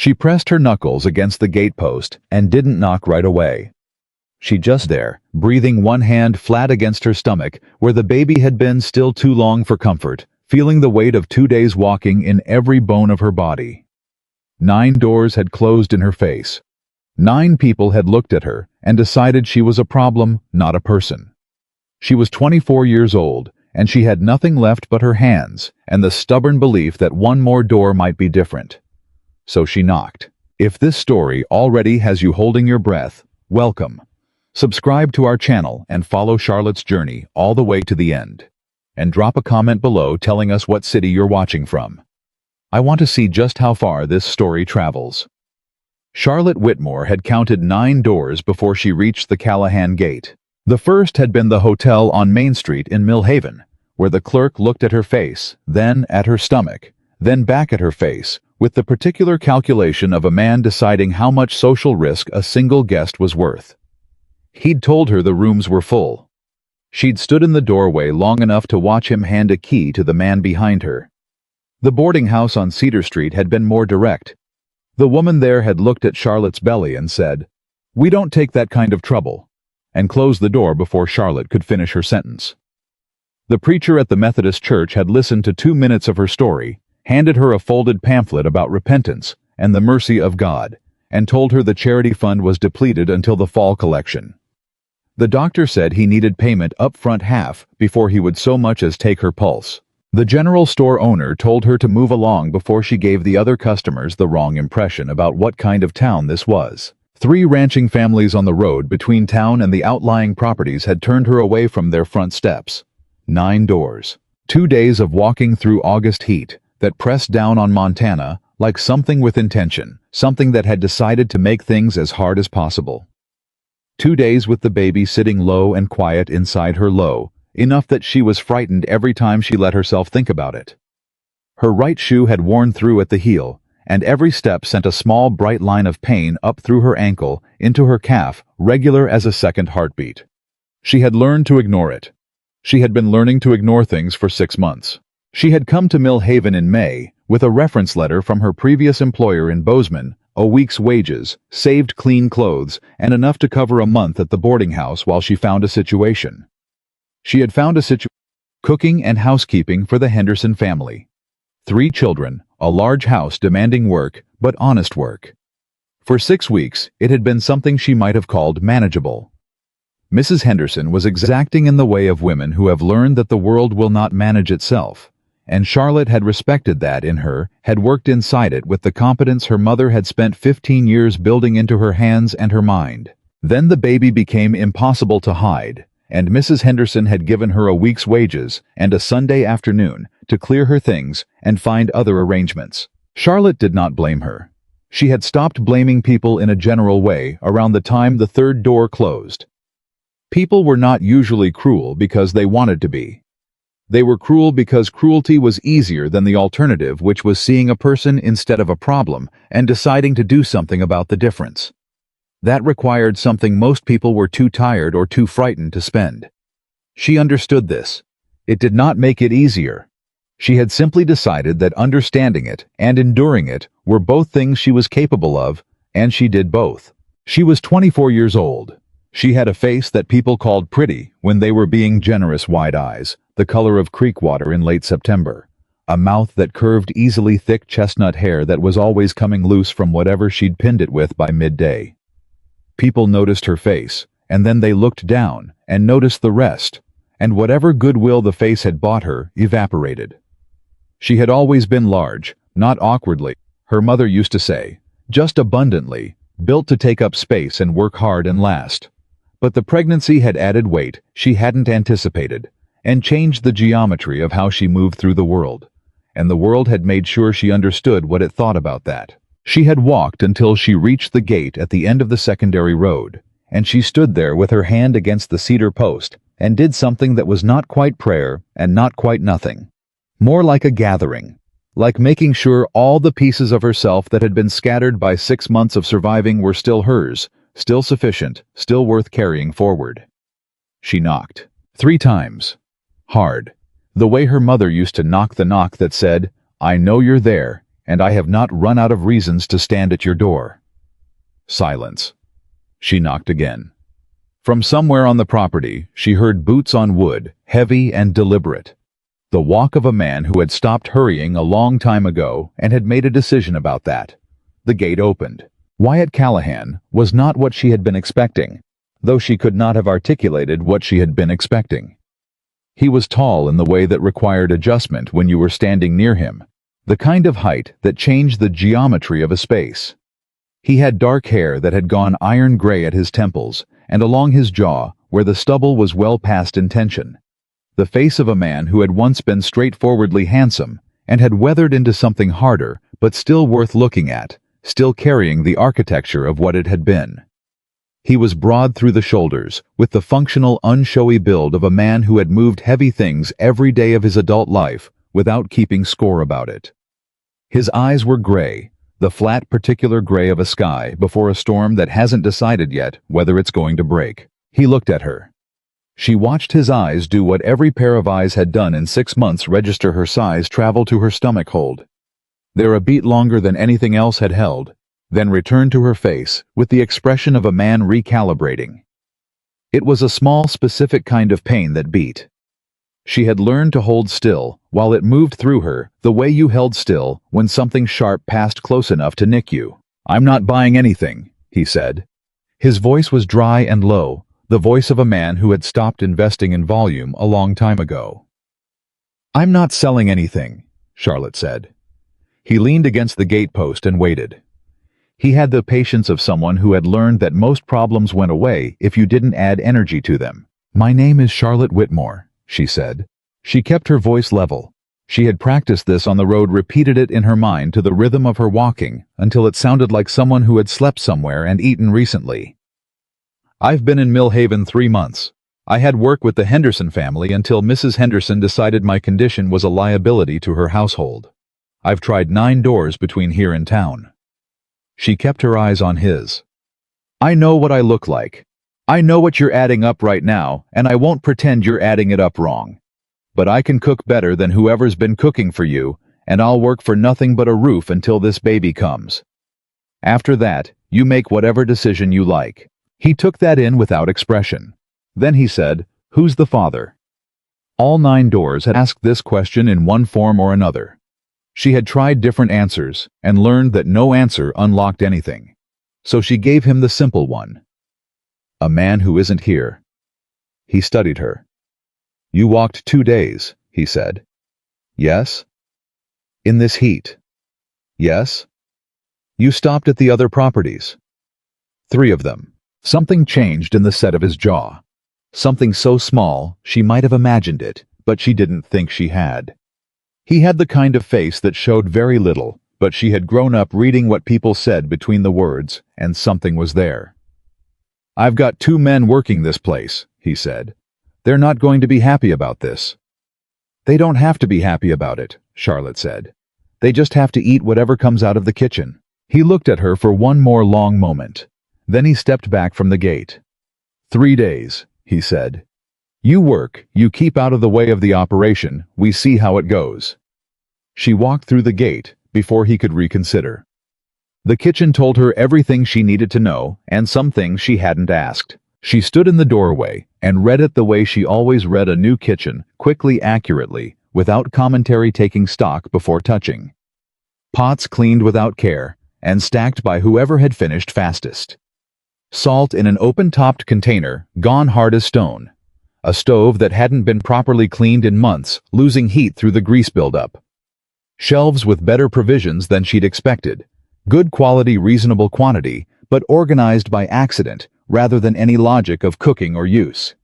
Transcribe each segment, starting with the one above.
She pressed her knuckles against the gatepost and didn't knock right away. She just there, breathing one hand flat against her stomach, where the baby had been still too long for comfort, feeling the weight of 2 days walking in every bone of her body. 9 doors had closed in her face. 9 people had looked at her and decided she was a problem, not a person. She was 24 years old, and she had nothing left but her hands and the stubborn belief that one more door might be different. So she knocked. If this story already has you holding your breath, welcome. Subscribe to our channel and follow Charlotte's journey all the way to the end. And drop a comment below telling us what city you're watching from. I want to see just how far this story travels. Charlotte Whitmore had counted 9 doors before she reached the Callahan gate. The first had been the hotel on Main Street in Mill Haven, where the clerk looked at her face, then at her stomach, then back at her face, with the particular calculation of a man deciding how much social risk a single guest was worth. He'd told her the rooms were full. She'd stood in the doorway long enough to watch him hand a key to the man behind her. The boarding house on Cedar Street had been more direct. The woman there had looked at Charlotte's belly and said, "We don't take that kind of trouble," and closed the door before Charlotte could finish her sentence. The preacher at the Methodist church had listened to 2 minutes of her story, handed her a folded pamphlet about repentance and the mercy of God, and told her the charity fund was depleted until the fall collection. The doctor said he needed payment up front half before he would so much as take her pulse. The general store owner told her to move along before she gave the other customers the wrong impression about what kind of town this was. 3 ranching families on the road between town and the outlying properties had turned her away from their front steps. 9 doors. 2 days of walking through August heat that pressed down on Montana like something with intention, something that had decided to make things as hard as possible. 2 days with the baby sitting low and quiet inside her low, enough that she was frightened every time she let herself think about it. Her right shoe had worn through at the heel, and every step sent a small bright line of pain up through her ankle, into her calf, regular as a second heartbeat. She had learned to ignore it. She had been learning to ignore things for 6 months. She had come to Mill Haven in May, with a reference letter from her previous employer in Bozeman, a week's wages, saved clean clothes, and enough to cover a month at the boarding house while she found a situation. She had found a cooking and housekeeping for the Henderson family. 3 children, a large house demanding work, but honest work. For 6 weeks, it had been something she might have called manageable. Mrs. Henderson was exacting in the way of women who have learned that the world will not manage itself, and Charlotte had respected that in her, had worked inside it with the competence her mother had spent 15 years building into her hands and her mind. Then the baby became impossible to hide, and Mrs. Henderson had given her a week's wages and a Sunday afternoon to clear her things and find other arrangements. Charlotte did not blame her. She had stopped blaming people in a general way around the time the 3rd door closed. People were not usually cruel because they wanted to be. They were cruel because cruelty was easier than the alternative, which was seeing a person instead of a problem and deciding to do something about the difference. That required something most people were too tired or too frightened to spend. She understood this. It did not make it easier. She had simply decided that understanding it and enduring it were both things she was capable of, and she did both. She was 24 years old. She had a face that people called pretty when they were being generous, wide eyes, the color of creek water in late September, a mouth that curved easily, thick chestnut hair that was always coming loose from whatever she'd pinned it with by midday. People noticed her face, and then they looked down and noticed the rest, and whatever goodwill the face had bought her evaporated. She had always been large, not awkwardly, her mother used to say, just abundantly, built to take up space and work hard and last. But the pregnancy had added weight she hadn't anticipated, and changed the geometry of how she moved through the world, and the world had made sure she understood what it thought about that. She had walked until she reached the gate at the end of the secondary road, and she stood there with her hand against the cedar post, and did something that was not quite prayer and not quite nothing. More like a gathering, like making sure all the pieces of herself that had been scattered by 6 months of surviving were still hers, still sufficient, still worth carrying forward. She knocked 3 times. Hard. The way her mother used to knock the knock that said, "I know you're there," and I have not run out of reasons to stand at your door." Silence. She knocked again. From somewhere on the property, she heard boots on wood, heavy and deliberate. The walk of a man who had stopped hurrying a long time ago and had made a decision about that. The gate opened. Wyatt Callahan was not what she had been expecting, though she could not have articulated what she had been expecting. He was tall in the way that required adjustment when you were standing near him, the kind of height that changed the geometry of a space. He had dark hair that had gone iron gray at his temples and along his jaw where the stubble was well past intention. The face of a man who had once been straightforwardly handsome and had weathered into something harder but still worth looking at, still carrying the architecture of what it had been. He was broad through the shoulders, with the functional, unshowy build of a man who had moved heavy things every day of his adult life without keeping score about it. His eyes were gray, the flat particular gray of a sky before a storm that hasn't decided yet whether it's going to break. He looked at her. She watched his eyes do what every pair of eyes had done in 6 months: register her size, travel to her stomach hold. There a beat longer than anything else had held, then returned to her face with the expression of a man recalibrating. It was a small, specific kind of pain that beat. She had learned to hold still while it moved through her, the way you held still when something sharp passed close enough to nick you. "I'm not buying anything," he said. His voice was dry and low, the voice of a man who had stopped investing in volume a long time ago. "I'm not selling anything," Charlotte said. He leaned against the gatepost and waited. He had the patience of someone who had learned that most problems went away if you didn't add energy to them. "My name is Charlotte Whitmore," she said. She kept her voice level. She had practiced this on the road, repeated it in her mind to the rhythm of her walking, until it sounded like someone who had slept somewhere and eaten recently. "I've been in Millhaven 3 months. I had work with the Henderson family until Mrs. Henderson decided my condition was a liability to her household. I've tried 9 doors between here and town." She kept her eyes on his. "I know what I look like. I know what you're adding up right now, and I won't pretend you're adding it up wrong. But I can cook better than whoever's been cooking for you, and I'll work for nothing but a roof until this baby comes. After that, you make whatever decision you like." He took that in without expression. Then he said, "Who's the father?" All 9 doors had asked this question in one form or another. She had tried different answers and learned that no answer unlocked anything. So she gave him the simple one. "A man who isn't here." He studied her. "You walked 2 days," he said. "Yes." "In this heat?" "Yes." "You stopped at the other properties?" "3 of them." Something changed in the set of his jaw. Something so small she might have imagined it, but she didn't think she had. He had the kind of face that showed very little, but she had grown up reading what people said between the words, and something was there. "I've got 2 men working this place," he said. "They're not going to be happy about this." "They don't have to be happy about it," Charlotte said. "They just have to eat whatever comes out of the kitchen." He looked at her for one more long moment. Then he stepped back from the gate. "3 days," he said. "You work, you keep out of the way of the operation, we see how it goes." She walked through the gate before he could reconsider. The kitchen told her everything she needed to know, and some things she hadn't asked. She stood in the doorway and read it the way she always read a new kitchen, quickly, accurately, without commentary, taking stock before touching. Pots cleaned without care, and stacked by whoever had finished fastest. Salt in an open-topped container, gone hard as stone. A stove that hadn't been properly cleaned in months, losing heat through the grease buildup. Shelves with better provisions than she'd expected. Good quality, reasonable quantity, but organized by accident rather than any logic of cooking or use.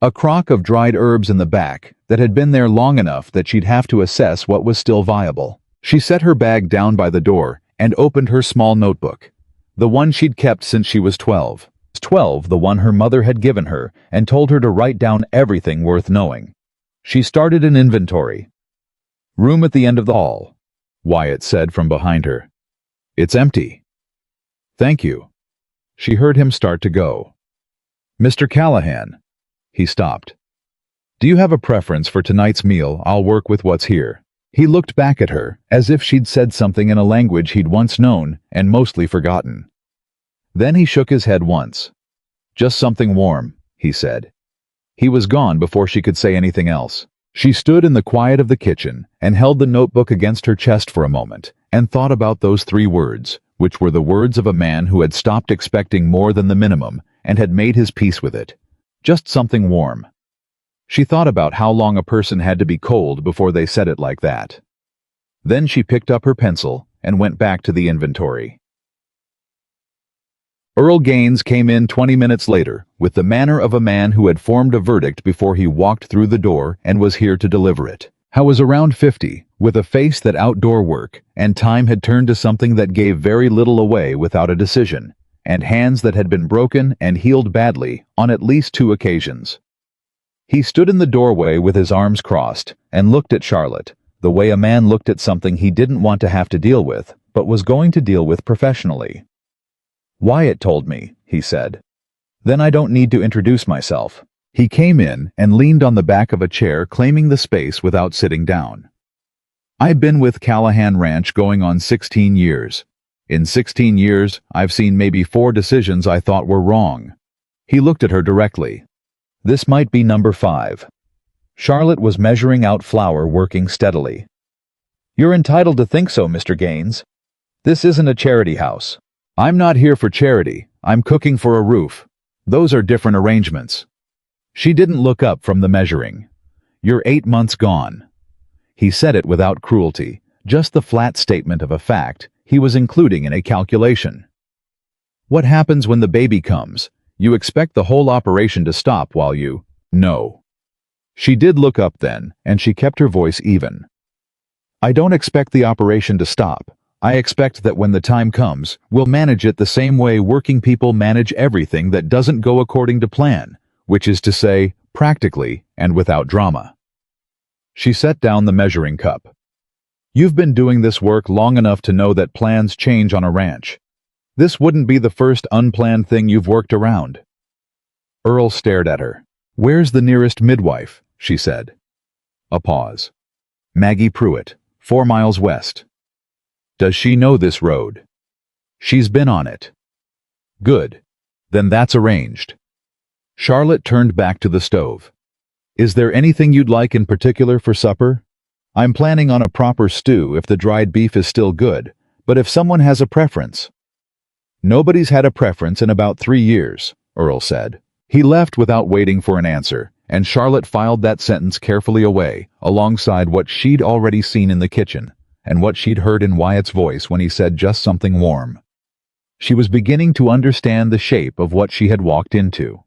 A crock of dried herbs in the back that had been there long enough that she'd have to assess what was still viable. She set her bag down by the door and opened her small notebook. The one she'd kept since she was 12. The one her mother had given her and told her to write down everything worth knowing. She started an inventory. "Room at the end of the hall," Wyatt said from behind her. "It's empty." "Thank you." She heard him start to go. "Mr. Callahan." He stopped. "Do you have a preference for tonight's meal? I'll work with what's here." He looked back at her, as if she'd said something in a language he'd once known and mostly forgotten. Then he shook his head once. "Just something warm," he said. He was gone before she could say anything else. She stood in the quiet of the kitchen and held the notebook against her chest for a moment and thought about those 3 words, which were the words of a man who had stopped expecting more than the minimum and had made his peace with it. Just something warm. She thought about how long a person had to be cold before they said it like that. Then she picked up her pencil and went back to the inventory. Earl Gaines came in 20 minutes later, with the manner of a man who had formed a verdict before he walked through the door and was here to deliver it. He was around 50, with a face that outdoor work and time had turned to something that gave very little away without a decision, and hands that had been broken and healed badly on at least 2 occasions. He stood in the doorway with his arms crossed and looked at Charlotte, the way a man looked at something he didn't want to have to deal with, but was going to deal with professionally. "Wyatt told me," he said. "Then I don't need to introduce myself." He came in and leaned on the back of a chair, claiming the space without sitting down. "I've been with Callahan Ranch going on 16 years. In 16 years, I've seen maybe 4 decisions I thought were wrong." He looked at her directly. "This might be number 5. Charlotte was measuring out flour, working steadily. "You're entitled to think so, Mr. Gaines. This isn't a charity house. I'm not here for charity, I'm cooking for a roof. Those are different arrangements." She didn't look up from the measuring. "You're 8 months gone." He said it without cruelty, just the flat statement of a fact he was including in a calculation. "What happens when the baby comes? You expect the whole operation to stop while you—" "No." She did look up then, and she kept her voice even. "I don't expect the operation to stop. I expect that when the time comes, we'll manage it the same way working people manage everything that doesn't go according to plan, which is to say, practically and without drama." She set down the measuring cup. "You've been doing this work long enough to know that plans change on a ranch. This wouldn't be the first unplanned thing you've worked around." Earl stared at her. "Where's the nearest midwife?" she said. A pause. "Maggie Pruitt, 4 miles west." "Does she know this road?" "She's been on it." "Good. Then that's arranged." Charlotte turned back to the stove. "Is there anything you'd like in particular for supper? I'm planning on a proper stew if the dried beef is still good, but if someone has a preference." "Nobody's had a preference in about 3 years, Earl said. He left without waiting for an answer, and Charlotte filed that sentence carefully away, alongside what she'd already seen in the kitchen, and what she'd heard in Wyatt's voice when he said just something warm. She was beginning to understand the shape of what she had walked into.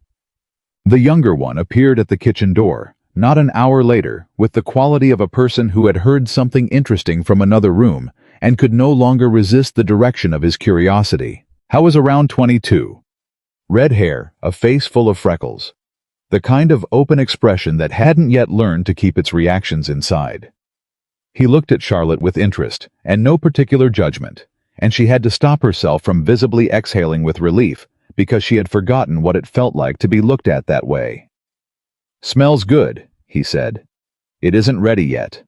The younger one appeared at the kitchen door, not an hour later, with the quality of a person who had heard something interesting from another room and could no longer resist the direction of his curiosity. He was around 22. Red hair, a face full of freckles. The kind of open expression that hadn't yet learned to keep its reactions inside. He looked at Charlotte with interest and no particular judgment, and she had to stop herself from visibly exhaling with relief because she had forgotten what it felt like to be looked at that way. "Smells good," he said. "It isn't ready yet."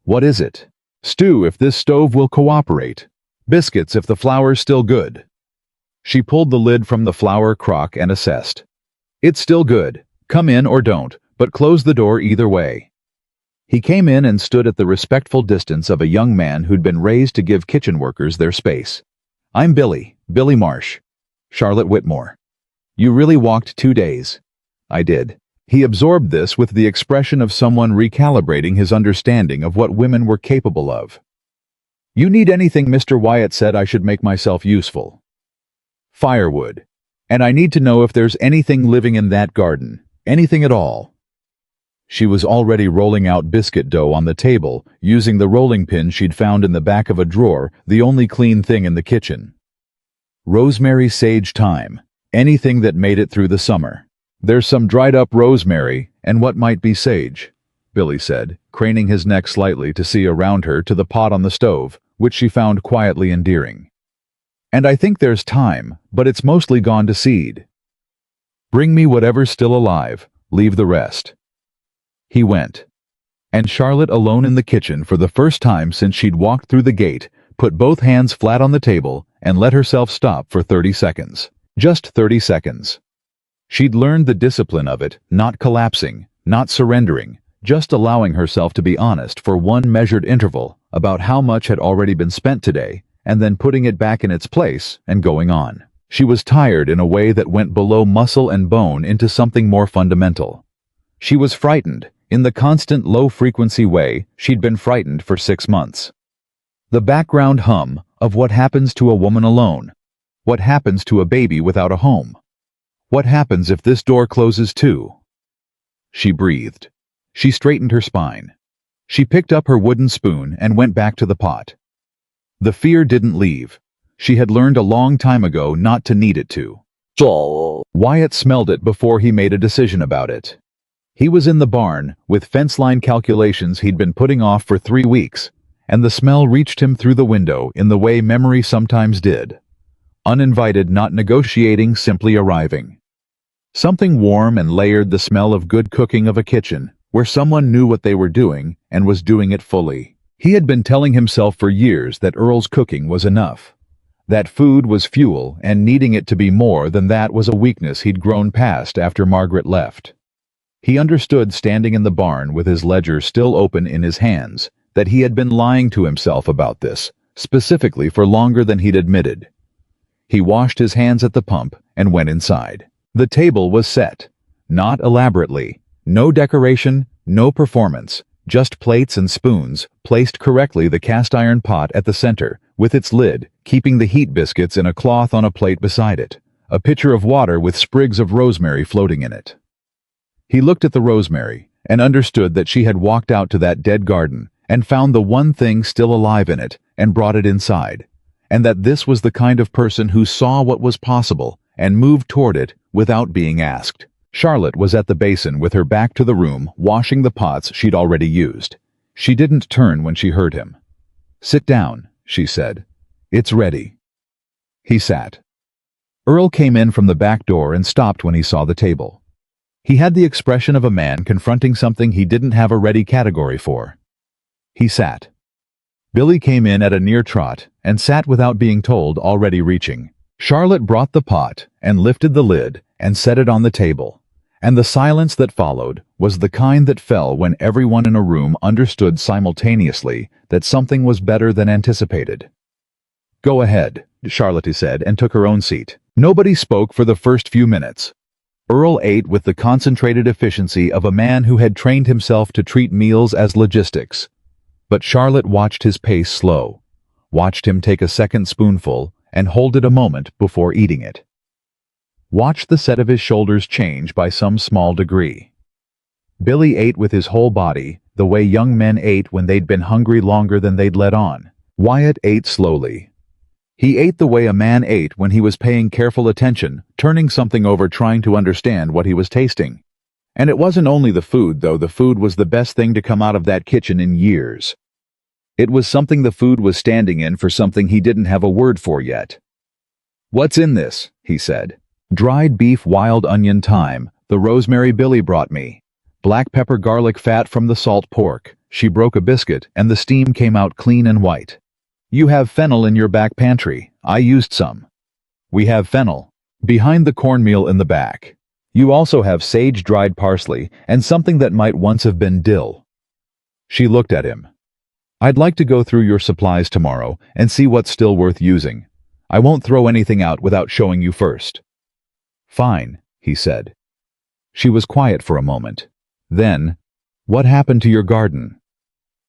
"What is it?" "Stew if this stove will cooperate. Biscuits if the flour's still good." She pulled the lid from the flour crock and assessed. "It's still good. Come in or don't, but close the door either way." He came in and stood at the respectful distance of a young man who'd been raised to give kitchen workers their space. "I'm Billy Marsh. Charlotte Whitmore." "You really walked 2 days." "I did." He absorbed this with the expression of someone recalibrating his understanding of what women were capable of. "You need anything? Mr. Wyatt said I should make myself useful." "Firewood. And I need to know if there's anything living in that garden. Anything at all." She was already rolling out biscuit dough on the table, using the rolling pin she'd found in the back of a drawer, the only clean thing in the kitchen. "Rosemary, sage, thyme. Anything that made it through the summer. There's some dried-up rosemary and what might be sage," Billy said, craning his neck slightly to see around her to the pot on the stove, which she found quietly endearing. "And I think there's thyme, but it's mostly gone to seed." "Bring me whatever's still alive. Leave the rest." He went. And Charlotte, alone in the kitchen for the first time since she'd walked through the gate, put both hands flat on the table and let herself stop for 30 seconds. Just 30 seconds. She'd learned the discipline of it, not collapsing, not surrendering, just allowing herself to be honest for one measured interval about how much had already been spent today, and then putting it back in its place and going on. She was tired in a way that went below muscle and bone into something more fundamental. She was frightened, in the constant low-frequency way she'd been frightened for 6 months. The background hum of what happens to a woman alone. What happens to a baby without a home? What happens if this door closes too? She breathed. She straightened her spine. She picked up her wooden spoon and went back to the pot. The fear didn't leave. She had learned a long time ago not to need it to. Wyatt smelled it before he made a decision about it. He was in the barn, with fence line calculations he'd been putting off for 3 weeks, and the smell reached him through the window in the way memory sometimes did. Uninvited, not negotiating, simply arriving. Something warm and layered, the smell of good cooking of a kitchen, where someone knew what they were doing and was doing it fully. He had been telling himself for years that Earl's cooking was enough. That food was fuel, and needing it to be more than that was a weakness he'd grown past after Margaret left. He understood, standing in the barn with his ledger still open in his hands, that he had been lying to himself about this, specifically for longer than he'd admitted. He washed his hands at the pump and went inside. The table was set. Not elaborately. No decoration, no performance. Just plates and spoons, placed correctly, the cast-iron pot at the center, with its lid, keeping the heat biscuits in a cloth on a plate beside it. A pitcher of water with sprigs of rosemary floating in it. He looked at the rosemary, and understood that she had walked out to that dead garden, and found the one thing still alive in it, and brought it inside. And that this was the kind of person who saw what was possible, and moved toward it, without being asked. Charlotte was at the basin with her back to the room, washing the pots she'd already used. She didn't turn when she heard him. "Sit down," she said. "It's ready." He sat. Earl came in from the back door and stopped when he saw the table. He had the expression of a man confronting something he didn't have a ready category for. He sat. Billy came in at a near trot and sat without being told, already reaching. Charlotte brought the pot and lifted the lid and set it on the table, and the silence that followed was the kind that fell when everyone in a room understood simultaneously that something was better than anticipated. "Go ahead," Charlotte said, and took her own seat. Nobody spoke for the first few minutes. Earl ate with the concentrated efficiency of a man who had trained himself to treat meals as logistics. But Charlotte watched his pace slow, watched him take a second spoonful and hold it a moment before eating it. Watched the set of his shoulders change by some small degree. Billy ate with his whole body, the way young men ate when they'd been hungry longer than they'd let on. Wyatt ate slowly. He ate the way a man ate when he was paying careful attention, turning something over, trying to understand what he was tasting. And it wasn't only the food, though. The food was the best thing to come out of that kitchen in years. It was something the food was standing in for, something he didn't have a word for yet. "What's in this?" he said. "Dried beef, wild onion, thyme, the rosemary Billy brought me. Black pepper, garlic fat from the salt pork." She broke a biscuit, and the steam came out clean and white. "You have fennel in your back pantry. I used some." "We have fennel behind the cornmeal in the back. You also have sage, dried parsley, and something that might once have been dill." She looked at him. "I'd like to go through your supplies tomorrow and see what's still worth using. I won't throw anything out without showing you first." "Fine," he said. She was quiet for a moment. Then, "What happened to your garden?"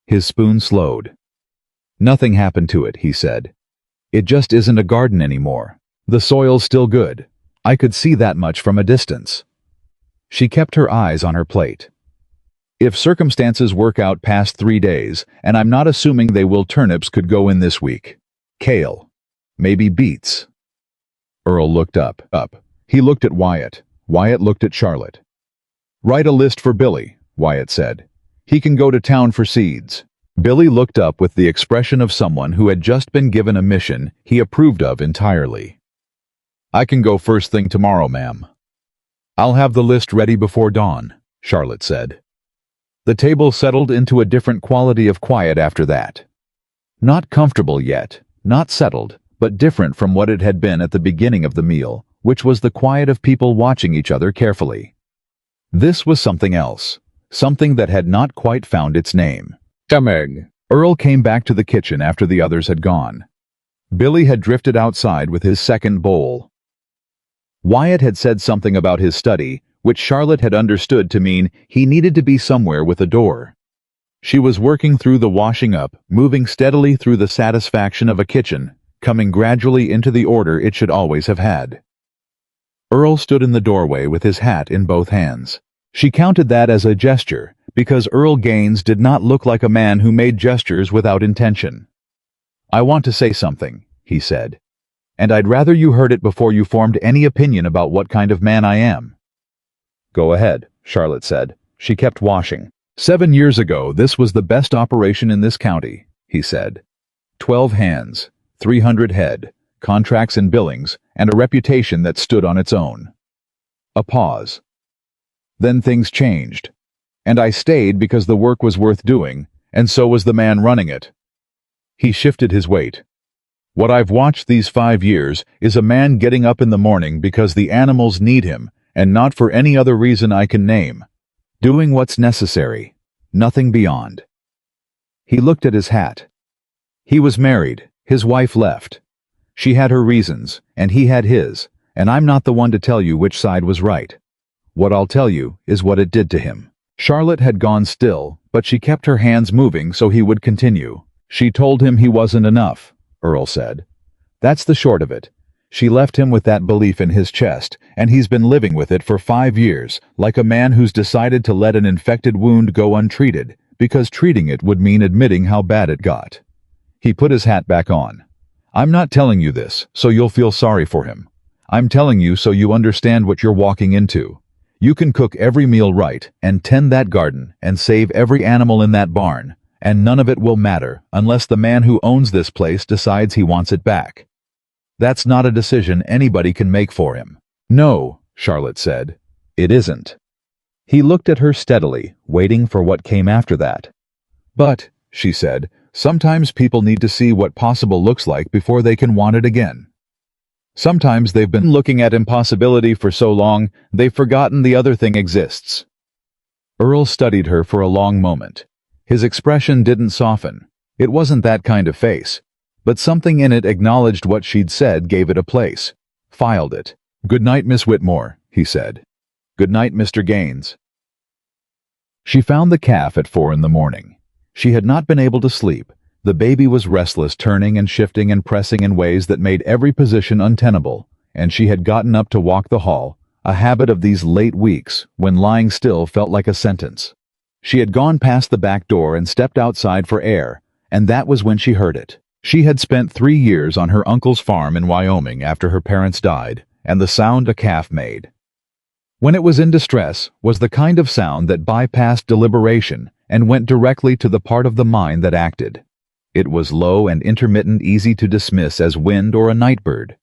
His spoon slowed. "Nothing happened to it," he said. "It just isn't a garden anymore. The soil's still good. I could see that much from a distance." She kept her eyes on her plate. "If circumstances work out past 3 days, and I'm not assuming they will, turnips could go in this week. Kale. Maybe beets." Earl looked up. He looked at Wyatt. Wyatt looked at Charlotte. "Write a list for Billy," Wyatt said. "He can go to town for seeds." Billy looked up with the expression of someone who had just been given a mission he approved of entirely. "I can go first thing tomorrow, ma'am." "I'll have the list ready before dawn," Charlotte said. The table settled into a different quality of quiet after that. Not comfortable yet, not settled, but different from what it had been at the beginning of the meal, which was the quiet of people watching each other carefully. This was something else, something that had not quite found its name. Coming. Earl came back to the kitchen after the others had gone. Billy had drifted outside with his second bowl. Wyatt had said something about his study, which Charlotte had understood to mean he needed to be somewhere with a door. She was working through the washing up, moving steadily through the satisfaction of a kitchen, coming gradually into the order it should always have had. Earl stood in the doorway with his hat in both hands. She counted that as a gesture, because Earl Gaines did not look like a man who made gestures without intention. "I want to say something," he said. "And I'd rather you heard it before you formed any opinion about what kind of man I am." "Go ahead," Charlotte said. She kept washing. "7 years ago, this was the best operation in this county," he said. 12 hands, 300 head, contracts and billings, and a reputation that stood on its own. A pause. "Then things changed. And I stayed because the work was worth doing, and so was the man running it." He shifted his weight. "What I've watched these 5 years is a man getting up in the morning because the animals need him, and not for any other reason I can name. Doing what's necessary, nothing beyond." He looked at his hat. He was married, his wife left. She had her reasons, and he had his, and I'm not the one to tell you which side was right. What I'll tell you is what it did to him. Charlotte had gone still, but she kept her hands moving so he would continue. "She told him he wasn't enough," Earl said. "That's the short of it. She left him with that belief in his chest, and he's been living with it for 5 years, like a man who's decided to let an infected wound go untreated, because treating it would mean admitting how bad it got." He put his hat back on. "I'm not telling you this, so you'll feel sorry for him. I'm telling you so you understand what you're walking into. You can cook every meal right, and tend that garden, and save every animal in that barn, and none of it will matter unless the man who owns this place decides he wants it back. That's not a decision anybody can make for him." "No," Charlotte said. "It isn't." He looked at her steadily, waiting for what came after that. "But," she said, "sometimes people need to see what possible looks like before they can want it again. Sometimes they've been looking at impossibility for so long, they've forgotten the other thing exists." Earl studied her for a long moment. His expression didn't soften. It wasn't that kind of face. But something in it acknowledged what she'd said, gave it a place. Filed it. "Good night, Miss Whitmore," he said. "Good night, Mr. Gaines." She found the calf at 4 in the morning. She had not been able to sleep. The baby was restless, turning and shifting and pressing in ways that made every position untenable, and she had gotten up to walk the hall, a habit of these late weeks, when lying still felt like a sentence. She had gone past the back door and stepped outside for air, and that was when she heard it. She had spent 3 years on her uncle's farm in Wyoming after her parents died, and the sound a calf made, when it was in distress, was the kind of sound that bypassed deliberation and went directly to the part of the mind that acted. It was low and intermittent, easy to dismiss as wind or a night bird.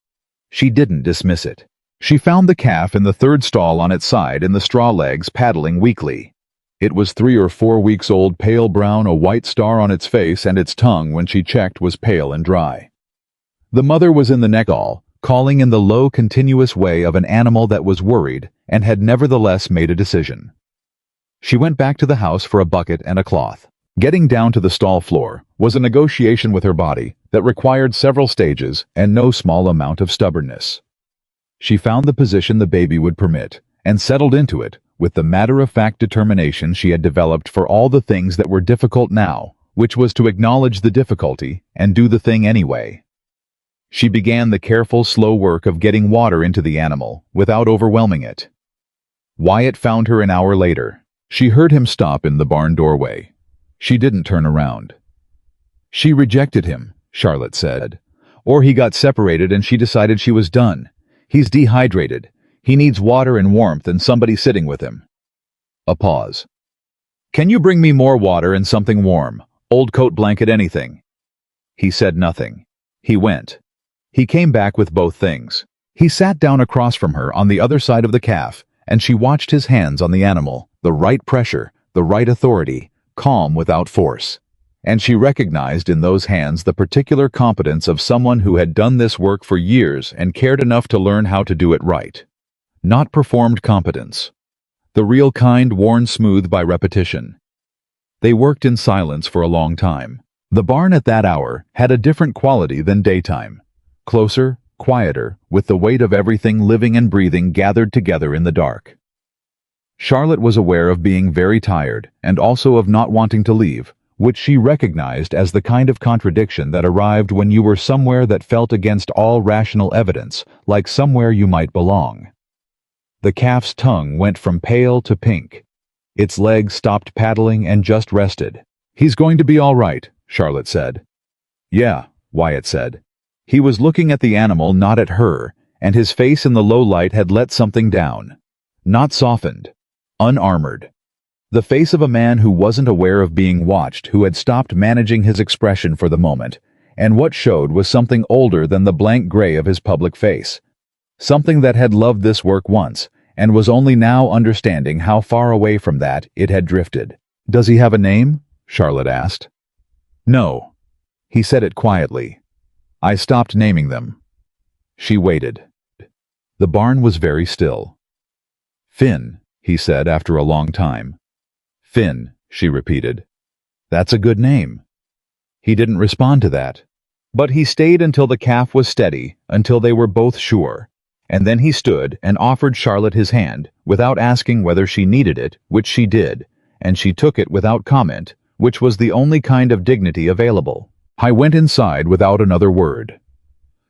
She didn't dismiss it. She found the calf in the third stall on its side, in the straw legs, paddling weakly. It was 3 or 4 weeks old, pale brown, a white star on its face, and its tongue, when she checked, was pale and dry. The mother was in the neck stall, calling in the low, continuous way of an animal that was worried and had nevertheless made a decision. She went back to the house for a bucket and a cloth. Getting down to the stall floor was a negotiation with her body that required several stages and no small amount of stubbornness. She found the position the baby would permit and settled into it with the matter-of-fact determination she had developed for all the things that were difficult now, which was to acknowledge the difficulty and do the thing anyway. She began the careful, slow work of getting water into the animal without overwhelming it. Wyatt found her an hour later. She heard him stop in the barn doorway. She didn't turn around. She rejected him, Charlotte said. Or he got separated and she decided she was done. He's dehydrated. He needs water and warmth and somebody sitting with him. A pause. "Can you bring me more water and something warm? Old coat, blanket, anything." He said nothing. He went. He came back with both things. He sat down across from her on the other side of the calf, and she watched his hands on the animal, the right pressure, the right authority, calm without force. And she recognized in those hands the particular competence of someone who had done this work for years and cared enough to learn how to do it right. Not performed competence. The real kind worn smooth by repetition. They worked in silence for a long time. The barn at that hour had a different quality than daytime. Closer, quieter, with the weight of everything living and breathing gathered together in the dark. Charlotte was aware of being very tired and also of not wanting to leave, which she recognized as the kind of contradiction that arrived when you were somewhere that felt against all rational evidence, like somewhere you might belong. The calf's tongue went from pale to pink. Its legs stopped paddling and just rested. "He's going to be all right," Charlotte said. "Yeah," Wyatt said. He was looking at the animal, not at her, and his face in the low light had let something down. Not softened. Unarmored. The face of a man who wasn't aware of being watched, who had stopped managing his expression for the moment, and what showed was something older than the blank gray of his public face. Something that had loved this work once, and was only now understanding how far away from that it had drifted. "Does he have a name?" Charlotte asked. "No." He said it quietly. "I stopped naming them." She waited. The barn was very still. "Finn," he said after a long time. "Finn," she repeated. "That's a good name." He didn't respond to that. But he stayed until the calf was steady, until they were both sure. And then he stood and offered Charlotte his hand, without asking whether she needed it, which she did, and she took it without comment, which was the only kind of dignity available. I went inside without another word.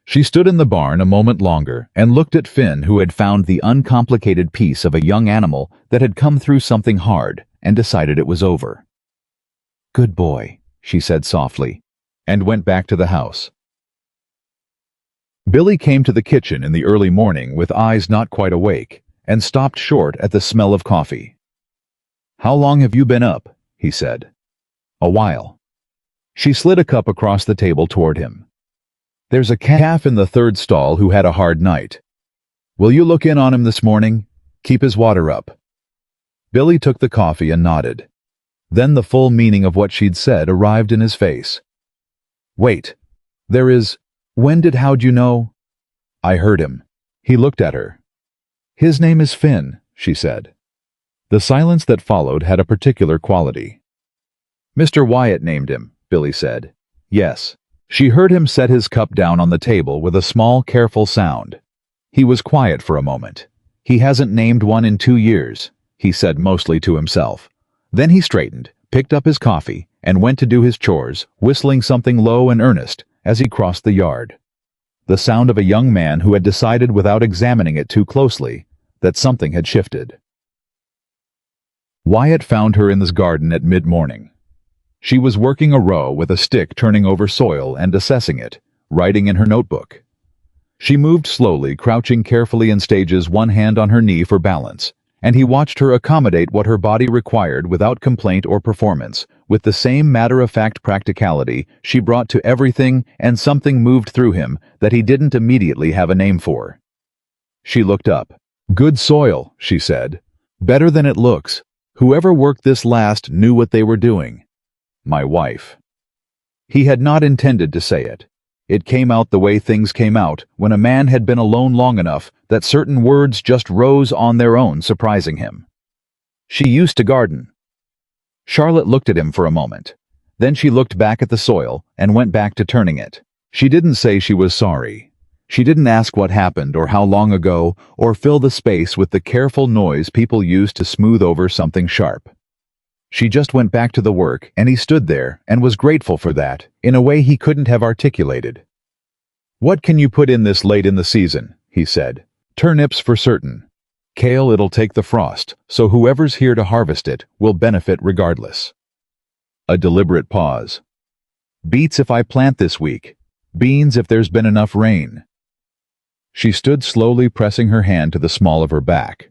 She stood in the barn a moment longer and looked at Finn, who had found the uncomplicated piece of a young animal that had come through something hard, and decided it was over. "Good boy," she said softly, and went back to the house. Billy came to the kitchen in the early morning with eyes not quite awake, and stopped short at the smell of coffee. "How long have you been up?" he said. "A while." She slid a cup across the table toward him. "There's a calf in the third stall who had a hard night. Will you look in on him this morning? Keep his water up." Billy took the coffee and nodded. Then the full meaning of what she'd said arrived in his face. "Wait. How'd you know?" "I heard him." He looked at her. "His name is Finn," she said. The silence that followed had a particular quality. "Mr. Wyatt named him," Billy said. "Yes." She heard him set his cup down on the table with a small, careful sound. He was quiet for a moment. "He hasn't named one in 2 years," he said mostly to himself. Then he straightened, picked up his coffee, and went to do his chores, whistling something low and earnest as he crossed the yard. The sound of a young man who had decided without examining it too closely that something had shifted. Wyatt found her in his garden at mid-morning. She was working a row with a stick, turning over soil and assessing it, writing in her notebook. She moved slowly, crouching carefully in stages, one hand on her knee for balance, and he watched her accommodate what her body required without complaint or performance, with the same matter-of-fact practicality she brought to everything, and something moved through him that he didn't immediately have a name for. She looked up. "Good soil," she said. "Better than it looks. Whoever worked this last knew what they were doing. My wife." He had not intended to say it. It came out the way things came out when a man had been alone long enough that certain words just rose on their own, surprising him. "She used to garden." Charlotte looked at him for a moment. Then she looked back at the soil and went back to turning it. She didn't say she was sorry. She didn't ask what happened or how long ago, or fill the space with the careful noise people use to smooth over something sharp. She just went back to the work, and he stood there and was grateful for that, in a way he couldn't have articulated. "What can you put in this late in the season?" he said. "Turnips for certain. Kale, it'll take the frost, so whoever's here to harvest it will benefit regardless." A deliberate pause. "Beets if I plant this week. Beans if there's been enough rain." She stood slowly, pressing her hand to the small of her back.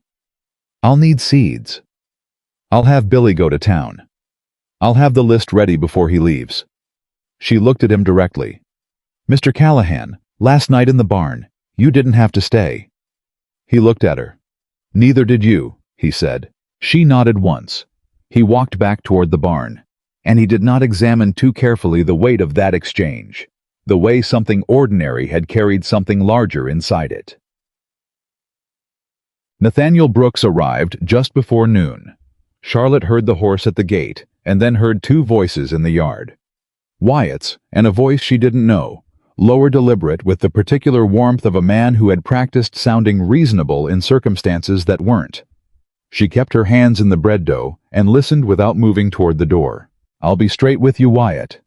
"I'll need seeds. I'll have Billy go to town. I'll have the list ready before he leaves." She looked at him directly. "Mr. Callahan, last night in the barn, you didn't have to stay." He looked at her. "Neither did you," he said. She nodded once. He walked back toward the barn, and he did not examine too carefully the weight of that exchange, the way something ordinary had carried something larger inside it. Nathaniel Brooks arrived just before noon. Charlotte heard the horse at the gate, and then heard two voices in the yard. Wyatt's, and a voice she didn't know, lower deliberate with the particular warmth of a man who had practiced sounding reasonable in circumstances that weren't. She kept her hands in the bread dough and listened without moving toward the door. "I'll be straight with you, Wyatt."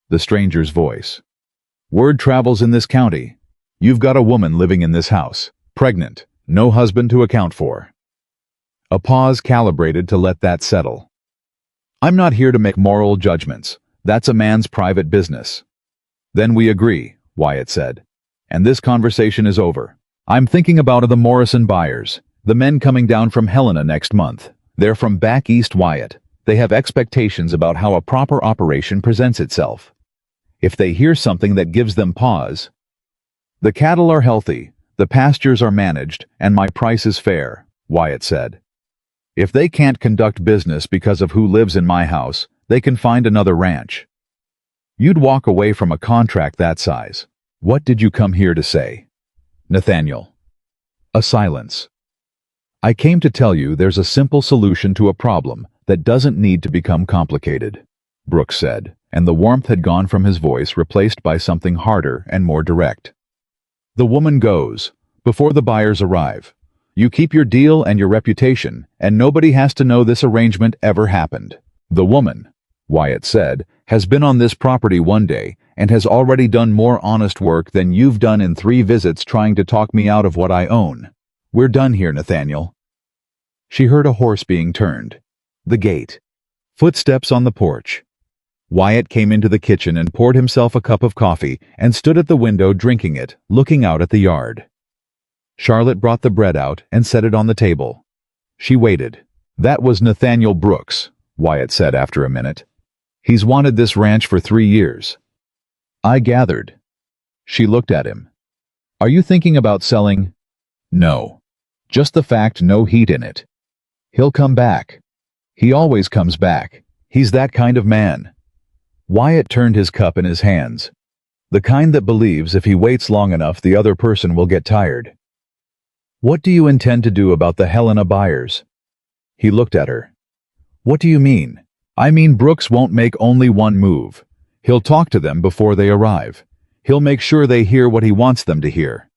The stranger's voice. "Word travels in this county. You've got a woman living in this house, pregnant, no husband to account for." A pause calibrated to let that settle. "I'm not here to make moral judgments. That's a man's private business." "Then we agree," Wyatt said. "And this conversation is over. I'm thinking about the Morrison buyers, the men coming down from Helena next month. They're from back east, Wyatt. They have expectations about how a proper operation presents itself. If they hear something that gives them pause— "The cattle are healthy, the pastures are managed, and my price is fair," Wyatt said. "If they can't conduct business because of who lives in my house, they can find another ranch." "You'd walk away from a contract that size. What did you come here to say?" Nathaniel. A silence. "I came to tell you there's a simple solution to a problem that doesn't need to become complicated," Brooks said, and the warmth had gone from his voice, replaced by something harder and more direct. "The woman goes before the buyers arrive. You keep your deal and your reputation, and nobody has to know this arrangement ever happened. The woman," Wyatt said, "has been on this property one day and has already done more honest work than you've done in 3 visits trying to talk me out of what I own. We're done here, Nathaniel." She heard a horse being turned. The gate. Footsteps on the porch. Wyatt came into the kitchen and poured himself a cup of coffee and stood at the window drinking it, looking out at the yard. Charlotte brought the bread out and set it on the table. She waited. "That was Nathaniel Brooks," Wyatt said after a minute. "He's wanted this ranch for 3 years. I gathered." She looked at him. "Are you thinking about selling?" "No. Just the fact no heat in it. He'll come back. He always comes back. He's that kind of man." Wyatt turned his cup in his hands. The kind that believes if he waits long enough the other person will get tired. "What do you intend to do about the Helena buyers?" He looked at her. "What do you mean?" "I mean Brooks won't make only one move. He'll talk to them before they arrive. He'll make sure they hear what he wants them to hear."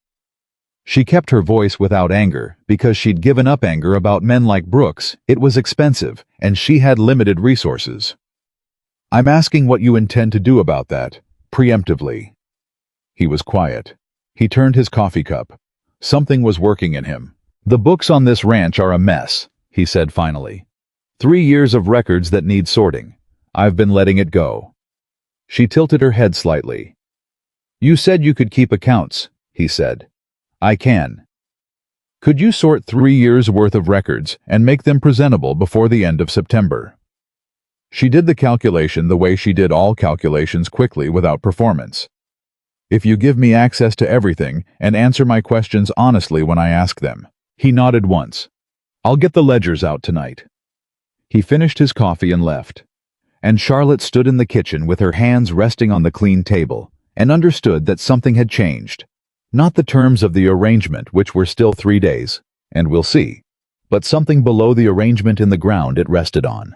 She kept her voice without anger because she'd given up anger about men like Brooks. It was expensive, and she had limited resources. "I'm asking what you intend to do about that, preemptively." He was quiet. He turned his coffee cup. Something was working in him. "The books on this ranch are a mess," he said finally. 3 years of records that need sorting. I've been letting it go." She tilted her head slightly. "You said you could keep accounts," he said. "I can." "Could you sort 3 years' worth of records and make them presentable before the end of September?" She did the calculation the way she did all calculations, quickly, without performance. "If you give me access to everything and answer my questions honestly when I ask them." He nodded once. "I'll get the ledgers out tonight." He finished his coffee and left. And Charlotte stood in the kitchen with her hands resting on the clean table and understood that something had changed. Not the terms of the arrangement, which were still 3 days, and we'll see, but something below the arrangement in the ground it rested on.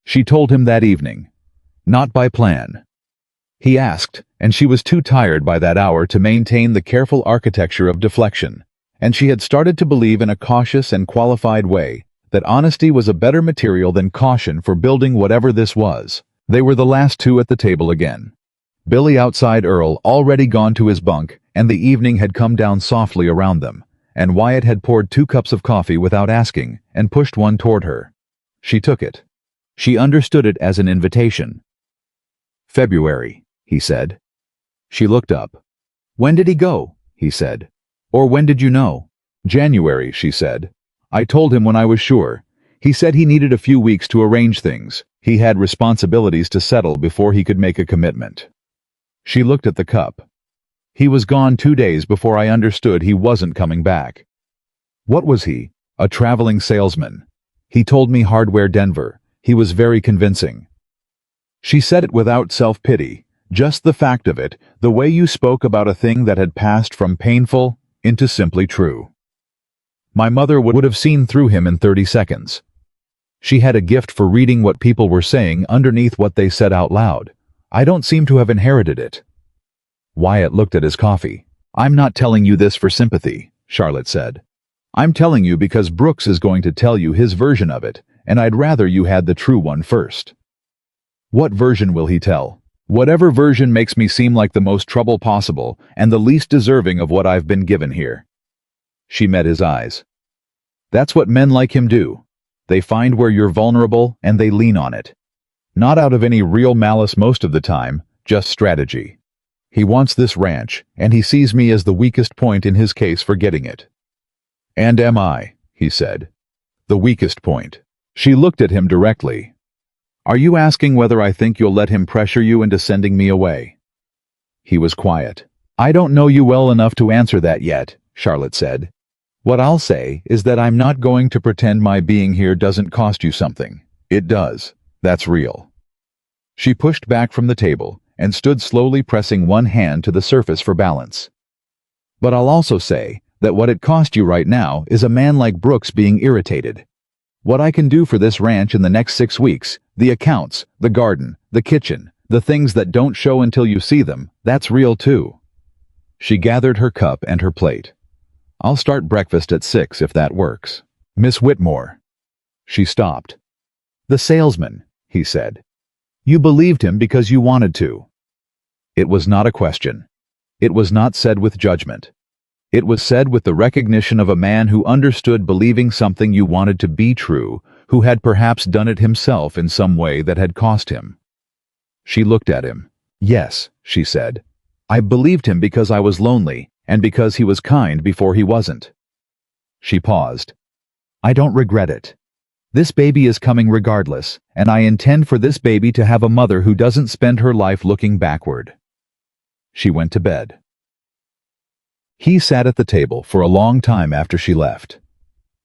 She told him that evening. Not by plan. He asked, and she was too tired by that hour to maintain the careful architecture of deflection, and she had started to believe in a cautious and qualified way that honesty was a better material than caution for building whatever this was. They were the last two at the table again. Billy outside Earl already gone to his bunk, and the evening had come down softly around them, and Wyatt had poured 2 cups of coffee without asking and pushed one toward her. She took it. She understood it as an invitation. "February," he said. She looked up. "When did he go?" he said. "Or when did you know?" "January," she said. "I told him when I was sure. He said he needed a few weeks to arrange things. He had responsibilities to settle before he could make a commitment." She looked at the cup. "He was gone 2 days before I understood he wasn't coming back." What was he? A traveling salesman. He told me Hardware Denver. He was very convincing. She said it without self-pity, just the fact of it, the way you spoke about a thing that had passed from painful into simply true. My mother would have seen through him in 30 seconds. She had a gift for reading what people were saying underneath what they said out loud. I don't seem to have inherited it. Wyatt looked at his coffee. I'm not telling you this for sympathy, Charlotte said. I'm telling you because Brooks is going to tell you his version of it, and I'd rather you had the true one first. What version will he tell? Whatever version makes me seem like the most trouble possible and the least deserving of what I've been given here. She met his eyes. That's what men like him do. They find where you're vulnerable and they lean on it. Not out of any real malice most of the time, just strategy. He wants this ranch, and he sees me as the weakest point in his case for getting it. And am I, he said. The weakest point. She looked at him directly. Are you asking whether I think you'll let him pressure you into sending me away? He was quiet. I don't know you well enough to answer that yet, Charlotte said. What I'll say is that I'm not going to pretend my being here doesn't cost you something. It does. That's real. She pushed back from the table and stood slowly pressing one hand to the surface for balance. But I'll also say that what it cost you right now is a man like Brooks being irritated. What I can do for this ranch in the next 6 weeks, the accounts, the garden, the kitchen, the things that don't show until you see them, that's real too. She gathered her cup and her plate. I'll start breakfast at 6 if that works. Miss Whitmore. She stopped. The salesman, he said. You believed him because you wanted to. It was not a question. It was not said with judgment. It was said with the recognition of a man who understood believing something you wanted to be true, who had perhaps done it himself in some way that had cost him. She looked at him. Yes, she said. I believed him because I was lonely, and because he was kind before he wasn't. She paused. I don't regret it. This baby is coming regardless, and I intend for this baby to have a mother who doesn't spend her life looking backward. She went to bed. He sat at the table for a long time after she left.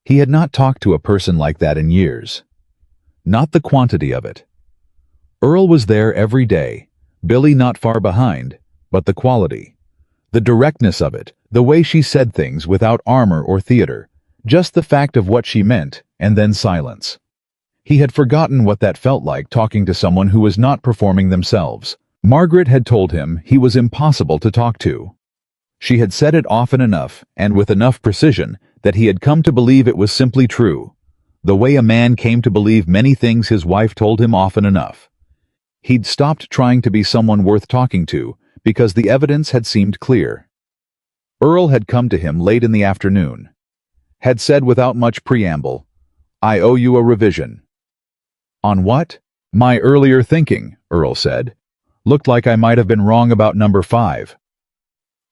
He had not talked to a person like that in years. Not the quantity of it. Earl was there every day, Billy not far behind, but the quality. The directness of it, the way she said things without armor or theater, just the fact of what she meant, and then silence. He had forgotten what that felt like talking to someone who was not performing themselves. Margaret had told him he was impossible to talk to. She had said it often enough, and with enough precision, that he had come to believe it was simply true, the way a man came to believe many things his wife told him often enough. He'd stopped trying to be someone worth talking to, because the evidence had seemed clear. Earl had come to him late in the afternoon. Had said without much preamble, I owe you a revision. On what? My earlier thinking, Earl said. Looked like I might have been wrong about number 5.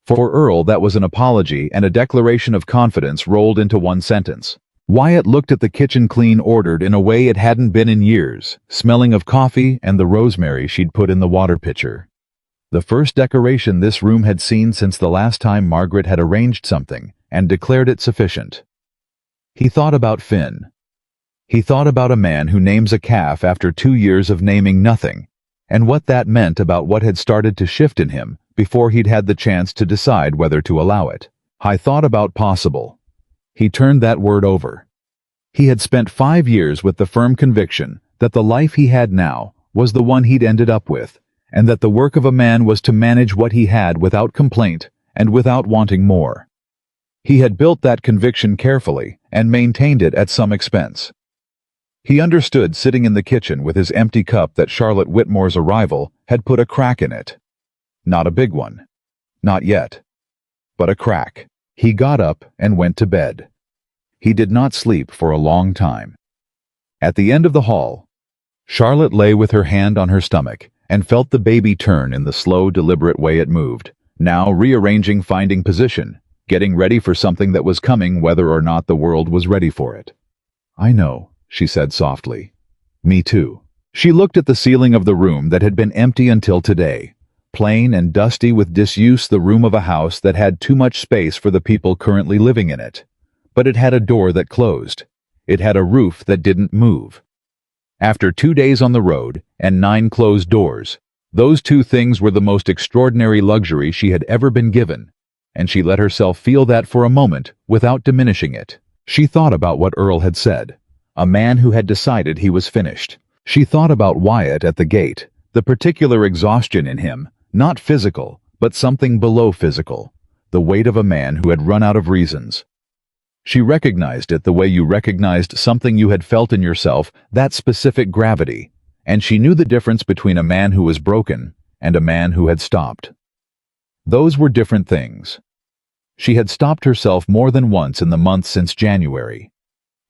For Earl, that was an apology and a declaration of confidence rolled into one sentence. Wyatt looked at the kitchen clean ordered in a way it hadn't been in years, smelling of coffee and the rosemary she'd put in the water pitcher. The first decoration this room had seen since the last time Margaret had arranged something, and declared it sufficient. He thought about Finn. He thought about a man who names a calf after 2 years of naming nothing, and what that meant about what had started to shift in him before he'd had the chance to decide whether to allow it. I thought about possible. He turned that word over. He had spent 5 years with the firm conviction that the life he had now was the one he'd ended up with, and that the work of a man was to manage what he had without complaint and without wanting more. He had built that conviction carefully and maintained it at some expense. He understood sitting in the kitchen with his empty cup that Charlotte Whitmore's arrival had put a crack in it. Not a big one. Not yet. But a crack. He got up and went to bed. He did not sleep for a long time. At the end of the hall, Charlotte lay with her hand on her stomach and felt the baby turn in the slow, deliberate way it moved, now rearranging, finding position, getting ready for something that was coming whether or not the world was ready for it. I know, she said softly. Me too. She looked at the ceiling of the room that had been empty until today, plain and dusty with disuse, the room of a house that had too much space for the people currently living in it. But it had a door that closed. It had a roof that didn't move. After 2 days on the road and 9 closed doors, those two things were the most extraordinary luxury she had ever been given, and she let herself feel that for a moment without diminishing it. She thought about what Earl had said, a man who had decided he was finished. She thought about Wyatt at the gate, the particular exhaustion in him, not physical, but something below physical, the weight of a man who had run out of reasons. She recognized it the way you recognized something you had felt in yourself, that specific gravity, and she knew the difference between a man who was broken and a man who had stopped. Those were different things. She had stopped herself more than once in the month since January,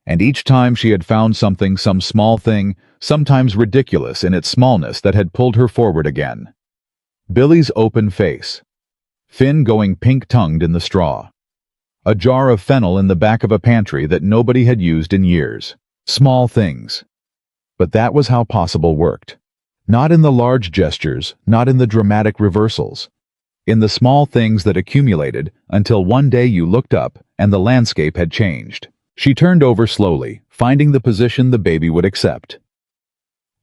and each time she had found something, some small thing, sometimes ridiculous in its smallness, that had pulled her forward again. Billy's open face, Finn going pink-tongued in the straw, a jar of fennel in the back of a pantry that nobody had used in years. Small things. But that was how possible worked. Not in the large gestures, not in the dramatic reversals. In the small things that accumulated until one day you looked up and the landscape had changed. She turned over slowly, finding the position the baby would accept.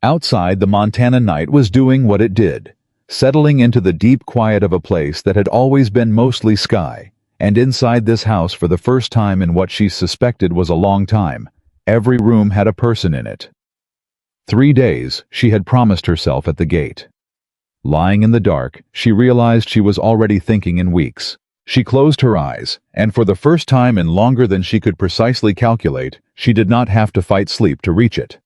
Outside, the Montana night was doing what it did, settling into the deep quiet of a place that had always been mostly sky, and inside this house for the first time in what she suspected was a long time, every room had a person in it. 3 days she had promised herself at the gate. Lying in the dark, she realized she was already thinking in weeks. She closed her eyes, and for the first time in longer than she could precisely calculate, she did not have to fight sleep to reach it.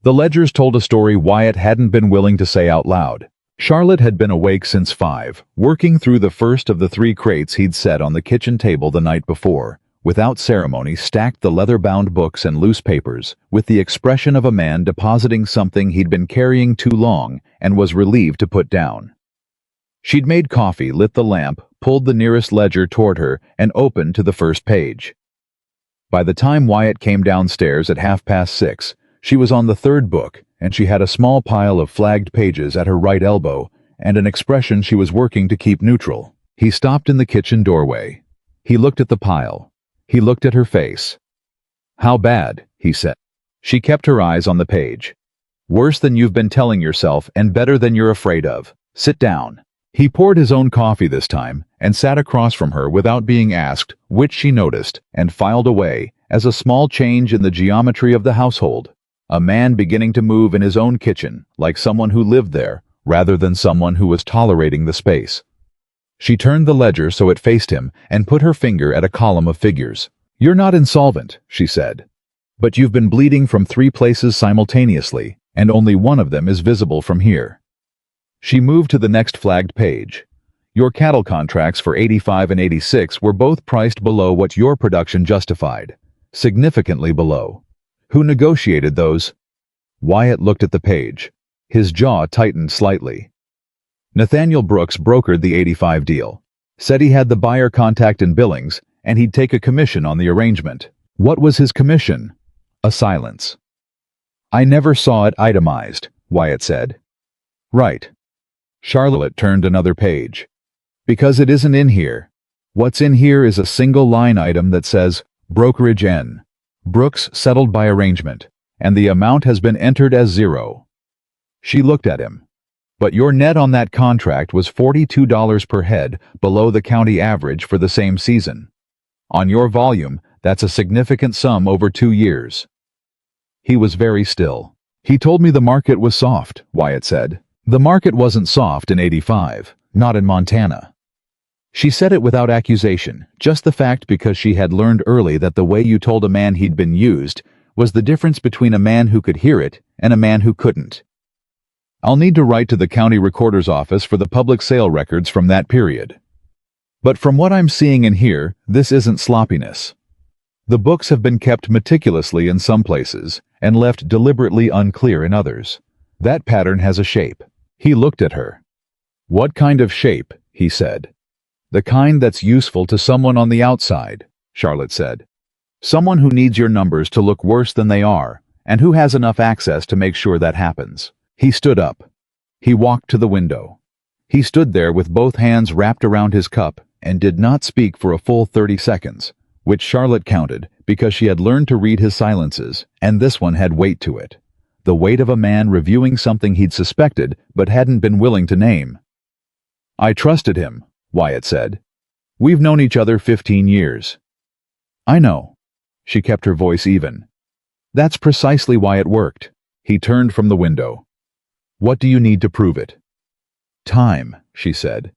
The ledgers told a story Wyatt hadn't been willing to say out loud. Charlotte had been awake since 5, working through the first of the 3 crates he'd set on the kitchen table the night before. Without ceremony, stacked the leather-bound books and loose papers, with the expression of a man depositing something he'd been carrying too long and was relieved to put down. She'd made coffee, lit the lamp, pulled the nearest ledger toward her, and opened to the first page. By the time Wyatt came downstairs at 6:30, she was on the 3rd book, and she had a small pile of flagged pages at her right elbow and an expression she was working to keep neutral. He stopped in the kitchen doorway. He looked at the pile. He looked at her face. "How bad?" he said. She kept her eyes on the page. "Worse than you've been telling yourself and better than you're afraid of. Sit down." He poured his own coffee this time and sat across from her without being asked, which she noticed and filed away as a small change in the geometry of the household. A man beginning to move in his own kitchen, like someone who lived there, rather than someone who was tolerating the space. She turned the ledger so it faced him and put her finger at a column of figures. "You're not insolvent," she said. "But you've been bleeding from 3 places simultaneously, and only one of them is visible from here." She moved to the next flagged page. "Your cattle contracts for 85 and 86 were both priced below what your production justified. Significantly below. Who negotiated those?" Wyatt looked at the page. His jaw tightened slightly. "Nathaniel Brooks brokered the 85 deal. Said he had the buyer contact in Billings, and he'd take a commission on the arrangement." "What was his commission?" A silence. "I never saw it itemized," Wyatt said. "Right." Charlotte turned another page. "Because it isn't in here. What's in here is a single line item that says, Brokerage N. Brooks settled by arrangement, and the amount has been entered as 0. She looked at him. "But your net on that contract was $42 per head, below the county average for the same season. On your volume, that's a significant sum over 2 years." He was very still. "He told me the market was soft," Wyatt said. "The market wasn't soft in 85, not in Montana." She said it without accusation, just the fact, because she had learned early that the way you told a man he'd been used was the difference between a man who could hear it and a man who couldn't. "I'll need to write to the county recorder's office for the public sale records from that period. But from what I'm seeing in here, this isn't sloppiness. The books have been kept meticulously in some places and left deliberately unclear in others. That pattern has a shape." He looked at her. "What kind of shape?" he said. "The kind that's useful to someone on the outside," Charlotte said. "Someone who needs your numbers to look worse than they are, and who has enough access to make sure that happens." He stood up. He walked to the window. He stood there with both hands wrapped around his cup and did not speak for a full 30 seconds, which Charlotte counted because she had learned to read his silences, and this one had weight to it. The weight of a man reviewing something he'd suspected but hadn't been willing to name. "I trusted him," Wyatt said. "We've known each other 15 years. "I know." She kept her voice even. "That's precisely why it worked." He turned from the window. "What do you need to prove it?" "Time," she said.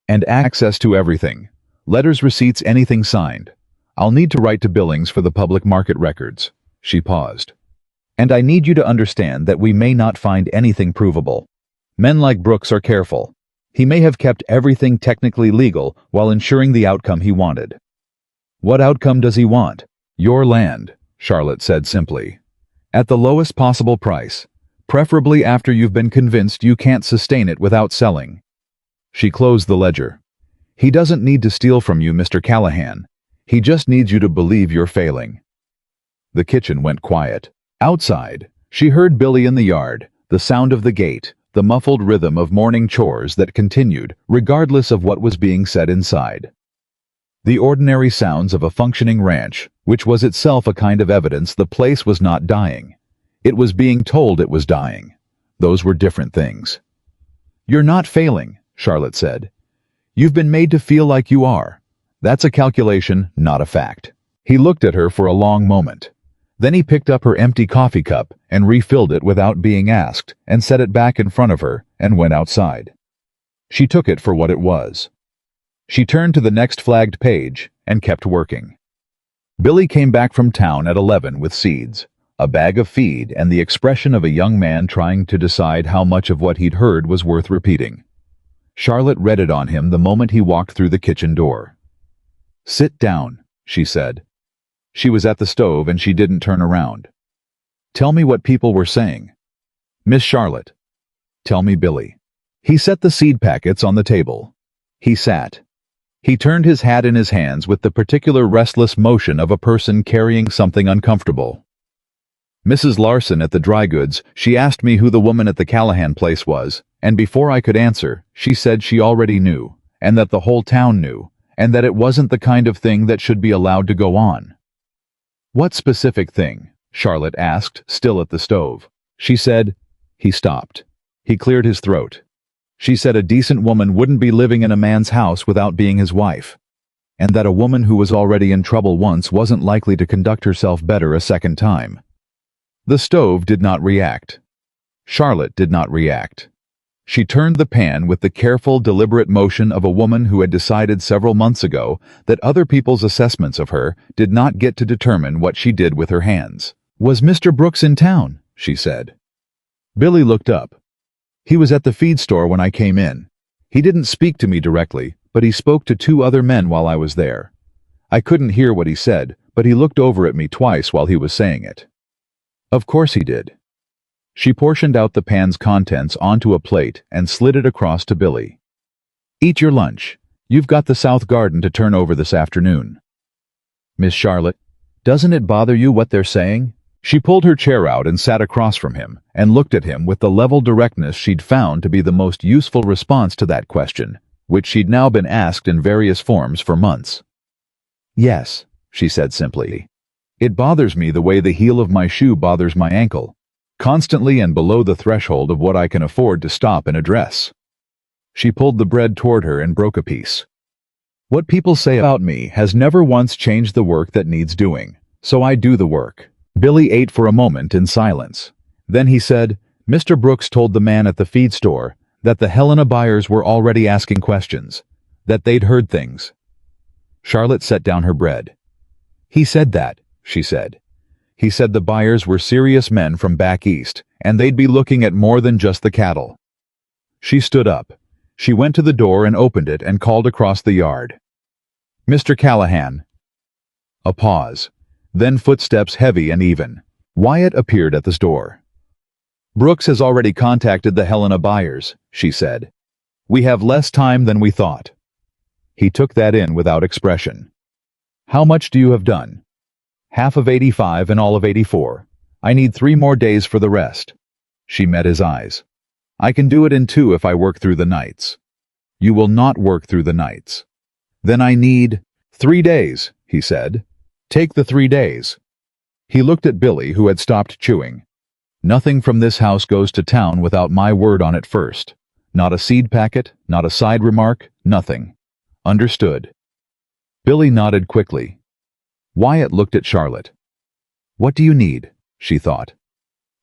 "And access to everything. Letters, receipts, anything signed. I'll need to write to Billings for the public market records." She paused. "And I need you to understand that we may not find anything provable. Men like Brooks are careful. He may have kept everything technically legal while ensuring the outcome he wanted." "What outcome does he want?" "Your land," Charlotte said simply. "At the lowest possible price, preferably after you've been convinced you can't sustain it without selling." She closed the ledger. "He doesn't need to steal from you, Mr. Callahan. He just needs you to believe you're failing." The kitchen went quiet. Outside, she heard Billy in the yard, the sound of the gate, the muffled rhythm of morning chores that continued, regardless of what was being said inside. The ordinary sounds of a functioning ranch, which was itself a kind of evidence the place was not dying. It was being told it was dying. Those were different things. "You're not failing," Charlotte said. "You've been made to feel like you are. That's a calculation, not a fact." He looked at her for a long moment. Then he picked up her empty coffee cup and refilled it without being asked and set it back in front of her and went outside. She took it for what it was. She turned to the next flagged page and kept working. Billy came back from town at 11 with seeds, a bag of feed, and the expression of a young man trying to decide how much of what he'd heard was worth repeating. Charlotte read it on him the moment he walked through the kitchen door. "Sit down," she said. She was at the stove and she didn't turn around. "Tell me what people were saying." "Miss Charlotte." "Tell me, Billy." He set the seed packets on the table. He sat. He turned his hat in his hands with the particular restless motion of a person carrying something uncomfortable. "Mrs. Larson at the dry goods, she asked me who the woman at the Callahan place was, and before I could answer, she said she already knew, and that the whole town knew, and that it wasn't the kind of thing that should be allowed to go on." "What specific thing?" Charlotte asked, still at the stove. She said. He stopped. He cleared his throat. "She said a decent woman wouldn't be living in a man's house without being his wife, and that a woman who was already in trouble once wasn't likely to conduct herself better a second time." The stove did not react. Charlotte did not react. She turned the pan with the careful, deliberate motion of a woman who had decided several months ago that other people's assessments of her did not get to determine what she did with her hands. "Was Mr. Brooks in town?" she said. Billy looked up. "He was at the feed store when I came in. He didn't speak to me directly, but he spoke to 2 other men while I was there. I couldn't hear what he said, but he looked over at me twice while he was saying it." "Of course he did." She portioned out the pan's contents onto a plate and slid it across to Billy. "Eat your lunch. You've got the south garden to turn over this afternoon." "Miss Charlotte, doesn't it bother you what they're saying?" She pulled her chair out and sat across from him and looked at him with the level directness she'd found to be the most useful response to that question, which she'd now been asked in various forms for months. "Yes," she said simply. "It bothers me the way the heel of my shoe bothers my ankle. Constantly and below the threshold of what I can afford to stop and address." She pulled the bread toward her and broke a piece. "What people say about me has never once changed the work that needs doing, so I do the work." Billy ate for a moment in silence. Then he said, "Mr. Brooks told the man at the feed store that the Helena buyers were already asking questions, that they'd heard things." Charlotte set down her bread. "He said that," she said. "He said the buyers were serious men from back east, and they'd be looking at more than just the cattle." She stood up. She went to the door and opened it and called across the yard. "Mr. Callahan." A pause. Then footsteps heavy and even. Wyatt appeared at the door. "Brooks has already contacted the Helena buyers," she said. "We have less time than we thought." He took that in without expression. "How much do you have done?" "Half of 85 and all of 84. I need 3 more days for the rest." She met his eyes. "I can do it in 2 if I work through the nights." "You will not work through the nights." "Then I need 3 days," he said. Take the 3 days. He looked at Billy, who had stopped chewing. Nothing from this house goes to town without my word on it first. Not a seed packet, not a side remark, nothing. Understood. Billy nodded quickly. Wyatt looked at Charlotte. What do you need? She thought.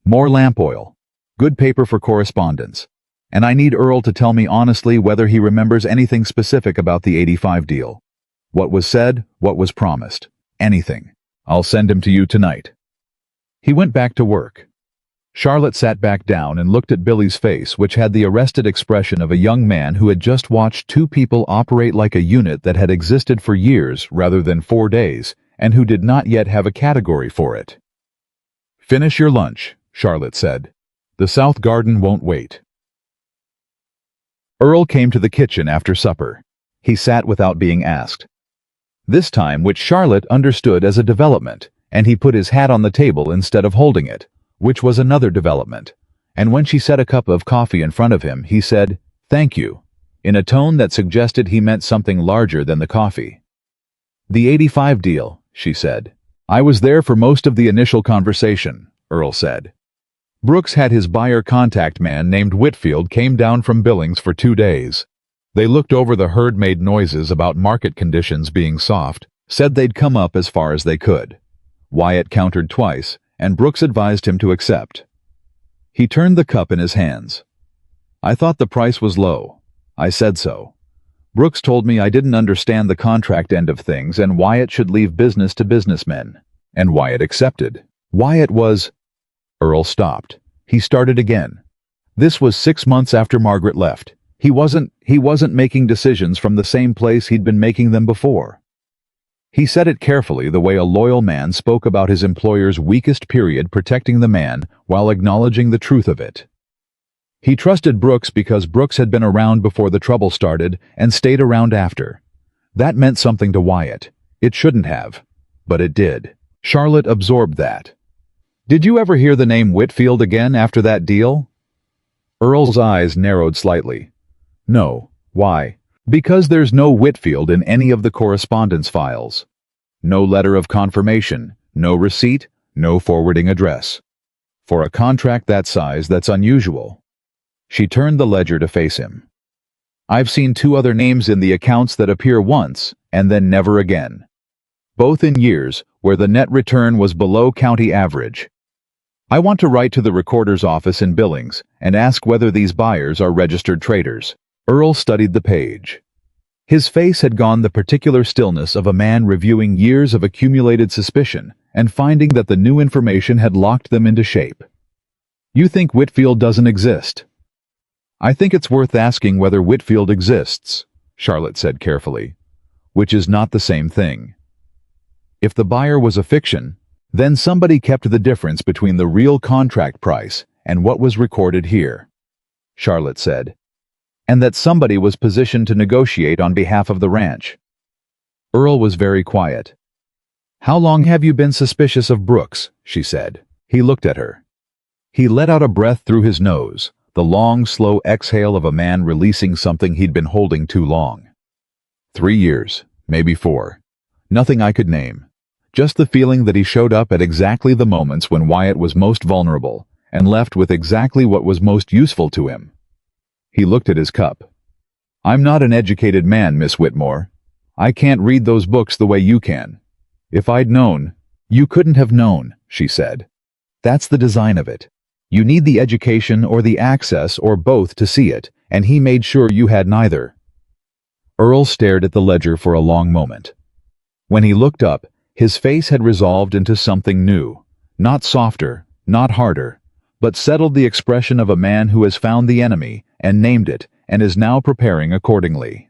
More lamp oil. Good paper for correspondence. And I need Earl to tell me honestly whether he remembers anything specific about the 85 deal. What was said, what was promised. Anything. I'll send him to you tonight. He went back to work. Charlotte sat back down and looked at Billy's face, which had the arrested expression of a young man who had just watched two people operate like a unit that had existed for years rather than 4 days, and who did not yet have a category for it. Finish your lunch, Charlotte said. The South Garden won't wait. Earl came to the kitchen after supper. He sat without being asked. This time, which Charlotte understood as a development, and he put his hat on the table instead of holding it, which was another development. And when she set a cup of coffee in front of him, he said, "Thank you," in a tone that suggested he meant something larger than the coffee. "The 85 deal," she said. "I was there for most of the initial conversation," Earl said. Brooks had his buyer contact man named Whitfield came down from Billings for 2 days. They looked over the herd, made noises about market conditions being soft, said they'd come up as far as they could. Wyatt countered twice, and Brooks advised him to accept. He turned the cup in his hands. "I thought the price was low. I said so. Brooks told me I didn't understand the contract end of things and Wyatt should leave business to businessmen. And Wyatt accepted. Wyatt was—" Earl stopped. He started again. This was 6 months after Margaret left. He wasn't making decisions from the same place he'd been making them before. He said it carefully, the way a loyal man spoke about his employer's weakest period, protecting the man while acknowledging the truth of it. He trusted Brooks because Brooks had been around before the trouble started and stayed around after. That meant something to Wyatt. It shouldn't have, but it did. Charlotte absorbed that. "Did you ever hear the name Whitfield again after that deal?" Earl's eyes narrowed slightly. "No. Why?" "Because there's no Whitfield in any of the correspondence files. No letter of confirmation, no receipt, no forwarding address. For a contract that size, that's unusual." She turned the ledger to face him. "I've seen 2 other names in the accounts that appear once and then never again. Both in years where the net return was below county average. I want to write to the recorder's office in Billings and ask whether these buyers are registered traders." Earl studied the page. His face had gone the particular stillness of a man reviewing years of accumulated suspicion and finding that the new information had locked them into shape. "You think Whitfield doesn't exist?" "I think it's worth asking whether Whitfield exists," Charlotte said carefully, "which is not the same thing. If the buyer was a fiction, then somebody kept the difference between the real contract price and what was recorded here," Charlotte said. "And that somebody was positioned to negotiate on behalf of the ranch." Earl was very quiet. "How long have you been suspicious of Brooks?" she said. He looked at her. He let out a breath through his nose, the long, slow exhale of a man releasing something he'd been holding too long. 3 years, maybe 4. Nothing I could name. Just the feeling that he showed up at exactly the moments when Wyatt was most vulnerable and left with exactly what was most useful to him. He looked at his cup. "I'm not an educated man, Miss Whitmore. I can't read those books the way you can. If I'd known—" "You couldn't have known," she said. "That's the design of it. You need the education or the access or both to see it, and he made sure you had neither." Earl stared at the ledger for a long moment. When he looked up, his face had resolved into something new, not softer, not harder, but settled the expression of a man who has found the enemy and named it and is now preparing accordingly.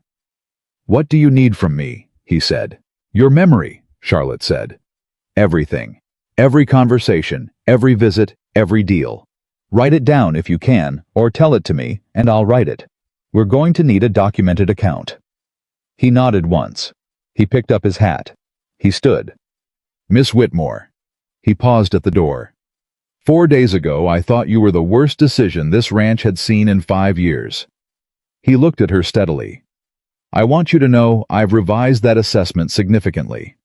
"What do you need from me?" he said. "Your memory," Charlotte said. "Everything. Every conversation, every visit, every deal. Write it down if you can, or tell it to me, and I'll write it. We're going to need a documented account." He nodded once. He picked up his hat. He stood. "Miss Whitmore." He paused at the door. 4 days ago, I thought you were the worst decision this ranch had seen in 5 years. He looked at her steadily. "I want you to know I've revised that assessment significantly."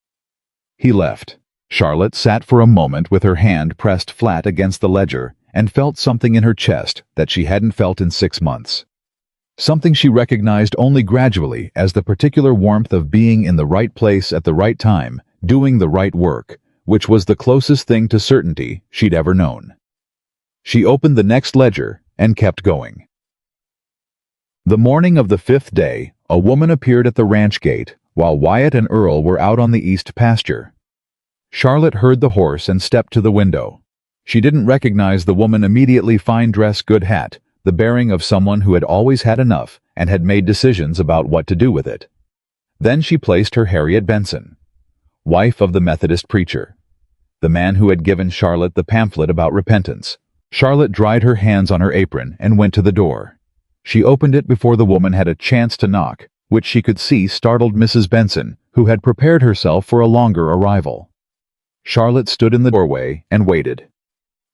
He left. Charlotte sat for a moment with her hand pressed flat against the ledger and felt something in her chest that she hadn't felt in 6 months. Something she recognized only gradually as the particular warmth of being in the right place at the right time, doing the right work, which was the closest thing to certainty she'd ever known. She opened the next ledger and kept going. The morning of the 5th day, a woman appeared at the ranch gate while Wyatt and Earl were out on the east pasture. Charlotte heard the horse and stepped to the window. She didn't recognize the woman immediately. Fine dress, good hat, the bearing of someone who had always had enough and had made decisions about what to do with it. Then she placed her Harriet Benson, wife of the Methodist preacher, the man who had given Charlotte the pamphlet about repentance. Charlotte dried her hands on her apron and went to the door. She opened it before the woman had a chance to knock, which she could see startled Mrs. Benson, who had prepared herself for a longer arrival. Charlotte stood in the doorway and waited.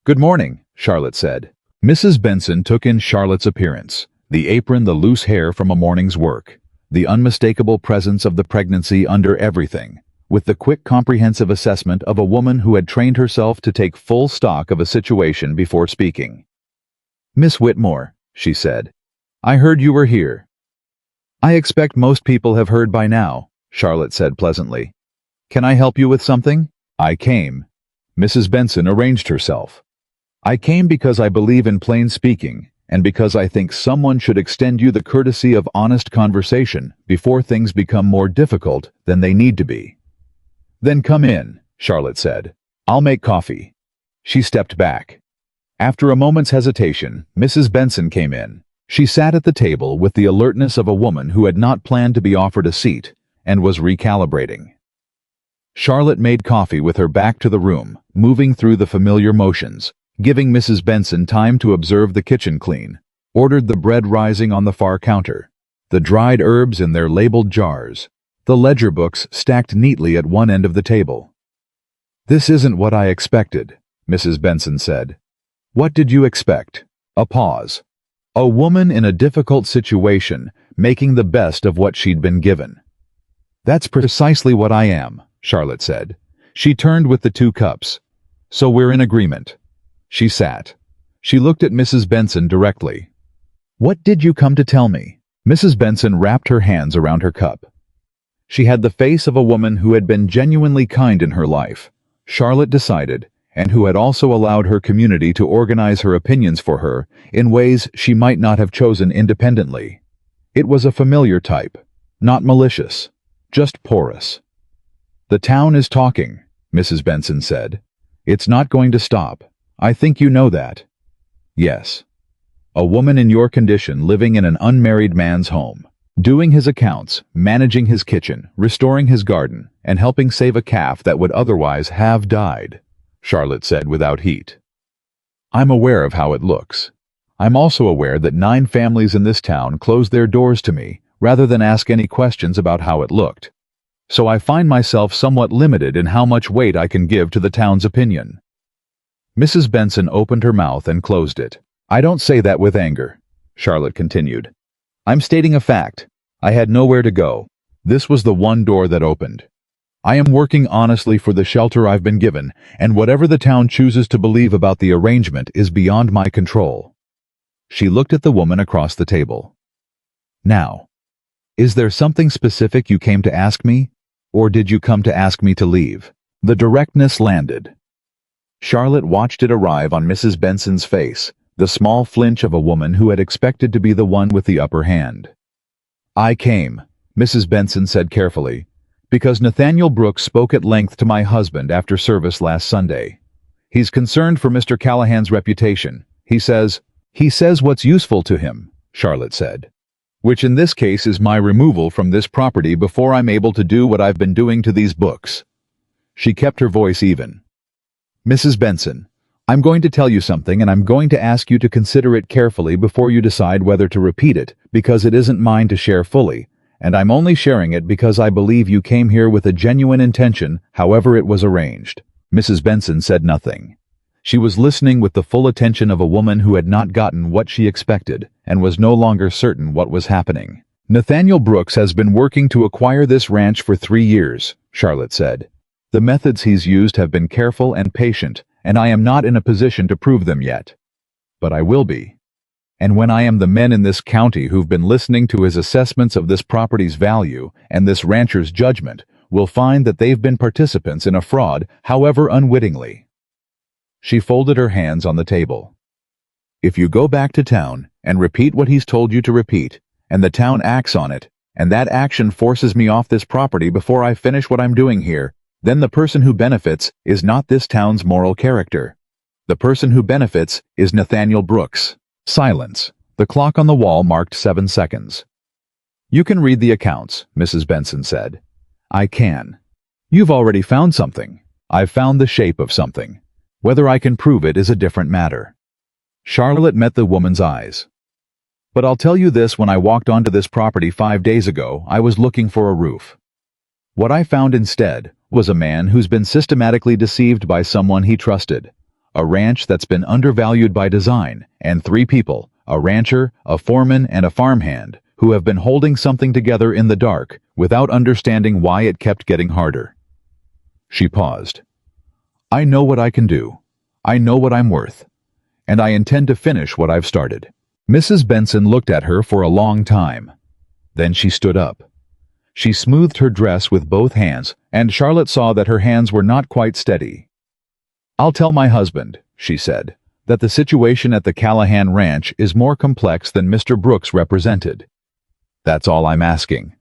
"Good morning," Charlotte said. Mrs. Benson took in Charlotte's appearance, the apron, the loose hair from a morning's work, the unmistakable presence of the pregnancy under everything, with the quick comprehensive assessment of a woman who had trained herself to take full stock of a situation before speaking. "Miss Whitmore," she said, "I heard you were here." "I expect most people have heard by now," Charlotte said pleasantly. "Can I help you with something?" "I came." Mrs. Benson arranged herself. "I came because I believe in plain speaking, and because I think someone should extend you the courtesy of honest conversation before things become more difficult than they need to be." "Then come in," Charlotte said. "I'll make coffee." She stepped back. After a moment's hesitation, Mrs. Benson came in. She sat at the table with the alertness of a woman who had not planned to be offered a seat and was recalibrating. Charlotte made coffee with her back to the room, moving through the familiar motions, giving Mrs. Benson time to observe the kitchen clean, ordered the bread rising on the far counter, the dried herbs in their labeled jars, the ledger books stacked neatly at one end of the table. "This isn't what I expected," Mrs. Benson said. "What did you expect?" A pause. A woman in a difficult situation, making the best of what she'd been given. "That's precisely what I am," Charlotte said. She turned with the 2 cups. "So we're in agreement." She sat. She looked at Mrs. Benson directly. "What did you come to tell me?" Mrs. Benson wrapped her hands around her cup. She had the face of a woman who had been genuinely kind in her life, Charlotte decided, and who had also allowed her community to organize her opinions for her in ways she might not have chosen independently. It was a familiar type, not malicious, just porous. "The town is talking," Mrs. Benson said. "It's not going to stop. I think you know that." "Yes." "A woman in your condition living in an unmarried man's home, doing his accounts, managing his kitchen, restoring his garden, and helping save a calf that would otherwise have died," Charlotte said without heat. "I'm aware of how it looks. I'm also aware that 9 families in this town closed their doors to me rather than ask any questions about how it looked. So I find myself somewhat limited in how much weight I can give to the town's opinion." Mrs. Benson opened her mouth and closed it. "I don't say that with anger," Charlotte continued. "I'm stating a fact. I had nowhere to go. This was the one door that opened. I am working honestly for the shelter I've been given, and whatever the town chooses to believe about the arrangement is beyond my control." She looked at the woman across the table. "Now, is there something specific you came to ask me, or did you come to ask me to leave?" The directness landed. Charlotte watched it arrive on Mrs. Benson's face, the small flinch of a woman who had expected to be the one with the upper hand. "I came," Mrs. Benson said carefully, "because Nathaniel Brooks spoke at length to my husband after service last Sunday. He's concerned for Mr. Callahan's reputation. He says what's useful to him," Charlotte said. "Which in this case is my removal from this property before I'm able to do what I've been doing to these books." She kept her voice even. "Mrs. Benson, I'm going to tell you something, and I'm going to ask you to consider it carefully before you decide whether to repeat it, because it isn't mine to share fully, and I'm only sharing it because I believe you came here with a genuine intention, however it was arranged." Mrs. Benson said nothing. She was listening with the full attention of a woman who had not gotten what she expected and was no longer certain what was happening. "Nathaniel Brooks has been working to acquire this ranch for 3 years," Charlotte said. The methods he's used have been careful and patient, and I am not in a position to prove them yet. But I will be. And when I am the men in this county who've been listening to his assessments of this property's value and this rancher's judgment will find that they've been participants in a fraud, however unwittingly. She folded her hands on the table. If you go back to town and repeat what he's told you to repeat, and the town acts on it, and that action forces me off this property before I finish what I'm doing here, then the person who benefits is not this town's moral character. The person who benefits is Nathaniel Brooks. Silence. The clock on the wall marked 7 seconds. You can read the accounts, Mrs. Benson said. I can. You've already found something. I've found the shape of something. Whether I can prove it is a different matter. Charlotte met the woman's eyes. But I'll tell you this, when I walked onto this property 5 days ago, I was looking for a roof. What I found instead was a man who's been systematically deceived by someone he trusted, a ranch that's been undervalued by design, and 3 people, a rancher, a foreman, and a farmhand, who have been holding something together in the dark without understanding why it kept getting harder. She paused. I know what I can do. I know what I'm worth. And I intend to finish what I've started. Mrs. Benson looked at her for a long time. Then she stood up. She smoothed her dress with both hands, and Charlotte saw that her hands were not quite steady. I'll tell my husband, she said, that the situation at the Callahan Ranch is more complex than Mr. Brooks represented. That's all I'm asking.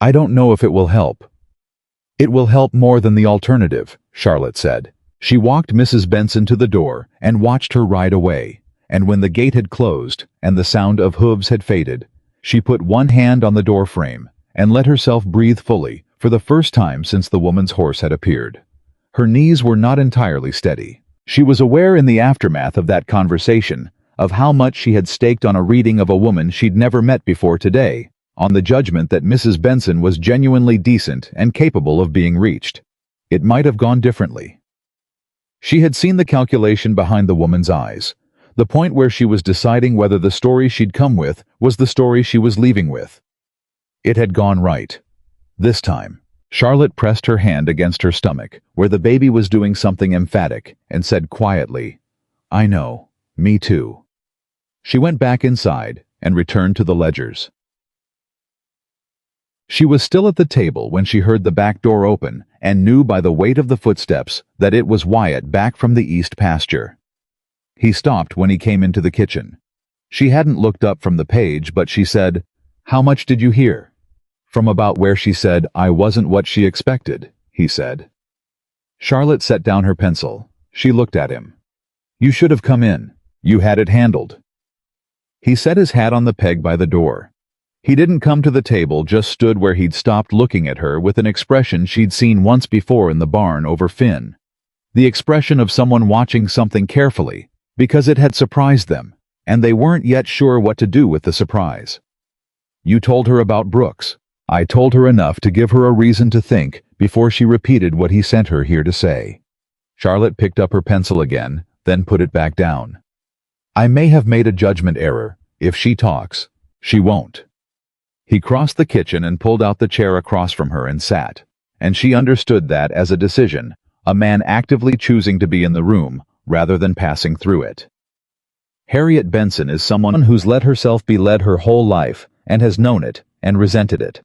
I don't know if it will help. It will help more than the alternative, Charlotte said. She walked Mrs. Benson to the door and watched her ride away, and when the gate had closed and the sound of hooves had faded, she put one hand on the door frame and let herself breathe fully for the first time since the woman's horse had appeared. Her knees were not entirely steady. She was aware in the aftermath of that conversation of how much she had staked on a reading of a woman she'd never met before today, on the judgment that Mrs. Benson was genuinely decent and capable of being reached. It might have gone differently. She had seen the calculation behind the woman's eyes, the point where she was deciding whether the story she'd come with was the story she was leaving with. It had gone right. This time. Charlotte pressed her hand against her stomach, where the baby was doing something emphatic, and said quietly, I know, me too. She went back inside and returned to the ledgers. She was still at the table when she heard the back door open and knew by the weight of the footsteps that it was Wyatt back from the east pasture. He stopped when he came into the kitchen. She hadn't looked up from the page, but she said, How much did you hear? From about where she said, I wasn't what she expected, he said. Charlotte set down her pencil. She looked at him. You should have come in. You had it handled. He set his hat on the peg by the door. He didn't come to the table, just stood where he'd stopped looking at her with an expression she'd seen once before in the barn over Finn. The expression of someone watching something carefully, because it had surprised them, and they weren't yet sure what to do with the surprise. You told her about Brooks. I told her enough to give her a reason to think before she repeated what he sent her here to say. Charlotte picked up her pencil again, then put it back down. I may have made a judgment error. If she talks, she won't. He crossed the kitchen and pulled out the chair across from her and sat, and she understood that as a decision, a man actively choosing to be in the room rather than passing through it. Harriet Benson is someone who's let herself be led her whole life and has known it and resented it.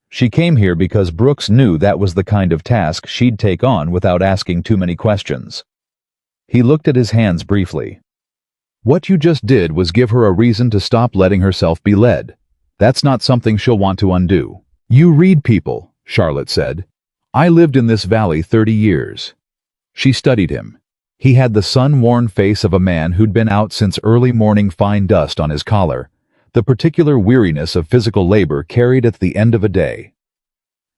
She came here because Brooks knew that was the kind of task she'd take on without asking too many questions. He looked at his hands briefly. What you just did was give her a reason to stop letting herself be led. That's not something she'll want to undo. You read people, Charlotte said. I lived in this valley 30 years. She studied him. He had the sun-worn face of a man who'd been out since early morning, fine dust on his collar, the particular weariness of physical labor carried at the end of a day.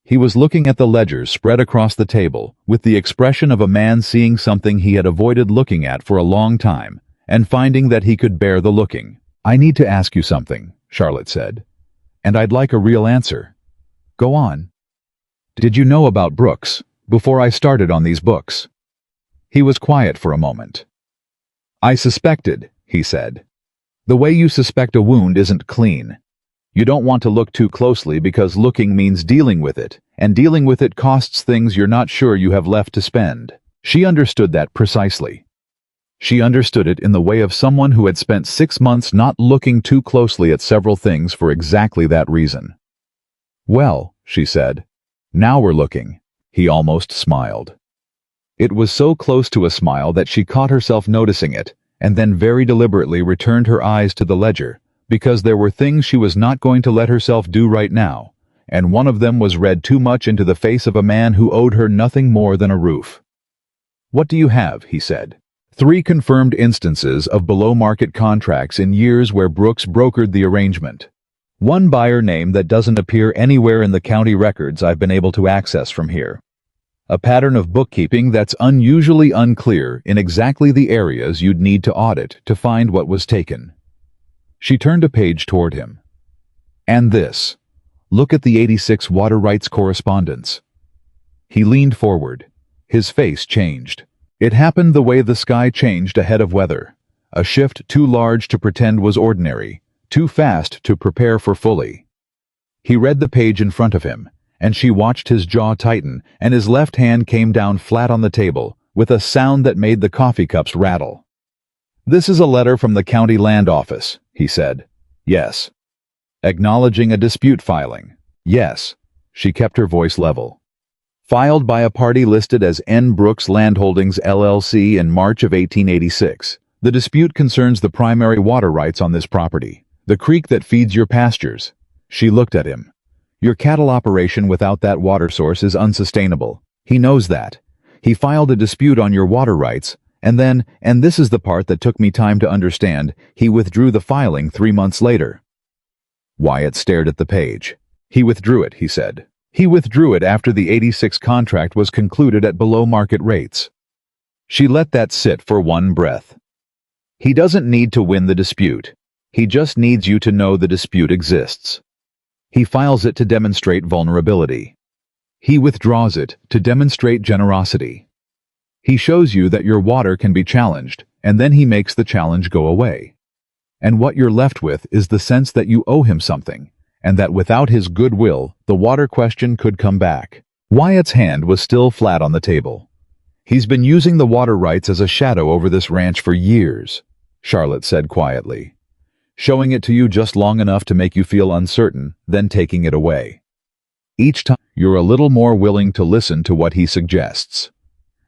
He was looking at the ledgers spread across the table with the expression of a man seeing something he had avoided looking at for a long time and finding that he could bear the looking. I need to ask you something, Charlotte said, and I'd like a real answer. Go on. Did you know about Brooks before I started on these books? He was quiet for a moment. I suspected, he said. The way you suspect a wound isn't clean. You don't want to look too closely because looking means dealing with it, and dealing with it costs things you're not sure you have left to spend. She understood that precisely. She understood it in the way of someone who had spent 6 months not looking too closely at several things for exactly that reason. "Well," she said, "now we're looking." He almost smiled. It was so close to a smile that she caught herself noticing it, and then very deliberately returned her eyes to the ledger, because there were things she was not going to let herself do right now, and one of them was read too much into the face of a man who owed her nothing more than a roof. "What do you have?" he said. 3 confirmed instances of below-market contracts in years where Brooks brokered the arrangement. 1 buyer name that doesn't appear anywhere in the county records I've been able to access from here. A pattern of bookkeeping that's unusually unclear in exactly the areas you'd need to audit to find what was taken. She turned a page toward him. "And this. Look at the 86 water rights correspondence." He leaned forward. His face changed. It happened the way the sky changed ahead of weather. A shift too large to pretend was ordinary, too fast to prepare for fully. He read the page in front of him, and she watched his jaw tighten, and his left hand came down flat on the table, with a sound that made the coffee cups rattle. "This is a letter from the county land office," he said. "Yes." "Acknowledging a dispute filing." "Yes." She kept her voice level. "Filed by a party listed as N. Brooks Landholdings LLC in March of 1886. The dispute concerns the primary water rights on this property, the creek that feeds your pastures." She looked at him. "Your cattle operation without that water source is unsustainable. He knows that. He filed a dispute on your water rights, and then, and this is the part that took me time to understand, he withdrew the filing 3 months later." Wyatt stared at the page. "He withdrew it," he said. "He withdrew it after the 86 contract was concluded at below-market rates." She let that sit for one breath. "He doesn't need to win the dispute. He just needs you to know the dispute exists. He files it to demonstrate vulnerability. He withdraws it to demonstrate generosity. He shows you that your water can be challenged, and then he makes the challenge go away. And what you're left with is the sense that you owe him something, and that without his goodwill, the water question could come back." Wyatt's hand was still flat on the table. "He's been using the water rights as a shadow over this ranch for years," Charlotte said quietly. "Showing it to you just long enough to make you feel uncertain, then taking it away. Each time, you're a little more willing to listen to what he suggests.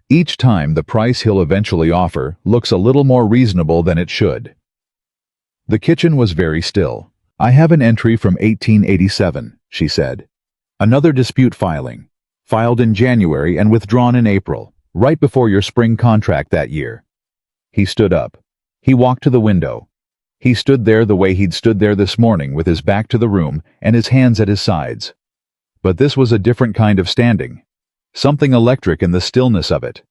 Each time the price he'll eventually offer looks a little more reasonable than it should." The kitchen was very still. "I have an entry from 1887, she said. "Another dispute filing. Filed in January and withdrawn in April, right before your spring contract that year." He stood up. He walked to the window. He stood there the way he'd stood there this morning, with his back to the room and his hands at his sides. But this was a different kind of standing. Something electric in the stillness of it.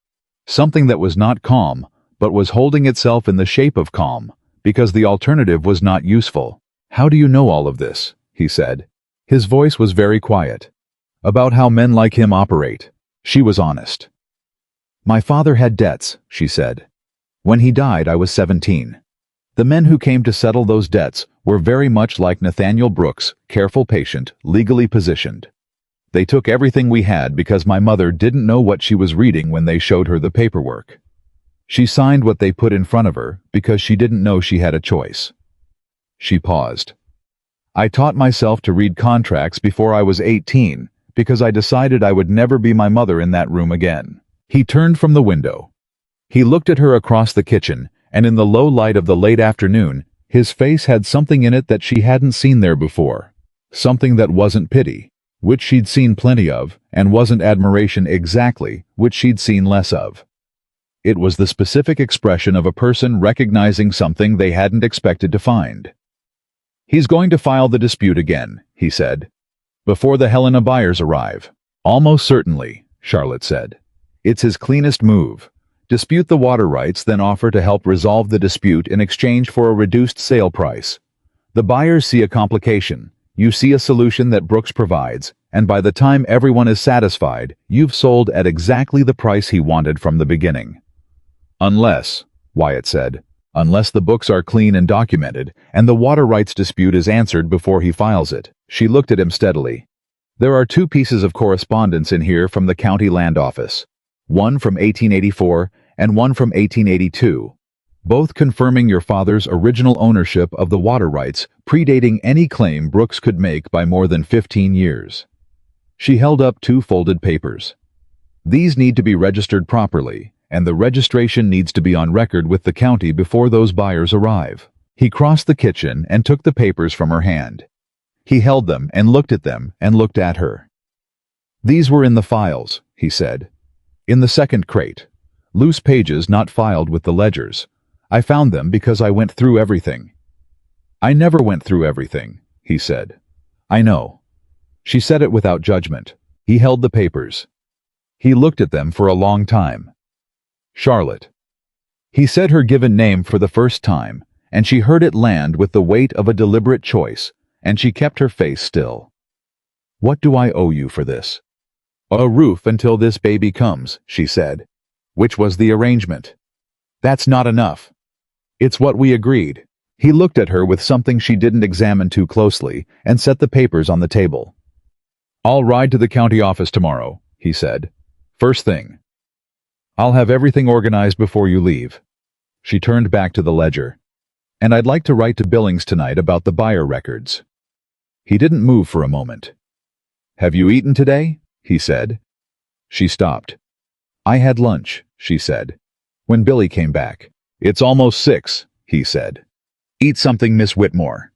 Something that was not calm, but was holding itself in the shape of calm, because the alternative was not useful. "How do you know all of this?" he said. His voice was very quiet. "About how men like him operate." She was honest. "My father had debts," she said. "When he died, I was 17. The men who came to settle those debts were very much like Nathaniel Brooks, careful patient, legally positioned. They took everything we had because my mother didn't know what she was reading when they showed her the paperwork. She signed what they put in front of her because she didn't know she had a choice." She paused. "I taught myself to read contracts before I was 18 because I decided I would never be my mother in that room again." He turned from the window. He looked at her across the kitchen, and in the low light of the late afternoon, his face had something in it that she hadn't seen there before. Something that wasn't pity, which she'd seen plenty of, and wasn't admiration exactly, which she'd seen less of. It was the specific expression of a person recognizing something they hadn't expected to find. "He's going to file the dispute again," he said, "before the Helena buyers arrive." "Almost certainly," Charlotte said. "It's his cleanest move. Dispute the water rights, then offer to help resolve the dispute in exchange for a reduced sale price. The buyers see a complication. You see a solution that Brooks provides, and by the time everyone is satisfied, you've sold at exactly the price he wanted from the beginning." "Unless," Wyatt said, "unless the books are clean and documented, and the water rights dispute is answered before he files it." She looked at him steadily. There are two pieces of correspondence in here from the county land office. One from 1884 and one from 1882. Both confirming your father's original ownership of the water rights, predating any claim Brooks could make by more than 15 years. She held up two folded papers. These need to be registered properly, and the registration needs to be on record with the county before those buyers arrive. He crossed the kitchen and took the papers from her hand. He held them and looked at them and looked at her. These were in the files, he said. In the second crate. Loose pages not filed with the ledgers. I found them because I went through everything. I never went through everything, he said. I know. She said it without judgment. He held the papers. He looked at them for a long time. Charlotte. He said her given name for the first time, and she heard it land with the weight of a deliberate choice, and she kept her face still. What do I owe you for this? A roof until this baby comes, she said. Which was the arrangement. That's not enough. It's what we agreed. He looked at her with something she didn't examine too closely and set the papers on the table. I'll ride to the county office tomorrow, he said. First thing. I'll have everything organized before you leave. She turned back to the ledger. And I'd like to write to Billings tonight about the buyer records. He didn't move for a moment. Have you eaten today? He said. She stopped. I had lunch, she said. When Billy came back. It's almost 6, he said. Eat something, Miss Whitmore.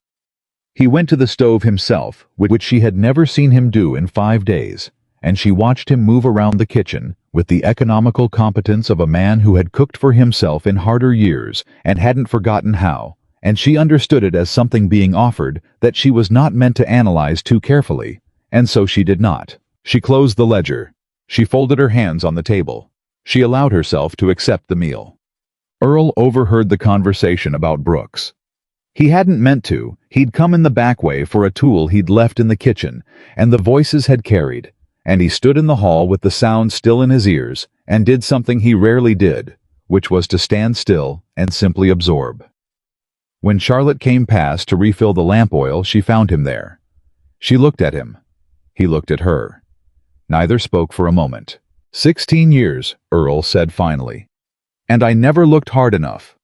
He went to the stove himself, which she had never seen him do in 5 days, and she watched him move around the kitchen with the economical competence of a man who had cooked for himself in harder years and hadn't forgotten how, and she understood it as something being offered that she was not meant to analyze too carefully, and so she did not. She closed the ledger. She folded her hands on the table. She allowed herself to accept the meal. Earl overheard the conversation about Brooks. He hadn't meant to. He'd come in the back way for a tool he'd left in the kitchen, and the voices had carried, and he stood in the hall with the sound still in his ears and did something he rarely did, which was to stand still and simply absorb. When Charlotte came past to refill the lamp oil, she found him there. She looked at him. He looked at her. Neither spoke for a moment. 16 years, Earl said finally. And I never looked hard enough.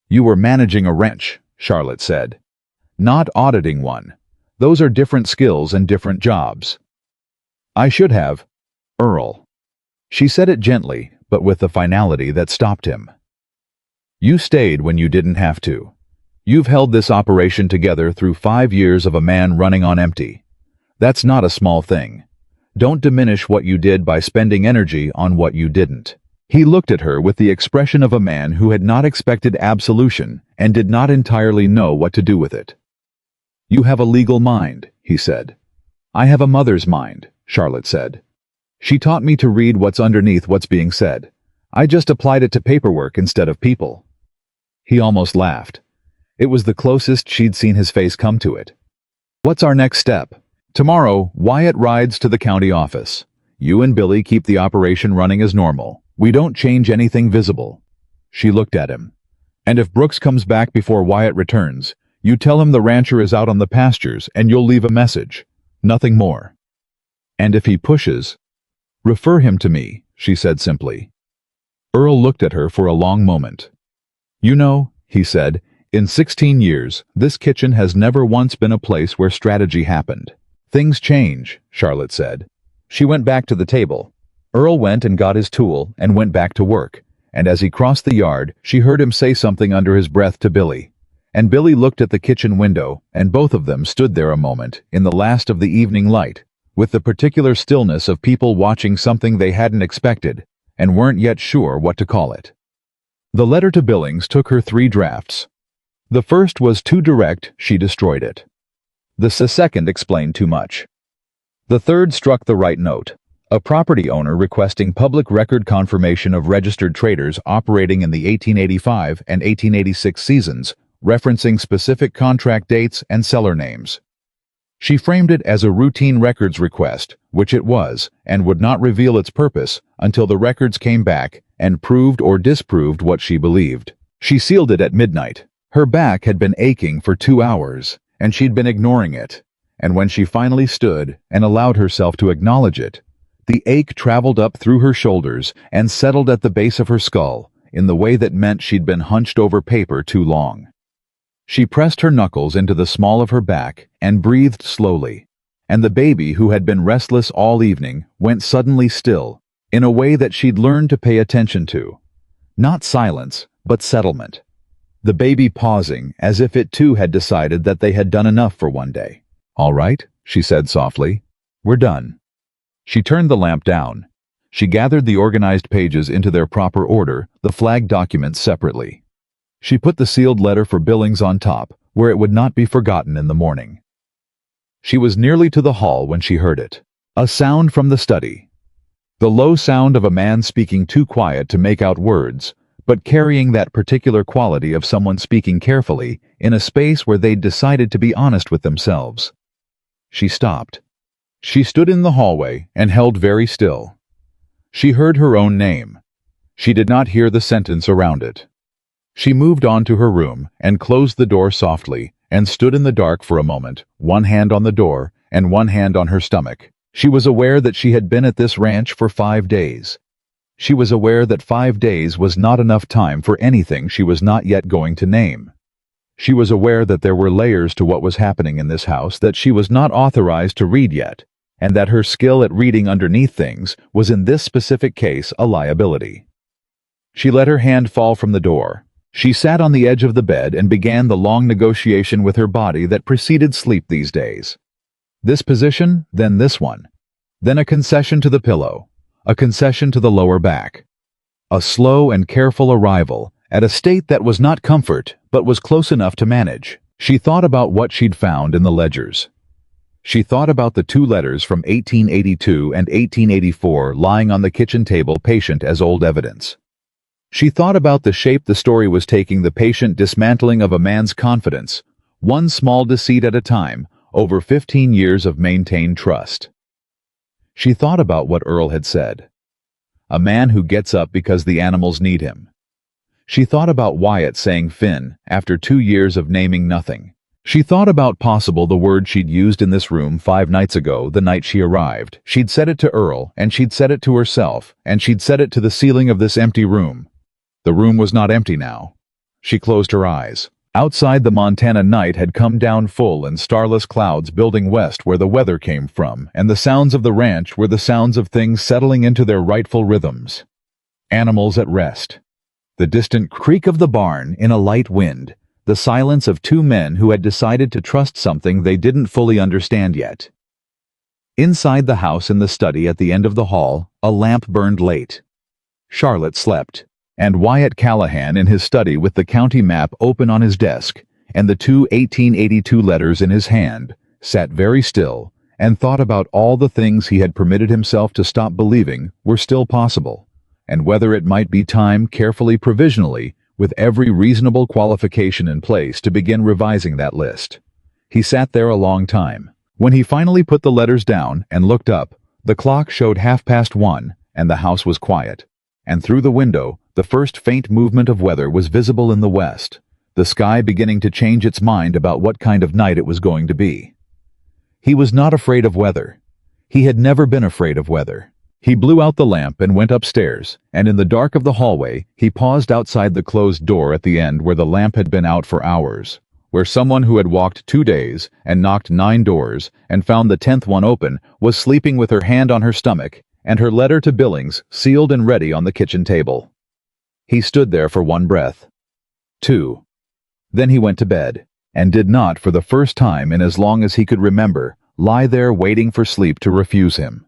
You were managing a wrench, Charlotte said. Not auditing one. Those are different skills and different jobs. I should have. Earl. She said it gently, but with the finality that stopped him. You stayed when you didn't have to. You've held this operation together through 5 years of a man running on empty. That's not a small thing. Don't diminish what you did by spending energy on what you didn't. He looked at her with the expression of a man who had not expected absolution and did not entirely know what to do with it. You have a legal mind, he said. I have a mother's mind, Charlotte said. She taught me to read what's underneath what's being said. I just applied it to paperwork instead of people. He almost laughed. It was the closest she'd seen his face come to it. What's our next step? Tomorrow, Wyatt rides to the county office. You and Billy keep the operation running as normal. We don't change anything visible. She looked at him. And if Brooks comes back before Wyatt returns, you tell him the rancher is out on the pastures and you'll leave a message. Nothing more. And if he pushes, refer him to me, she said simply. Earl looked at her for a long moment. You know, he said, in 16 years, this kitchen has never once been a place where strategy happened. Things change, Charlotte said. She went back to the table. Earl went and got his tool and went back to work, and as he crossed the yard, she heard him say something under his breath to Billy. And Billy looked at the kitchen window, and both of them stood there a moment, in the last of the evening light, with the particular stillness of people watching something they hadn't expected, and weren't yet sure what to call it. The letter to Billings took her 3 drafts. The first was too direct, she destroyed it. The second explained too much. The third struck the right note. A property owner requesting public record confirmation of registered traders operating in the 1885 and 1886 seasons, referencing specific contract dates and seller names. She framed it as a routine records request, which it was, and would not reveal its purpose until the records came back and proved or disproved what she believed. She sealed it at midnight. Her back had been aching for 2 hours, and she'd been ignoring it. and when she finally stood and allowed herself to acknowledge it, the ache traveled up through her shoulders and settled at the base of her skull in the way that meant she'd been hunched over paper too long. She pressed her knuckles into the small of her back and breathed slowly, and the baby, who had been restless all evening, went suddenly still, in a way that she'd learned to pay attention to. Not silence, but settlement. The baby pausing, as if it too had decided that they had done enough for one day. "All right," she said softly. "We're done." She turned the lamp down. She gathered the organized pages into their proper order, the flagged documents separately. She put the sealed letter for Billings on top, where it would not be forgotten in the morning. She was nearly to the hall when she heard it. A sound from the study. The low sound of a man speaking too quiet to make out words, but carrying that particular quality of someone speaking carefully in a space where they'd decided to be honest with themselves. She stopped. She stood in the hallway and held very still. She heard her own name. She did not hear the sentence around it. She moved on to her room and closed the door softly and stood in the dark for a moment, one hand on the door and one hand on her stomach. She was aware that she had been at this ranch for 5 days. She was aware that 5 days was not enough time for anything she was not yet going to name. She was aware that there were layers to what was happening in this house that she was not authorized to read yet, and that her skill at reading underneath things was in this specific case a liability. She let her hand fall from the door. She sat on the edge of the bed and began the long negotiation with her body that preceded sleep these days. This position, then this one. Then a concession to the pillow, a concession to the lower back. A slow and careful arrival at a state that was not comfort, but was close enough to manage. She thought about what she'd found in the ledgers. She thought about the 2 letters from 1882 and 1884 lying on the kitchen table, patient as old evidence. She thought about the shape the story was taking, the patient dismantling of a man's confidence, one small deceit at a time, over 15 years of maintained trust. She thought about what Earl had said. A man who gets up because the animals need him. She thought about Wyatt saying Finn after 2 years of naming nothing. She thought about possible the word she'd used in this room 5 nights ago, the night she arrived. She'd said it to Earl, and she'd said it to herself, and she'd said it to the ceiling of this empty room. The room was not empty now. She closed her eyes. Outside, the Montana night had come down full in starless clouds building west where the weather came from, and the sounds of the ranch were the sounds of things settling into their rightful rhythms. Animals at rest. The distant creak of the barn in a light wind. The silence of 2 men who had decided to trust something they didn't fully understand yet. Inside the house, in the study at the end of the hall, a lamp burned late. Charlotte slept, and Wyatt Callahan in his study with the county map open on his desk and the 2 1882 letters in his hand, sat very still and thought about all the things he had permitted himself to stop believing were still possible, and whether it might be time, carefully, provisionally, with every reasonable qualification in place, to begin revising that list. He sat there a long time. When he finally put the letters down and looked up, the clock showed 1:30 and the house was quiet. And through the window, the first faint movement of weather was visible in the west, the sky beginning to change its mind about what kind of night it was going to be. He was not afraid of weather. He had never been afraid of weather. He blew out the lamp and went upstairs, and in the dark of the hallway, he paused outside the closed door at the end where the lamp had been out for hours, where someone who had walked 2 days and knocked 9 doors and found the 10th one open was sleeping with her hand on her stomach and her letter to Billings sealed and ready on the kitchen table. He stood there for 1 breath. 2. Then he went to bed, and did not, for the first time in as long as he could remember, lie there waiting for sleep to refuse him.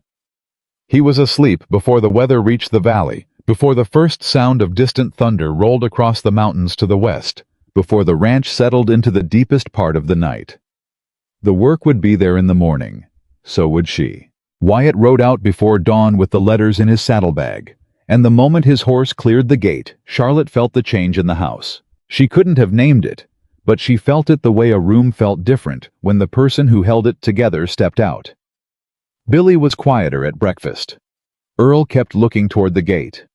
He was asleep before the weather reached the valley, before the first sound of distant thunder rolled across the mountains to the west, before the ranch settled into the deepest part of the night. The work would be there in the morning. So would she. Wyatt rode out before dawn with the letters in his saddlebag, and the moment his horse cleared the gate, Charlotte felt the change in the house. She couldn't have named it, but she felt it the way a room felt different when the person who held it together stepped out. Billy was quieter at breakfast. Earl kept looking toward the gate.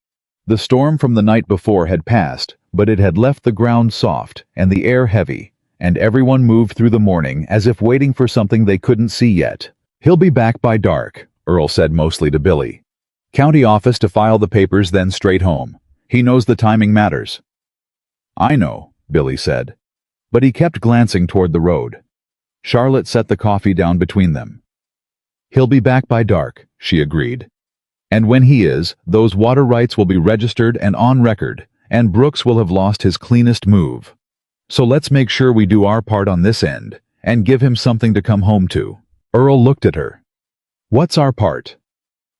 The storm from the night before had passed, but it had left the ground soft and the air heavy, and everyone moved through the morning as if waiting for something they couldn't see yet. "He'll be back by dark," Earl said mostly to Billy. "County office to file the papers, then straight home. He knows the timing matters." "I know," Billy said. But he kept glancing toward the road. Charlotte set the coffee down between them. "He'll be back by dark," she agreed. "And when he is, those water rights will be registered and on record, and Brooks will have lost his cleanest move. So let's make sure we do our part on this end, and give him something to come home to." Earl looked at her. "What's our part?"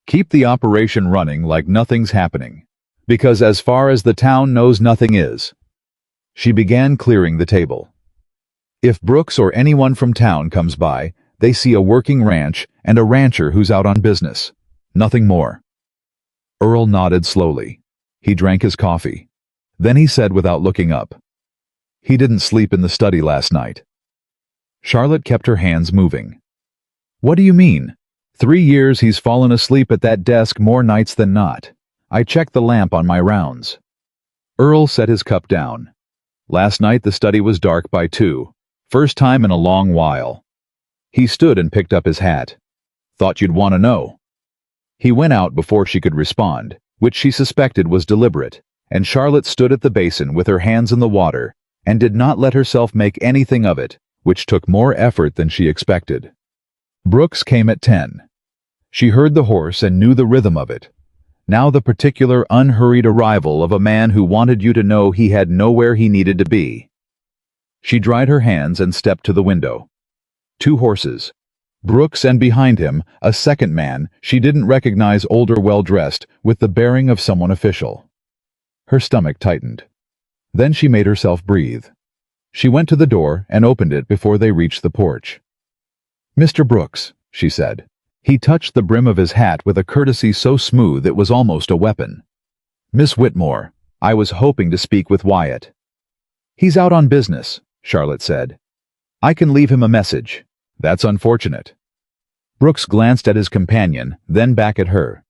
"Keep the operation running like nothing's happening. Because as far as the town knows, nothing is." She began clearing the table. "If Brooks or anyone from town comes by, they see a working ranch and a rancher who's out on business. Nothing more." Earl nodded slowly. He drank his coffee. Then he said without looking up, "He didn't sleep in the study last night." Charlotte kept her hands moving. "What do you mean? 3 years he's fallen asleep at that desk more nights than not. I checked the lamp on my rounds." Earl set his cup down. "Last night the study was dark by 2. First time in a long while." He stood and picked up his hat. "Thought you'd want to know." He went out before she could respond, which she suspected was deliberate, and Charlotte stood at the basin with her hands in the water and did not let herself make anything of it, which took more effort than she expected. Brooks came at 10. She heard the horse and knew the rhythm of it. Now the particular unhurried arrival of a man who wanted you to know he had nowhere he needed to be. She dried her hands and stepped to the window. 2 horses. Brooks, and behind him, a second man she didn't recognize, older, well-dressed, with the bearing of someone official. Her stomach tightened. Then she made herself breathe. She went to the door and opened it before they reached the porch. "Mr. Brooks," she said. He touched the brim of his hat with a courtesy so smooth it was almost a weapon. "Miss Whitmore, I was hoping to speak with Wyatt." "He's out on business," Charlotte said. "I can leave him a message." "That's unfortunate." Brooks glanced at his companion, then back at her.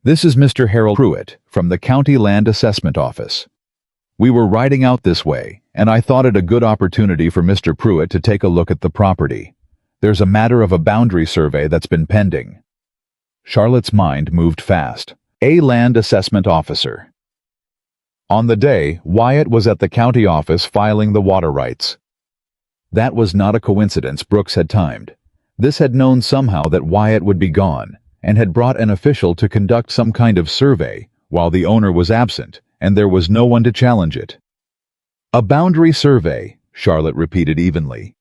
"This is Mr. Harold Pruitt, from the County Land Assessment Office. We were riding out this way, and I thought it a good opportunity for Mr. Pruitt to take a look at the property. There's a matter of a boundary survey that's been pending." Charlotte's mind moved fast. A land assessment officer. On the day, Wyatt was at the county office filing the water rights. That was not a coincidence Brooks had timed. This had known somehow that Wyatt would be gone, and had brought an official to conduct some kind of survey, while the owner was absent, and there was no one to challenge it. "A boundary survey," Charlotte repeated evenly.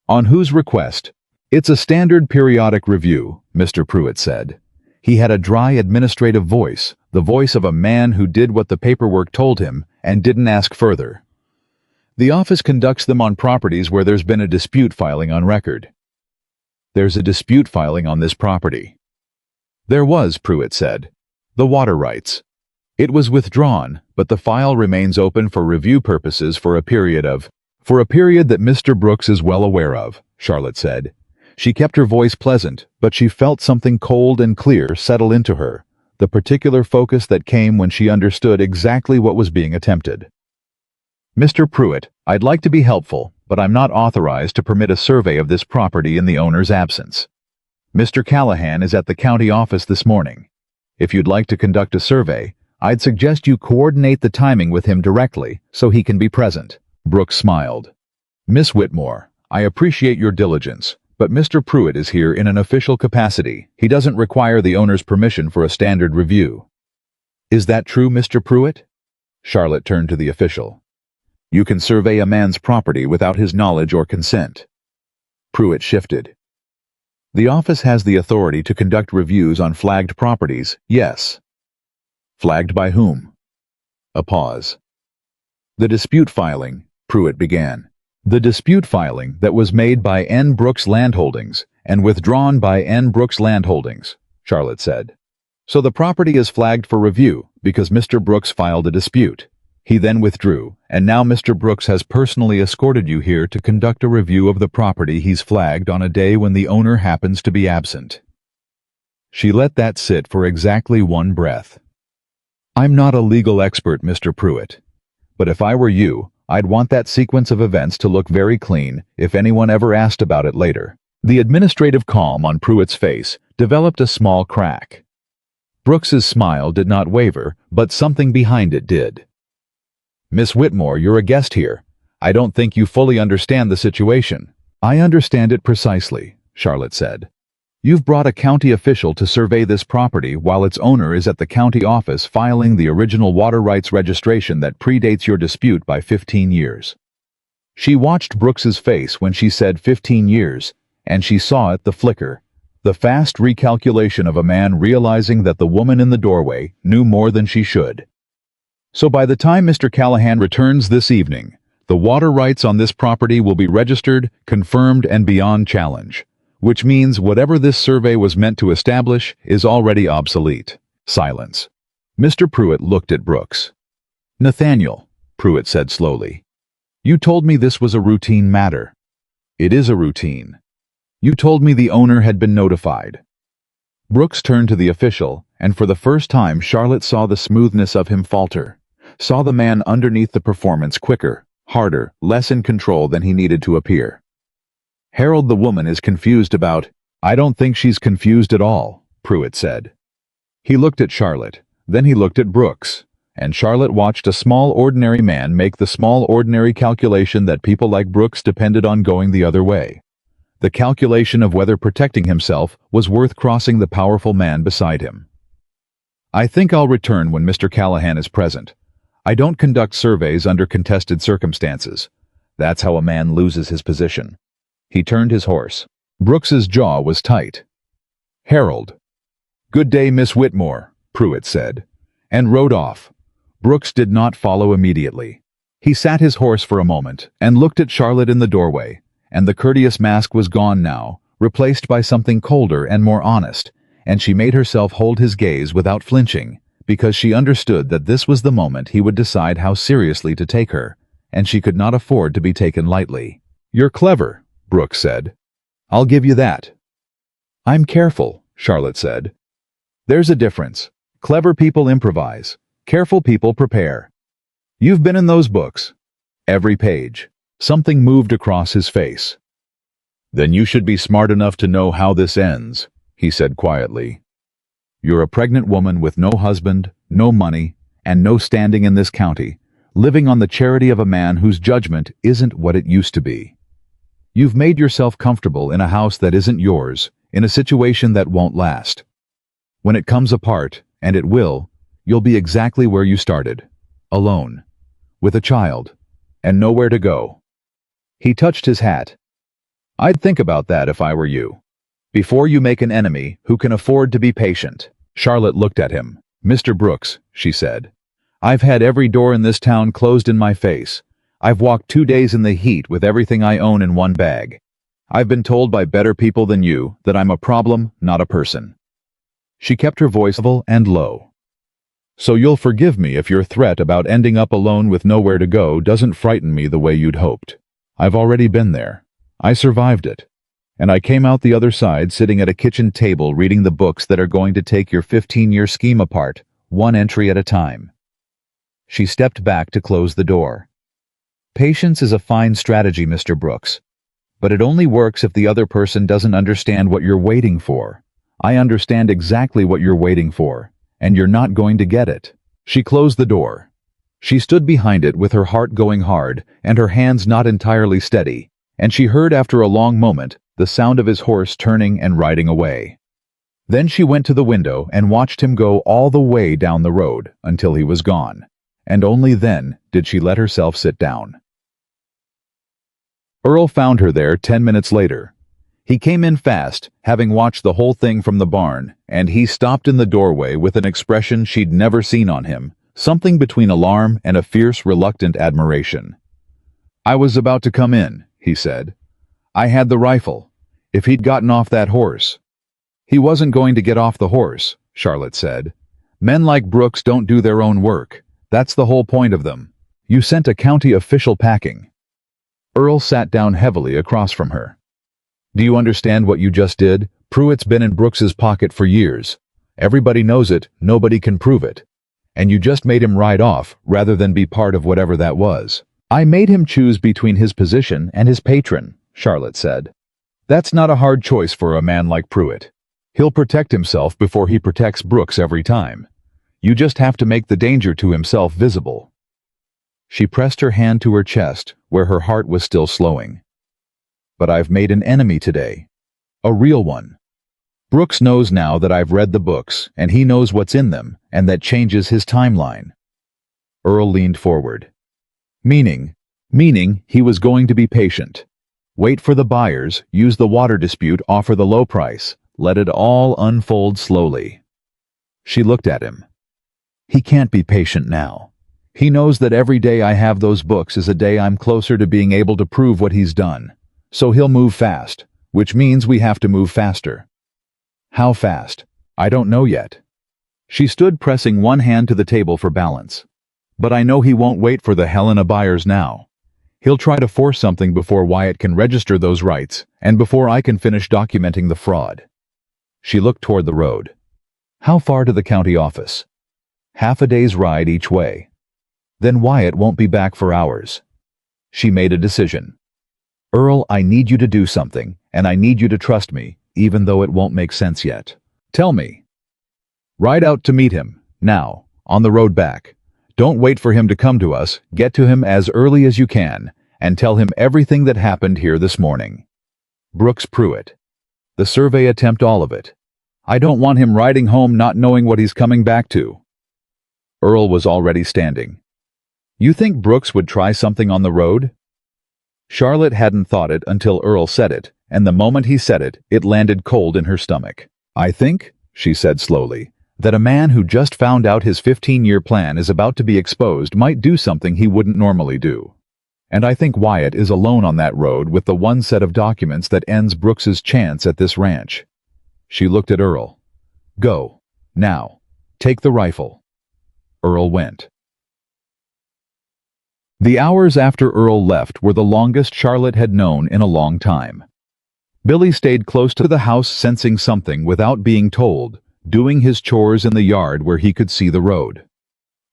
"On whose request?" "It's a standard periodic review," Mr. Pruitt said. He had a dry administrative voice, the voice of a man who did what the paperwork told him and didn't ask further. "The office conducts them on properties where there's been a dispute filing on record." "There's a dispute filing on this property." "There was," Pruitt said. "The water rights. It was withdrawn, but the file remains open for review purposes for a period that Mr. Brooks is well aware of," Charlotte said. She kept her voice pleasant, but she felt something cold and clear settle into her, the particular focus that came when she understood exactly what was being attempted. "Mr. Pruitt, I'd like to be helpful, but I'm not authorized to permit a survey of this property in the owner's absence. Mr. Callahan is at the county office this morning. If you'd like to conduct a survey, I'd suggest you coordinate the timing with him directly so he can be present." Brooks smiled. "Miss Whitmore, I appreciate your diligence, but Mr. Pruitt is here in an official capacity. He doesn't require the owner's permission for a standard review." "Is that true, Mr. Pruitt?" Charlotte turned to the official. "You can survey a man's property without his knowledge or consent." Pruitt shifted. "The office has the authority to conduct reviews on flagged properties, yes." "Flagged by whom?" A pause. "The dispute filing," Pruitt began. "The dispute filing that was made by N. Brooks Landholdings and withdrawn by N. Brooks Landholdings," Charlotte said. "So the property is flagged for review because Mr. Brooks filed a dispute. He then withdrew, and now Mr. Brooks has personally escorted you here to conduct a review of the property he's flagged on a day when the owner happens to be absent." She let that sit for exactly one breath. "I'm not a legal expert, Mr. Pruitt, but if I were you, I'd want that sequence of events to look very clean if anyone ever asked about it later. The administrative calm on Pruitt's face developed a small crack. Brooks's smile did not waver, but something behind it did. Miss Whitmore, you're a guest here. I don't think you fully understand the situation. I understand it precisely, Charlotte said. You've brought a county official to survey this property while its owner is at the county office filing the original water rights registration that predates your dispute by 15 years. She watched Brooks's face when she said 15 years, and she saw it the flicker, the fast recalculation of a man realizing that the woman in the doorway knew more than she should. So by the time Mr. Callahan returns this evening, the water rights on this property will be registered, confirmed, and beyond challenge, which means whatever this survey was meant to establish is already obsolete. Silence. Mr. Pruitt looked at Brooks. Nathaniel, Pruitt said slowly, you told me this was a routine matter. It is a routine. You told me the owner had been notified. Brooks turned to the official, and for the first time Charlotte saw the smoothness of him falter, saw the man underneath the performance quicker, harder, less in control than he needed to appear. Harold, the woman, is confused about— I don't think she's confused at all, Pruitt said. He looked at Charlotte, then he looked at Brooks, and Charlotte watched a small ordinary man make the small ordinary calculation that people like Brooks depended on going the other way. The calculation of whether protecting himself was worth crossing the powerful man beside him. I think I'll return when Mr. Callahan is present. I don't conduct surveys under contested circumstances. That's how a man loses his position. He turned his horse. Brooks's jaw was tight. Harold. Good day, Miss Whitmore, Pruitt said, and rode off. Brooks did not follow immediately. He sat his horse for a moment and looked at Charlotte in the doorway, and the courteous mask was gone now, replaced by something colder and more honest, and she made herself hold his gaze without flinching, because she understood that this was the moment he would decide how seriously to take her, and she could not afford to be taken lightly. You're clever, Brooks said. I'll give you that. I'm careful, Charlotte said. There's a difference. Clever people improvise. Careful people prepare. You've been in those books. Every page. Something moved across his face. Then you should be smart enough to know how this ends, he said quietly. You're a pregnant woman with no husband, no money, and no standing in this county, living on the charity of a man whose judgment isn't what it used to be. You've made yourself comfortable in a house that isn't yours, in a situation that won't last. When it comes apart, and it will, you'll be exactly where you started, alone, with a child, and nowhere to go. He touched his hat. I'd think about that if I were you. Before you make an enemy who can afford to be patient. Charlotte looked at him. Mr. Brooks, she said, I've had every door in this town closed in my face. I've walked 2 days in the heat with everything I own in one bag. I've been told by better people than you that I'm a problem, not a person. She kept her voice level and low. So you'll forgive me if your threat about ending up alone with nowhere to go doesn't frighten me the way you'd hoped. I've already been there. I survived it. And I came out the other side sitting at a kitchen table reading the books that are going to take your 15-year scheme apart, one entry at a time. She stepped back to close the door. Patience is a fine strategy, Mr. Brooks. But it only works if the other person doesn't understand what you're waiting for. I understand exactly what you're waiting for, and you're not going to get it. She closed the door. She stood behind it with her heart going hard and her hands not entirely steady, and she heard after a long moment the sound of his horse turning and riding away. Then she went to the window and watched him go all the way down the road until he was gone, and only then did she let herself sit down. Earl found her there 10 minutes later. He came in fast, having watched the whole thing from the barn, and he stopped in the doorway with an expression she'd never seen on him, something between alarm and a fierce, reluctant admiration. I was about to come in, he said. I had the rifle. If he'd gotten off that horse. He wasn't going to get off the horse, Charlotte said. Men like Brooks don't do their own work. That's the whole point of them. You sent a county official packing. Earl sat down heavily across from her. Do you understand what you just did? Pruitt's been in Brooks's pocket for years. Everybody knows it, nobody can prove it. And you just made him ride off, rather than be part of whatever that was. I made him choose between his position and his patron, Charlotte said. That's not a hard choice for a man like Pruitt. He'll protect himself before he protects Brooks every time. You just have to make the danger to himself visible. She pressed her hand to her chest, where her heart was still slowing. But I've made an enemy today. A real one. Brooks knows now that I've read the books, and he knows what's in them, and that changes his timeline. Earl leaned forward. Meaning he was going to be patient. Wait for the buyers, use the water dispute, offer the low price, let it all unfold slowly. She looked at him. He can't be patient now. He knows that every day I have those books is a day I'm closer to being able to prove what he's done. So he'll move fast, which means we have to move faster. How fast? I don't know yet. She stood pressing one hand to the table for balance. But I know he won't wait for the Helena buyers now. He'll try to force something before Wyatt can register those rights, and before I can finish documenting the fraud. She looked toward the road. How far to the county office? Half a day's ride each way. Then Wyatt won't be back for hours. She made a decision. Earl, I need you to do something, and I need you to trust me, even though it won't make sense yet. Tell me. Ride out to meet him, now, on the road back. Don't wait for him to come to us, get to him as early as you can, and tell him everything that happened here this morning. Brooks Pruitt. The survey attempt, all of it. I don't want him riding home not knowing what he's coming back to. Earl was already standing. You think Brooks would try something on the road? Charlotte hadn't thought it until Earl said it, and the moment he said it, it landed cold in her stomach. I think, she said slowly, that a man who just found out his 15-year plan is about to be exposed might do something he wouldn't normally do. And I think Wyatt is alone on that road with the one set of documents that ends Brooks's chance at this ranch. She looked at Earl. Go. Now. Take the rifle. Earl went. The hours after Earl left were the longest Charlotte had known in a long time. Billy stayed close to the house, sensing something without being told, doing his chores in the yard where he could see the road.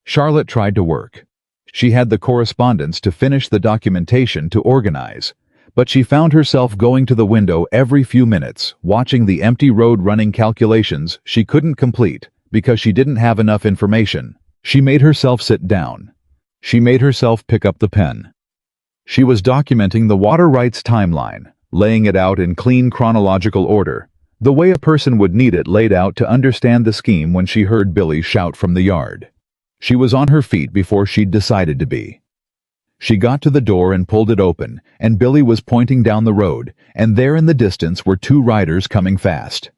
Charlotte tried to work. She had the correspondence to finish, the documentation to organize, but she found herself going to the window every few minutes, watching the empty road, running calculations she couldn't complete because she didn't have enough information. She made herself sit down. She made herself pick up the pen. She was documenting the water rights timeline, laying it out in clean chronological order, the way a person would need it laid out to understand the scheme, when she heard Billy shout from the yard. She was on her feet before she'd decided to be. She got to the door and pulled it open, and Billy was pointing down the road, and there in the distance were two riders coming fast.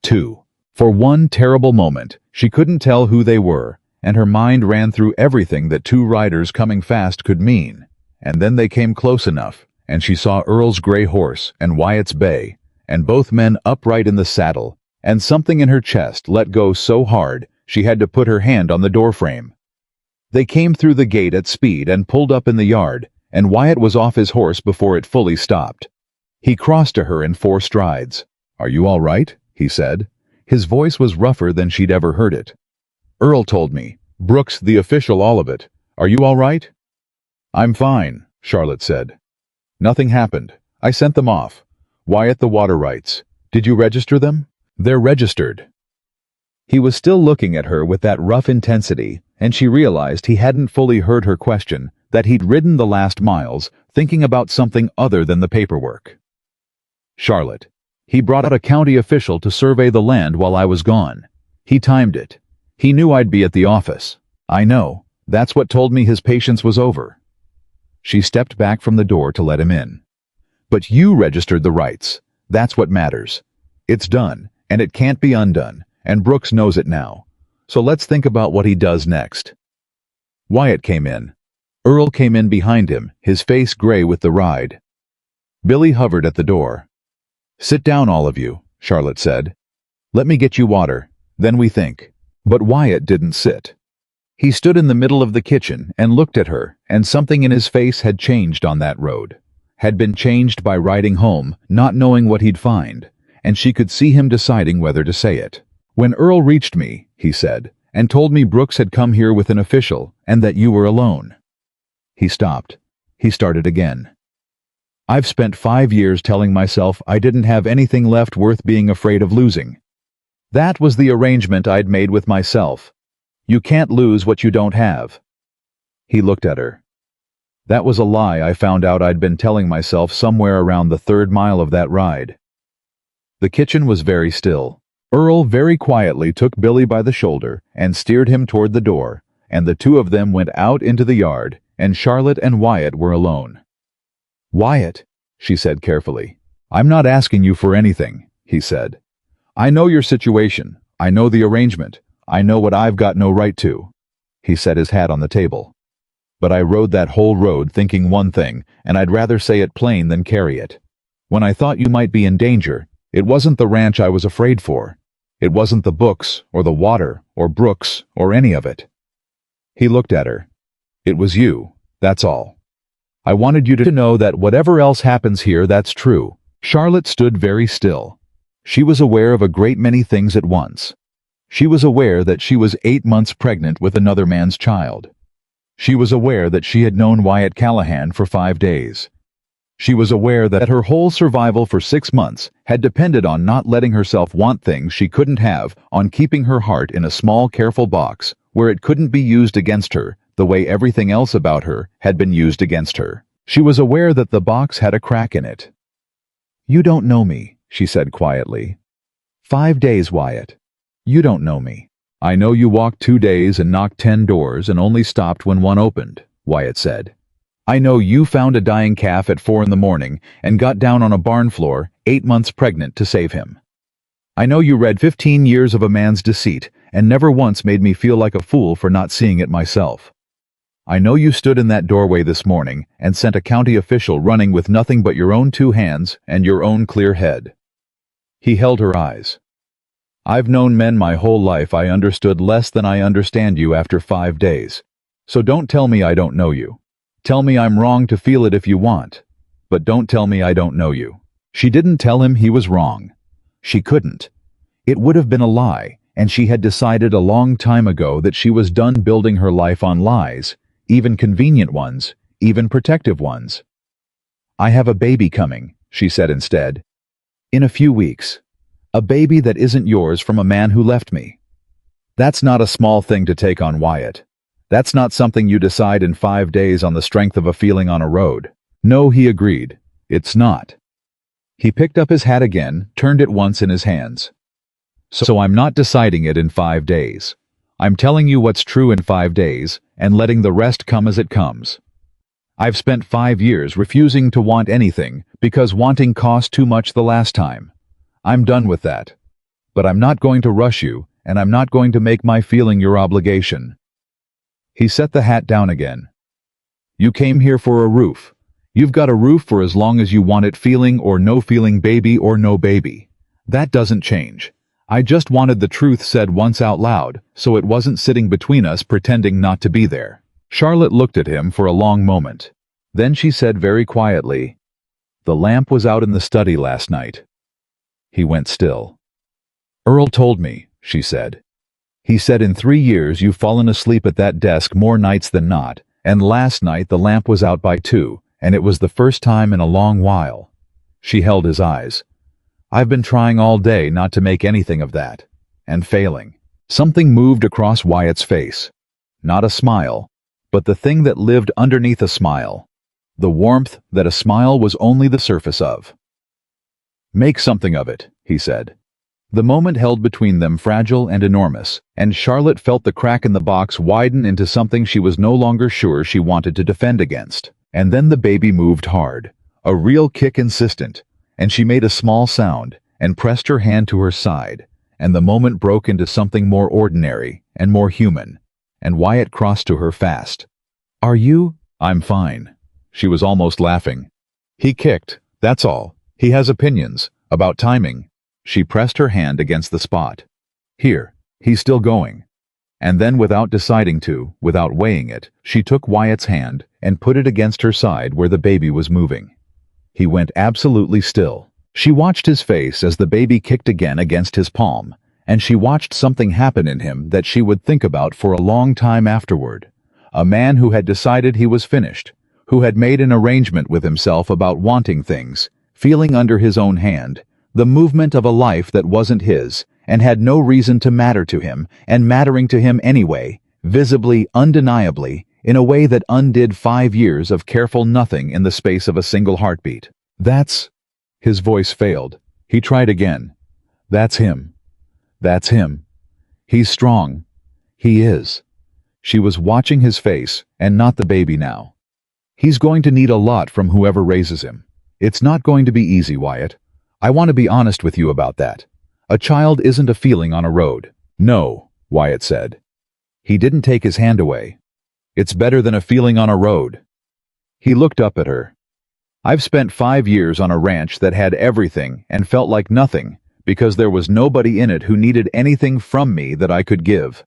Two. For one terrible moment, she couldn't tell who they were, and her mind ran through everything that two riders coming fast could mean. And then they came close enough, and she saw Earl's gray horse and Wyatt's bay, and both men upright in the saddle, and something in her chest let go so hard she had to put her hand on the doorframe. They came through the gate at speed and pulled up in the yard, and Wyatt was off his horse before it fully stopped. He crossed to her in 4 strides. Are you all right? He said. His voice was rougher than she'd ever heard it. Earl told me. Brooks, the official, all of it. Are you all right? I'm fine, Charlotte said. Nothing happened. I sent them off. Wyatt, the water rights. Did you register them? They're registered. He was still looking at her with that rough intensity, and she realized he hadn't fully heard her question, that he'd ridden the last miles, thinking about something other than the paperwork. Charlotte. He brought out a county official to survey the land while I was gone. He timed it. He knew I'd be at the office. I know. That's what told me his patience was over. She stepped back from the door to let him in. But you registered the rights. That's what matters. It's done, and it can't be undone, and Brooks knows it now. So let's think about what he does next. Wyatt came in. Earl came in behind him, his face gray with the ride. Billy hovered at the door. Sit down, all of you, Charlotte said. Let me get you water, then we think. But Wyatt didn't sit. He stood in the middle of the kitchen and looked at her, and something in his face had changed on that road. Had been changed by riding home, not knowing what he'd find, and she could see him deciding whether to say it. When Earl reached me, he said, and told me Brooks had come here with an official, and that you were alone. He stopped. He started again. I've spent 5 years telling myself I didn't have anything left worth being afraid of losing. That was the arrangement I'd made with myself. You can't lose what you don't have. He looked at her. That was a lie I found out I'd been telling myself somewhere around the 3rd mile of that ride. The kitchen was very still. Earl very quietly took Billy by the shoulder and steered him toward the door, and the two of them went out into the yard, and Charlotte and Wyatt were alone. Wyatt, she said carefully. I'm not asking you for anything, he said. I know your situation. I know the arrangement. I know what I've got no right to. He set his hat on the table. But I rode that whole road thinking one thing, and I'd rather say it plain than carry it. When I thought you might be in danger, it wasn't the ranch I was afraid for. It wasn't the books, or the water, or Brooks, or any of it. He looked at her. It was you, that's all. I wanted you to know that whatever else happens here, that's true. Charlotte stood very still. She was aware of a great many things at once. She was aware that she was 8 months pregnant with another man's child. She was aware that she had known Wyatt Callahan for 5 days. She was aware that her whole survival for 6 months had depended on not letting herself want things she couldn't have, on keeping her heart in a small, careful box where it couldn't be used against her the way everything else about her had been used against her. She was aware that the box had a crack in it. You don't know me, she said quietly. 5 days, Wyatt. You don't know me. I know you walked 2 days and knocked 10 doors and only stopped when one opened, Wyatt said. I know you found a dying calf at 4 in the morning and got down on a barn floor 8 months pregnant to save him. I know you read 15 years of a man's deceit and never once made me feel like a fool for not seeing it myself. I know you stood in that doorway this morning and sent a county official running with nothing but your own 2 hands and your own clear head. He held her eyes. I've known men my whole life. I understood less than I understand you after 5 days. So don't tell me I don't know you. Tell me I'm wrong to feel it if you want. But don't tell me I don't know you. She didn't tell him he was wrong. She couldn't. It would have been a lie, and she had decided a long time ago that she was done building her life on lies, even convenient ones, even protective ones. I have a baby coming, she said instead. In a few weeks. A baby that isn't yours from a man who left me. That's not a small thing to take on, Wyatt. That's not something you decide in 5 days on the strength of a feeling on a road. No, he agreed. It's not. He picked up his hat again, turned it once in his hands. So I'm not deciding it in 5 days. I'm telling you what's true in 5 days, and letting the rest come as it comes. I've spent 5 years refusing to want anything because wanting cost too much the last time. I'm done with that. But I'm not going to rush you, and I'm not going to make my feeling your obligation. He set the hat down again. You came here for a roof. You've got a roof for as long as you want it, feeling or no feeling, baby or no baby. That doesn't change. I just wanted the truth said once out loud, so it wasn't sitting between us pretending not to be there. Charlotte looked at him for a long moment. Then she said very quietly, The lamp was out in the study last night. He went still. Earl told me, she said. He said in 3 years you've fallen asleep at that desk more nights than not, and last night the lamp was out by 2, and it was the first time in a long while. She held his eyes. I've been trying all day not to make anything of that, and failing. Something moved across Wyatt's face. Not a smile, but the thing that lived underneath a smile. The warmth that a smile was only the surface of. Make something of it, he said. The moment held between them fragile and enormous, and Charlotte felt the crack in the box widen into something she was no longer sure she wanted to defend against. And then the baby moved hard, a real kick insistent, and she made a small sound and pressed her hand to her side, and the moment broke into something more ordinary and more human, and Wyatt crossed to her fast. Are you? I'm fine. She was almost laughing. He kicked, that's all. He has opinions, about timing. She pressed her hand against the spot. Here, he's still going. And then without deciding to, without weighing it, she took Wyatt's hand and put it against her side where the baby was moving. He went absolutely still. She watched his face as the baby kicked again against his palm, and she watched something happen in him that she would think about for a long time afterward. A man who had decided he was finished, who had made an arrangement with himself about wanting things, feeling under his own hand, the movement of a life that wasn't his, and had no reason to matter to him, and mattering to him anyway, visibly, undeniably, in a way that undid 5 years of careful nothing in the space of a single heartbeat. That's... His voice failed. He tried again. That's him. That's him. He's strong. He is. She was watching his face, and not the baby now. He's going to need a lot from whoever raises him. It's not going to be easy, Wyatt. I want to be honest with you about that. A child isn't a feeling on a road. No, Wyatt said. He didn't take his hand away. It's better than a feeling on a road. He looked up at her. I've spent 5 years on a ranch that had everything and felt like nothing because there was nobody in it who needed anything from me that I could give.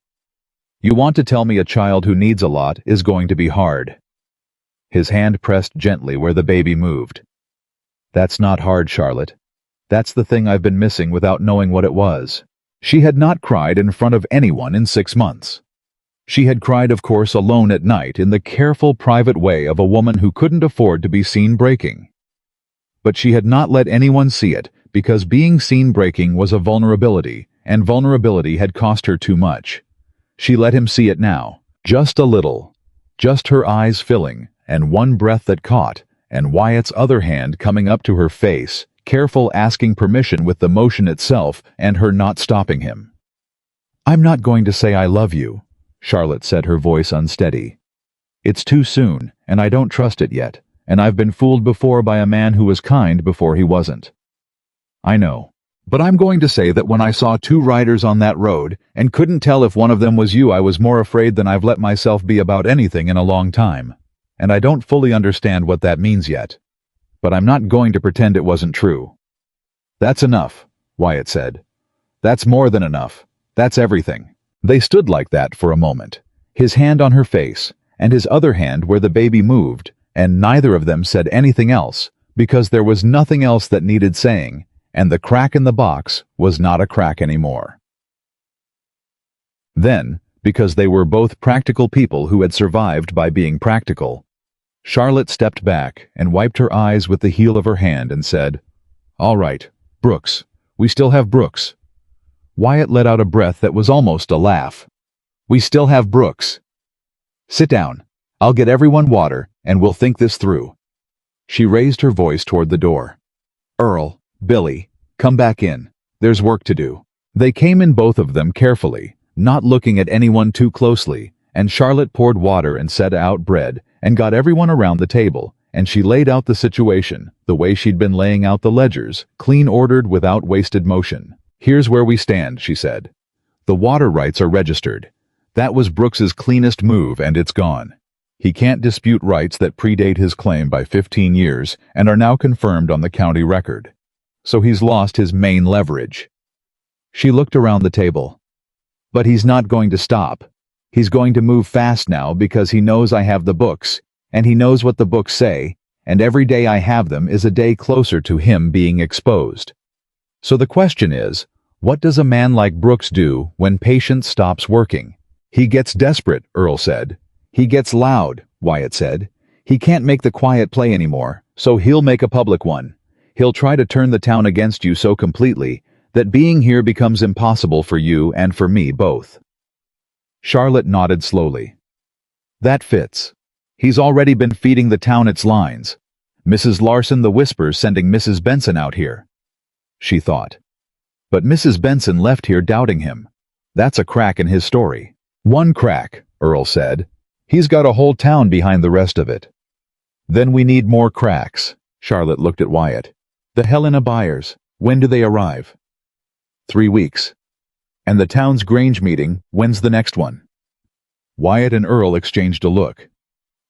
You want to tell me a child who needs a lot is going to be hard. His hand pressed gently where the baby moved. That's not hard, Charlotte. That's the thing I've been missing without knowing what it was. She had not cried in front of anyone in 6 months. She had cried, of course, alone at night in the careful, private way of a woman who couldn't afford to be seen breaking. But she had not let anyone see it because being seen breaking was a vulnerability, and vulnerability had cost her too much. She let him see it now, just a little, just her eyes filling, and one breath that caught, and Wyatt's other hand coming up to her face, careful asking permission with the motion itself and her not stopping him. I'm not going to say I love you, Charlotte said, her voice unsteady. It's too soon, and I don't trust it yet, and I've been fooled before by a man who was kind before he wasn't. I know. But I'm going to say that when I saw 2 riders on that road and couldn't tell if one of them was you, I was more afraid than I've let myself be about anything in a long time. And I don't fully understand what that means yet. But I'm not going to pretend it wasn't true. That's enough, Wyatt said. That's more than enough. That's everything. They stood like that for a moment, his hand on her face, and his other hand where the baby moved, and neither of them said anything else, because there was nothing else that needed saying, and the crack in the box was not a crack anymore. Then, because they were both practical people who had survived by being practical, Charlotte stepped back and wiped her eyes with the heel of her hand and said, All right, Brooks. We still have Brooks. Wyatt let out a breath that was almost a laugh. We still have Brooks. Sit down. I'll get everyone water, and we'll think this through. She raised her voice toward the door. Earl, Billy, come back in. There's work to do. They came in, both of them carefully, not looking at anyone too closely, and Charlotte poured water and set out bread, and got everyone around the table, and she laid out the situation, the way she'd been laying out the ledgers, clean ordered without wasted motion. Here's where we stand, she said. The water rights are registered. That was Brooks's cleanest move, and it's gone. He can't dispute rights that predate his claim by 15 years and are now confirmed on the county record. So he's lost his main leverage. She looked around the table. But he's not going to stop. He's going to move fast now because he knows I have the books, and he knows what the books say, and every day I have them is a day closer to him being exposed. So the question is, what does a man like Brooks do when patience stops working? He gets desperate, Earl said. He gets loud, Wyatt said. He can't make the quiet play anymore, so he'll make a public one. He'll try to turn the town against you so completely that being here becomes impossible for you and for me both. Charlotte nodded slowly. That fits. He's already been feeding the town its lines. Mrs. Larson the Whispers sending Mrs. Benson out here. She thought. But Mrs. Benson left here doubting him. That's a crack in his story. One crack, Earl said. He's got a whole town behind the rest of it. Then we need more cracks. Charlotte looked at Wyatt. The Helena buyers, when do they arrive? 3 weeks. And the town's Grange meeting, when's the next one? Wyatt and Earl exchanged a look.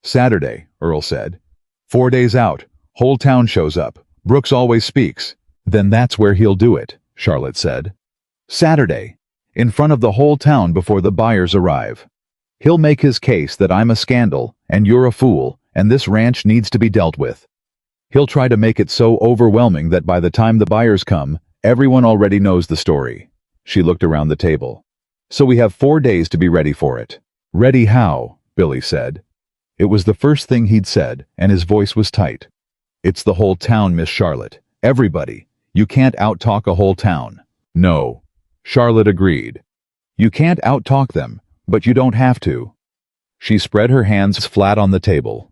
Saturday, Earl said. 4 days out. Whole town shows up. Brooks always speaks. Then that's where he'll do it, Charlotte said. Saturday. In front of the whole town before the buyers arrive. He'll make his case that I'm a scandal, and you're a fool, and this ranch needs to be dealt with. He'll try to make it so overwhelming that by the time the buyers come, everyone already knows the story. She looked around the table. So we have 4 days to be ready for it. Ready how? Billy said. It was the first thing he'd said, and his voice was tight. It's the whole town, Miss Charlotte. Everybody. You can't out-talk a whole town. No. Charlotte agreed. You can't out-talk them, but you don't have to. She spread her hands flat on the table.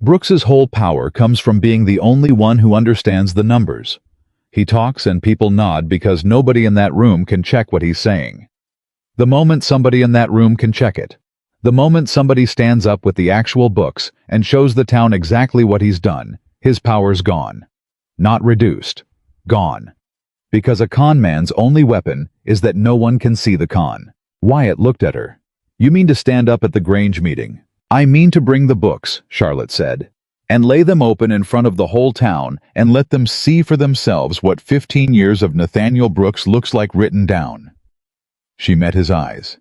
Brooks's whole power comes from being the only one who understands the numbers. He talks and people nod because nobody in that room can check what he's saying. The moment somebody in that room can check it, the moment somebody stands up with the actual books and shows the town exactly what he's done, his power's gone. Not reduced. Gone. Because a con man's only weapon is that no one can see the con. Wyatt looked at her. You mean to stand up at the Grange meeting? I mean to bring the books, Charlotte said, and lay them open in front of the whole town and let them see for themselves what 15 years of Nathaniel Brooks looks like written down. She met his eyes.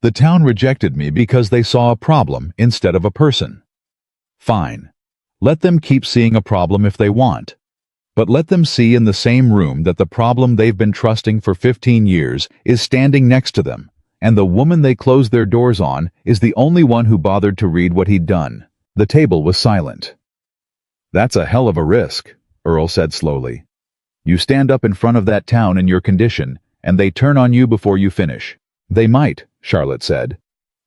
The town rejected me because they saw a problem instead of a person. Fine. Let them keep seeing a problem if they want. But let them see in the same room that the problem they've been trusting for 15 years is standing next to them, and the woman they closed their doors on is the only one who bothered to read what he'd done. The table was silent. That's a hell of a risk, Earl said slowly. You stand up in front of that town in your condition, and they turn on you before you finish. They might, Charlotte said.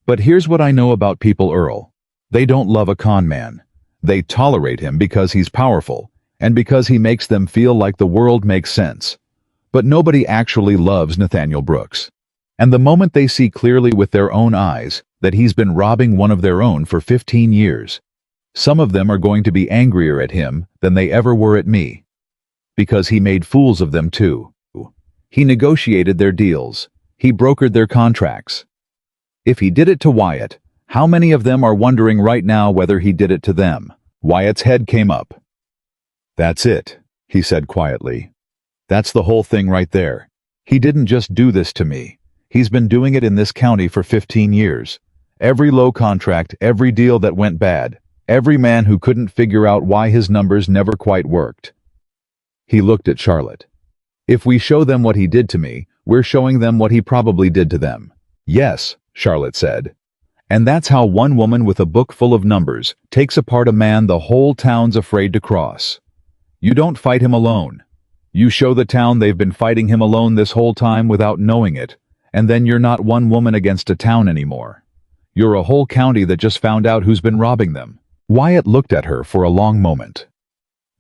But here's what I know about people, Earl. They don't love a con man. They tolerate him because he's powerful, and because he makes them feel like the world makes sense. But nobody actually loves Nathaniel Brooks. And the moment they see clearly with their own eyes that he's been robbing one of their own for 15 years, some of them are going to be angrier at him than they ever were at me. Because he made fools of them too. He negotiated their deals. He brokered their contracts. If he did it to Wyatt, how many of them are wondering right now whether he did it to them? Wyatt's head came up. That's it, he said quietly. That's the whole thing right there. He didn't just do this to me. He's been doing it in this county for 15 years. Every low contract, every deal that went bad, every man who couldn't figure out why his numbers never quite worked. He looked at Charlotte. If we show them what he did to me, we're showing them what he probably did to them. Yes, Charlotte said. And that's how one woman with a book full of numbers takes apart a man the whole town's afraid to cross. You don't fight him alone. You show the town they've been fighting him alone this whole time without knowing it, and then you're not one woman against a town anymore. You're a whole county that just found out who's been robbing them. Wyatt looked at her for a long moment.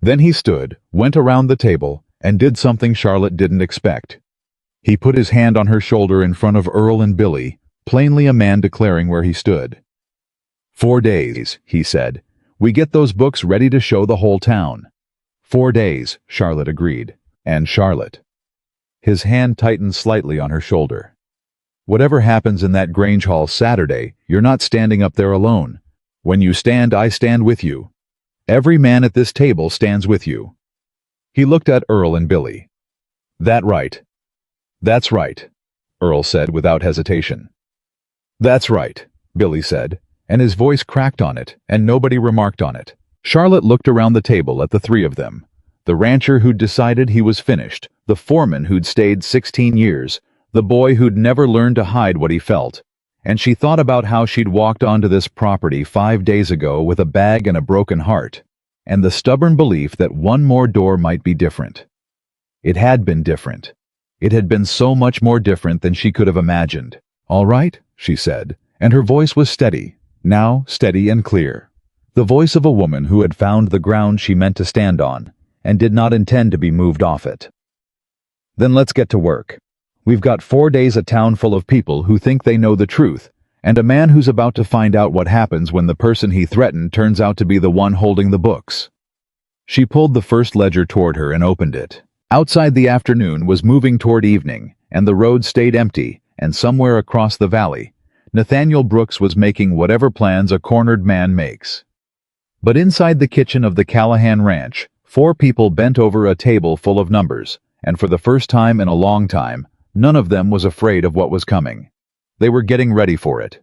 Then he stood, went around the table, and did something Charlotte didn't expect. He put his hand on her shoulder in front of Earl and Billy, plainly a man declaring where he stood. 4 days, he said. We get those books ready to show the whole town. 4 days, Charlotte agreed. And Charlotte. His hand tightened slightly on her shoulder. Whatever happens in that Grange Hall Saturday, you're not standing up there alone. When you stand, I stand with you. Every man at this table stands with you. He looked at Earl and Billy. That right? That's right, Earl said without hesitation. That's right, Billy said, and his voice cracked on it, and nobody remarked on it. Charlotte looked around the table at the three of them. The rancher who'd decided he was finished, the foreman who'd stayed 16 years, the boy who'd never learned to hide what he felt. And she thought about how she'd walked onto this property 5 days ago with a bag and a broken heart, and the stubborn belief that one more door might be different. It had been different. It had been so much more different than she could have imagined. All right, she said, and her voice was steady, now steady and clear. The voice of a woman who had found the ground she meant to stand on, and did not intend to be moved off it. Then let's get to work. We've got 4 days a town full of people who think they know the truth, and a man who's about to find out what happens when the person he threatened turns out to be the one holding the books. She pulled the first ledger toward her and opened it. Outside, the afternoon was moving toward evening, and the road stayed empty, and somewhere across the valley, Nathaniel Brooks was making whatever plans a cornered man makes. But inside the kitchen of the Callahan ranch, 4 people bent over a table full of numbers, and for the first time in a long time, none of them was afraid of what was coming. They were getting ready for it.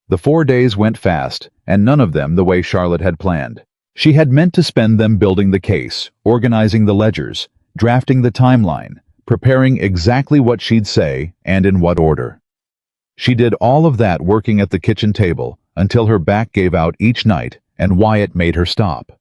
The 4 days went fast, and none of them the way Charlotte had planned. She had meant to spend them building the case, organizing the ledgers, drafting the timeline, preparing exactly what she'd say and in what order. She did all of that working at the kitchen table until her back gave out each night and Wyatt made her stop.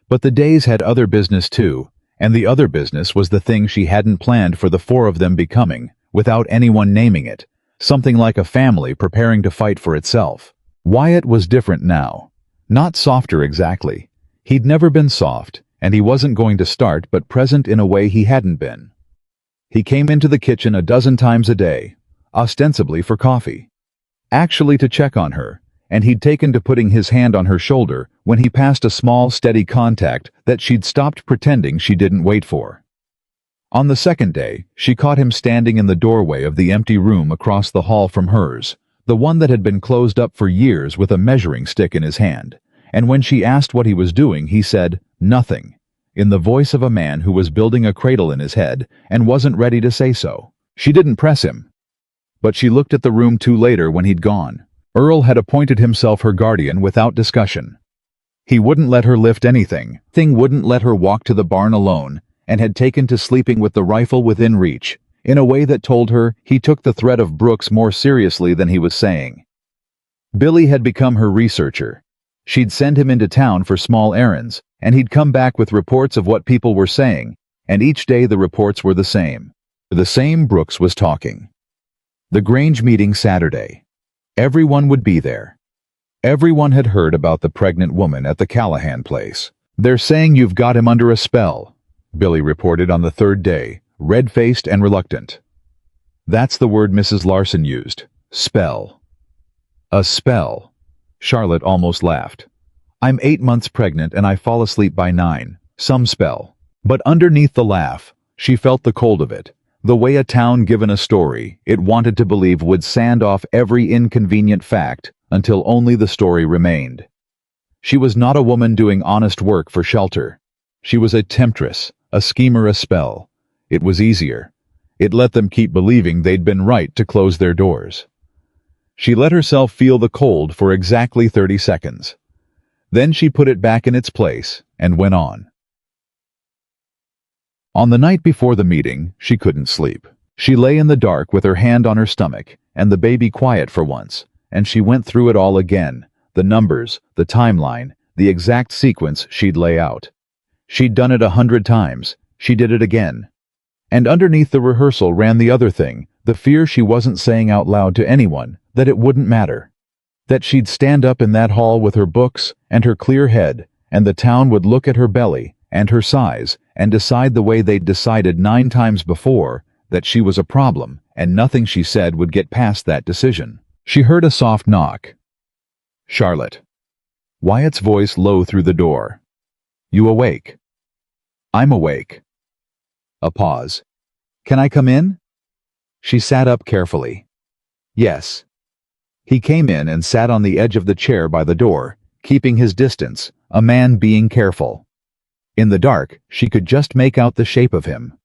But the days had other business too, and the other business was the thing she hadn't planned for the four of them becoming, without anyone naming it, something like a family preparing to fight for itself. Wyatt was different now. Not softer exactly. He'd never been soft, and he wasn't going to start, but present in a way he hadn't been. He came into the kitchen a dozen times a day, ostensibly for coffee. Actually to check on her, and he'd taken to putting his hand on her shoulder when he passed a small, steady contact that she'd stopped pretending she didn't wait for. On the second day, she caught him standing in the doorway of the empty room across the hall from hers, the one that had been closed up for years, with a measuring stick in his hand, and when she asked what he was doing, he said, "Nothing," in the voice of a man who was building a cradle in his head and wasn't ready to say so. She didn't press him. But she looked at the room too later when he'd gone. Earl had appointed himself her guardian without discussion. He wouldn't let her lift anything, wouldn't let her walk to the barn alone, and had taken to sleeping with the rifle within reach, in a way that told her he took the threat of Brooks more seriously than he was saying. Billy had become her researcher. She'd send him into town for small errands, and he'd come back with reports of what people were saying, and each day the reports were the same. The same Brooks was talking. The Grange meeting Saturday. Everyone would be there. Everyone had heard about the pregnant woman at the Callahan place. "They're saying you've got him under a spell," Billy reported on the third day, red-faced and reluctant. That's the word Mrs. Larson used. Spell. A spell. Charlotte almost laughed. "I'm 8 months pregnant and I fall asleep by 9. Some spell." But underneath the laugh, she felt the cold of it. The way a town given a story it wanted to believe would sand off every inconvenient fact until only the story remained. She was not a woman doing honest work for shelter. She was a temptress, a schemer, a spell. It was easier. It let them keep believing they'd been right to close their doors. She let herself feel the cold for exactly 30 seconds. Then she put it back in its place and went on. On the night before the meeting, she couldn't sleep. She lay in the dark with her hand on her stomach, and the baby quiet for once, and she went through it all again, the numbers, the timeline, the exact sequence she'd lay out. She'd done it 100 times. She did it again. And underneath the rehearsal ran the other thing, the fear she wasn't saying out loud to anyone, that it wouldn't matter. That she'd stand up in that hall with her books and her clear head, and the town would look at her belly and her size and decide the way they'd decided 9 times before, that she was a problem, and nothing she said would get past that decision. She heard a soft knock. "Charlotte." Wyatt's voice low through the door. "You awake?" "I'm awake." A pause. "Can I come in?" She sat up carefully. "Yes." He came in and sat on the edge of the chair by the door, keeping his distance, a man being careful. In the dark, she could just make out the shape of him.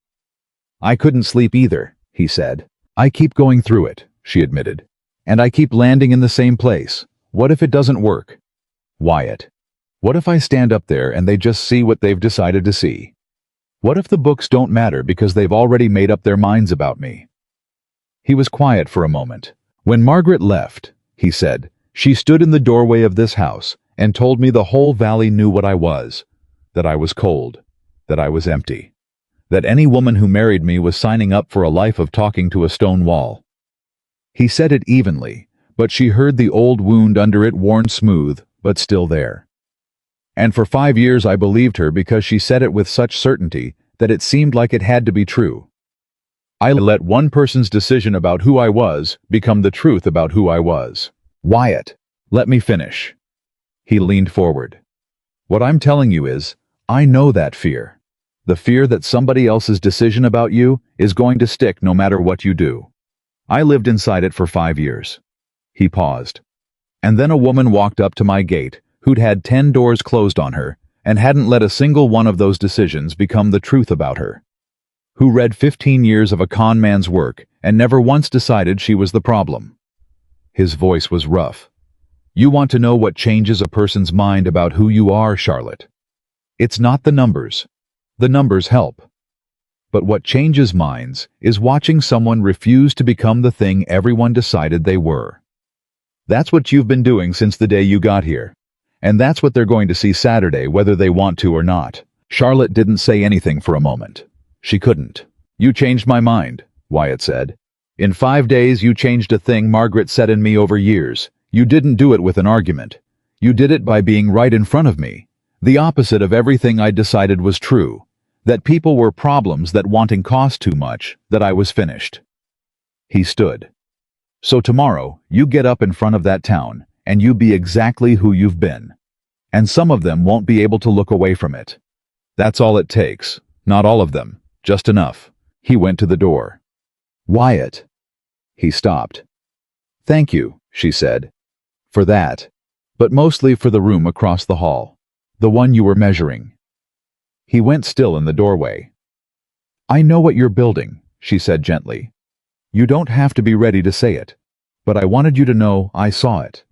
"I couldn't sleep either," he said. "I keep going through it," she admitted. "And I keep landing in the same place. What if it doesn't work?" "Wyatt. What if I stand up there and they just see what they've decided to see? What if the books don't matter because they've already made up their minds about me?" He was quiet for a moment. "When Margaret left," he said, "she stood in the doorway of this house and told me the whole valley knew what I was. That I was cold, that I was empty, that any woman who married me was signing up for a life of talking to a stone wall." He said it evenly, but she heard the old wound under it worn smooth, but still there. "And for 5 years I believed her because she said it with such certainty that it seemed like it had to be true. I let one person's decision about who I was become the truth about who I was." "Wyatt, let me finish." He leaned forward. "What I'm telling you is, I know that fear. The fear that somebody else's decision about you is going to stick no matter what you do. I lived inside it for 5 years. He paused. "And then a woman walked up to my gate who'd had 10 doors closed on her and hadn't let a single one of those decisions become the truth about her. Who read 15 years of a con man's work and never once decided she was the problem." His voice was rough. "You want to know what changes a person's mind about who you are, Charlotte? It's not the numbers. The numbers help. But what changes minds is watching someone refuse to become the thing everyone decided they were. That's what you've been doing since the day you got here. And that's what they're going to see Saturday, whether they want to or not. Charlotte didn't say anything for a moment. She couldn't. You changed my mind, Wyatt said. In 5 days you changed a thing Margaret said in me over years. You didn't do it with an argument. You did it by being right in front of me. The opposite of everything I decided was true. That people were problems, that wanting cost too much, that I was finished. He stood. So tomorrow, you get up in front of that town, and you be exactly who you've been. And some of them won't be able to look away from it. That's all it takes. Not all of them. Just enough. He went to the door. Wyatt. He stopped. Thank you, she said. For that. But mostly for the room across the hall. The one you were measuring. He went still in the doorway. I know what you're building, she said gently. You don't have to be ready to say it. But I wanted you to know I saw it.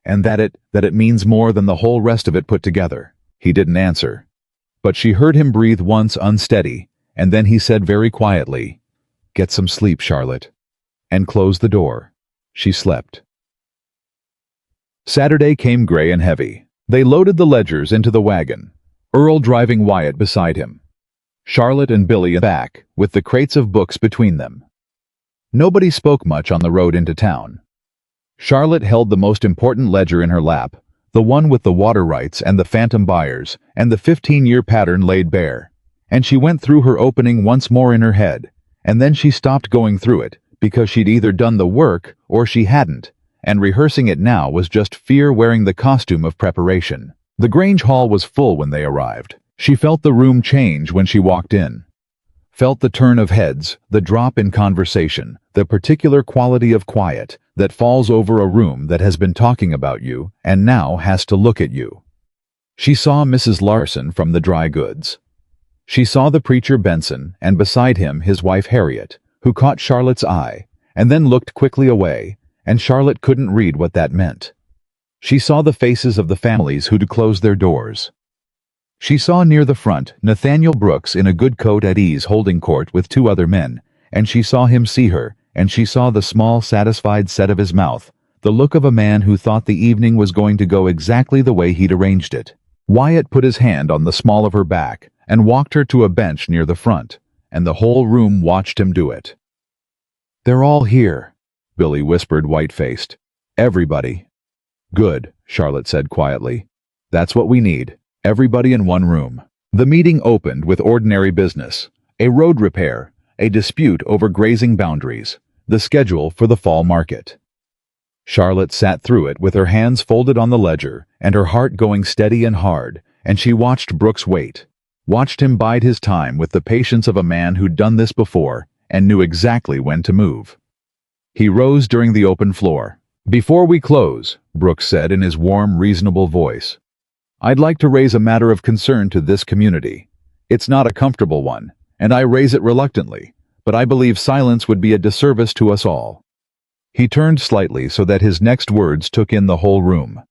And that it means more than the whole rest of it put together. He didn't answer. But she heard him breathe once unsteady, and then he said very quietly, Get some sleep, Charlotte. And closed the door. She slept. Saturday came gray and heavy. They loaded the ledgers into the wagon, Earl driving Wyatt beside him. Charlotte and Billy back, with the crates of books between them. Nobody spoke much on the road into town. Charlotte held the most important ledger in her lap, the one with the water rights and the phantom buyers, and the 15-year pattern laid bare. And she went through her opening once more in her head, and then she stopped going through it, because she'd either done the work or she hadn't, and rehearsing it now was just fear wearing the costume of preparation. The Grange Hall was full when they arrived. She felt the room change when she walked in. Felt the turn of heads, the drop in conversation, the particular quality of quiet that falls over a room that has been talking about you and now has to look at you. She saw Mrs. Larson from the dry goods. She saw the preacher Benson, and beside him his wife Harriet, who caught Charlotte's eye, and then looked quickly away, and Charlotte couldn't read what that meant. She saw the faces of the families who'd closed their doors. She saw near the front Nathaniel Brooks in a good coat at ease holding court with 2 other men, and she saw him see her, and she saw the small satisfied set of his mouth, the look of a man who thought the evening was going to go exactly the way he'd arranged it. Wyatt put his hand on the small of her back and walked her to a bench near the front, and the whole room watched him do it. They're all here, Billy whispered white-faced. Everybody. Good, Charlotte said quietly. That's what we need. Everybody in one room. The meeting opened with ordinary business. A road repair, a dispute over grazing boundaries, the schedule for the fall market. Charlotte sat through it with her hands folded on the ledger and her heart going steady and hard, and she watched Brooks wait. Watched him bide his time with the patience of a man who'd done this before and knew exactly when to move. He rose during the open floor. Before we close, Brooks said in his warm, reasonable voice, I'd like to raise a matter of concern to this community. It's not a comfortable one, and I raise it reluctantly, but I believe silence would be a disservice to us all. He turned slightly so that his next words took in the whole room.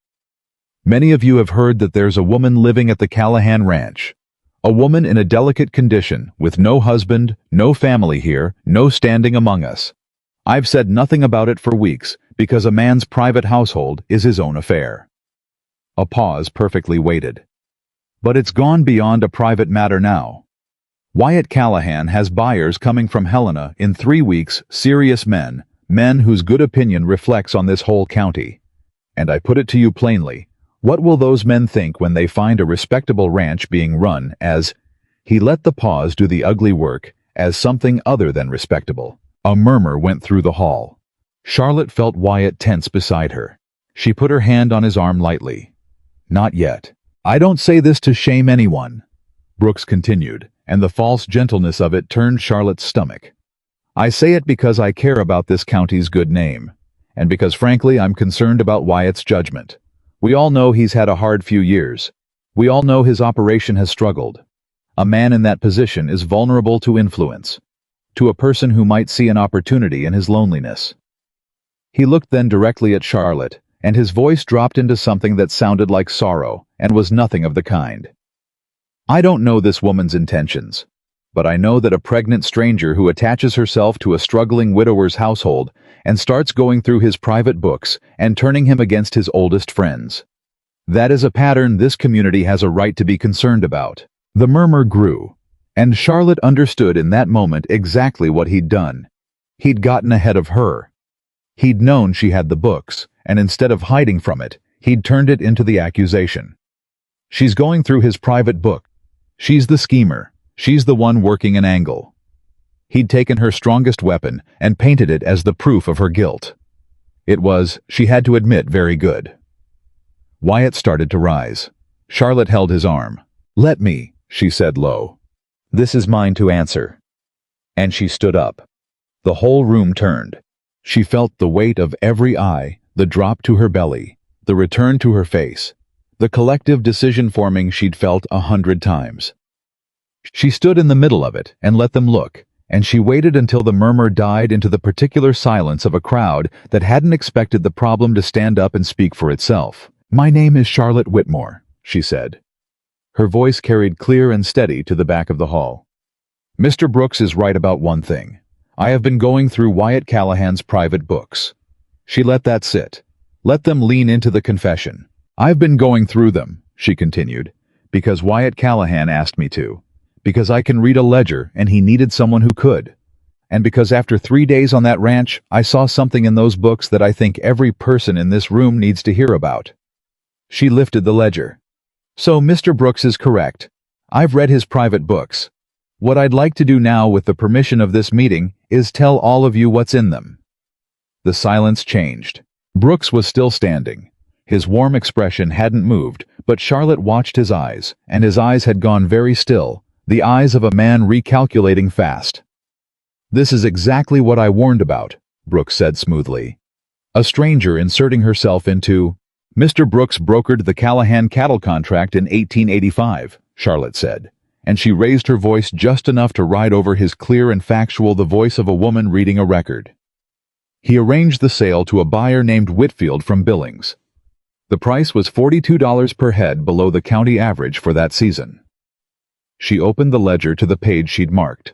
Many of you have heard that there's a woman living at the Callahan Ranch. A woman in a delicate condition, with no husband, no family here, no standing among us. I've said nothing about it for weeks, because a man's private household is his own affair. A pause perfectly weighted. But it's gone beyond a private matter now. Wyatt Callahan has buyers coming from Helena in 3 weeks, serious men whose good opinion reflects on this whole county. And I put it to you plainly, what will those men think when they find a respectable ranch being run as, he let the pause do the ugly work, as something other than respectable? A murmur went through the hall. Charlotte felt Wyatt tense beside her. She put her hand on his arm lightly. Not yet. I don't say this to shame anyone, Brooks continued, and the false gentleness of it turned Charlotte's stomach. I say it because I care about this county's good name, and because frankly I'm concerned about Wyatt's judgment. We all know he's had a hard few years. We all know his operation has struggled. A man in that position is vulnerable to influence, to a person who might see an opportunity in his loneliness. He looked then directly at Charlotte, and his voice dropped into something that sounded like sorrow, and was nothing of the kind. I don't know this woman's intentions, but I know that a pregnant stranger who attaches herself to a struggling widower's household and starts going through his private books and turning him against his oldest friends. That is a pattern this community has a right to be concerned about." The murmur grew, and Charlotte understood in that moment exactly what he'd done. He'd gotten ahead of her. He'd known she had the books, and instead of hiding from it, he'd turned it into the accusation. "She's going through his private book. She's the schemer. She's the one working an angle." He'd taken her strongest weapon and painted it as the proof of her guilt. It was, she had to admit, very good. Wyatt started to rise. Charlotte held his arm. "Let me," she said low. "This is mine to answer." And she stood up. The whole room turned. She felt the weight of every eye, the drop to her belly, the return to her face, the collective decision forming she'd felt 100 times. She stood in the middle of it and let them look, and she waited until the murmur died into the particular silence of a crowd that hadn't expected the problem to stand up and speak for itself. "My name is Charlotte Whitmore," she said. Her voice carried clear and steady to the back of the hall. "Mr. Brooks is right about one thing. I have been going through Wyatt Callahan's private books." She let that sit. Let them lean into the confession. "I've been going through them," she continued, "because Wyatt Callahan asked me to. Because I can read a ledger and he needed someone who could. And because after 3 days on that ranch, I saw something in those books that I think every person in this room needs to hear about." She lifted the ledger. "So Mr. Brooks is correct. I've read his private books. What I'd like to do now, with the permission of this meeting, is tell all of you what's in them." The silence changed. Brooks was still standing. His warm expression hadn't moved, but Charlotte watched his eyes, and his eyes had gone very still, the eyes of a man recalculating fast. "This is exactly what I warned about," Brooks said smoothly. "A stranger inserting herself into—" "Mr. Brooks brokered the Callahan cattle contract in 1885, Charlotte said, and she raised her voice just enough to ride over his clear and factual, the voice of a woman reading a record. "He arranged the sale to a buyer named Whitfield from Billings. The price was $42 per head, below the county average for that season." She opened the ledger to the page she'd marked.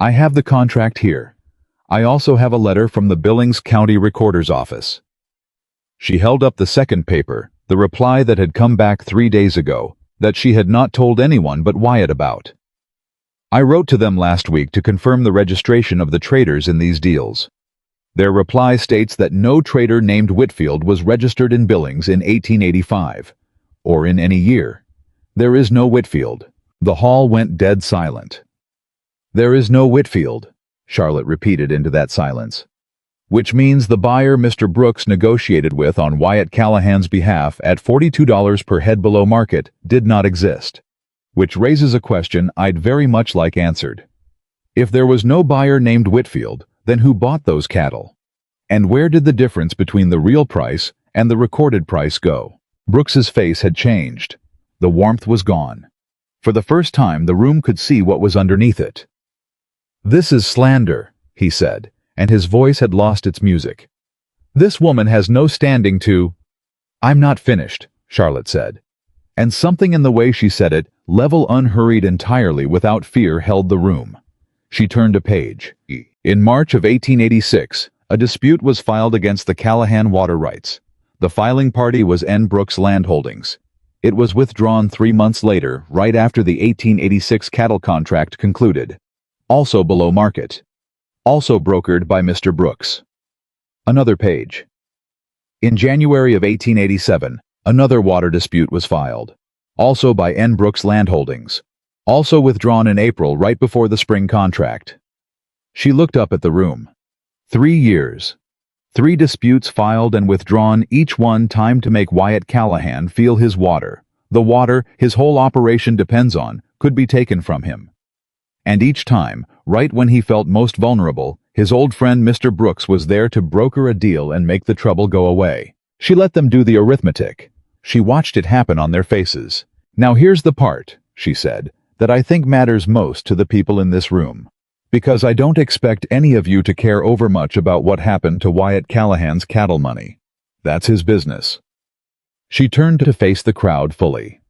"I have the contract here. I also have a letter from the Billings County Recorder's Office." She held up the second paper, the reply that had come back 3 days ago, that she had not told anyone but Wyatt about. "I wrote to them last week to confirm the registration of the traders in these deals. Their reply states that no trader named Whitfield was registered in Billings in 1885, or in any year. There is no Whitfield." The hall went dead silent. "There is no Whitfield," Charlotte repeated into that silence. "Which means the buyer Mr. Brooks negotiated with on Wyatt Callahan's behalf at $42 per head below market did not exist. Which raises a question I'd very much like answered. If there was no buyer named Whitfield, then who bought those cattle? And where did the difference between the real price and the recorded price go?" Brooks's face had changed. The warmth was gone. For the first time, the room could see what was underneath it. "This is slander," he said, and his voice had lost its music. "This woman has no standing to—" "I'm not finished," Charlotte said. And something in the way she said it, level, unhurried, entirely without fear, held the room. She turned a page. "In March of 1886, a dispute was filed against the Callahan water rights. The filing party was N. Brooks Land Holdings. It was withdrawn 3 months later, right after the 1886 cattle contract concluded. Also below market. Also brokered by Mr. Brooks." Another page. "In January of 1887, another water dispute was filed. Also by N. Brooks Land Holdings. Also withdrawn in April, right before the spring contract." She looked up at the room. 3 years. 3 disputes filed and withdrawn, each one timed to make Wyatt Callahan feel his water, the water his whole operation depends on, could be taken from him. And each time, right when he felt most vulnerable, his old friend Mr. Brooks was there to broker a deal and make the trouble go away. She let them do the arithmetic. She watched it happen on their faces. "Now here's the part," she said, "that I think matters most to the people in this room. Because I don't expect any of you to care overmuch about what happened to Wyatt Callahan's cattle money. That's his business." She turned to face the crowd fully.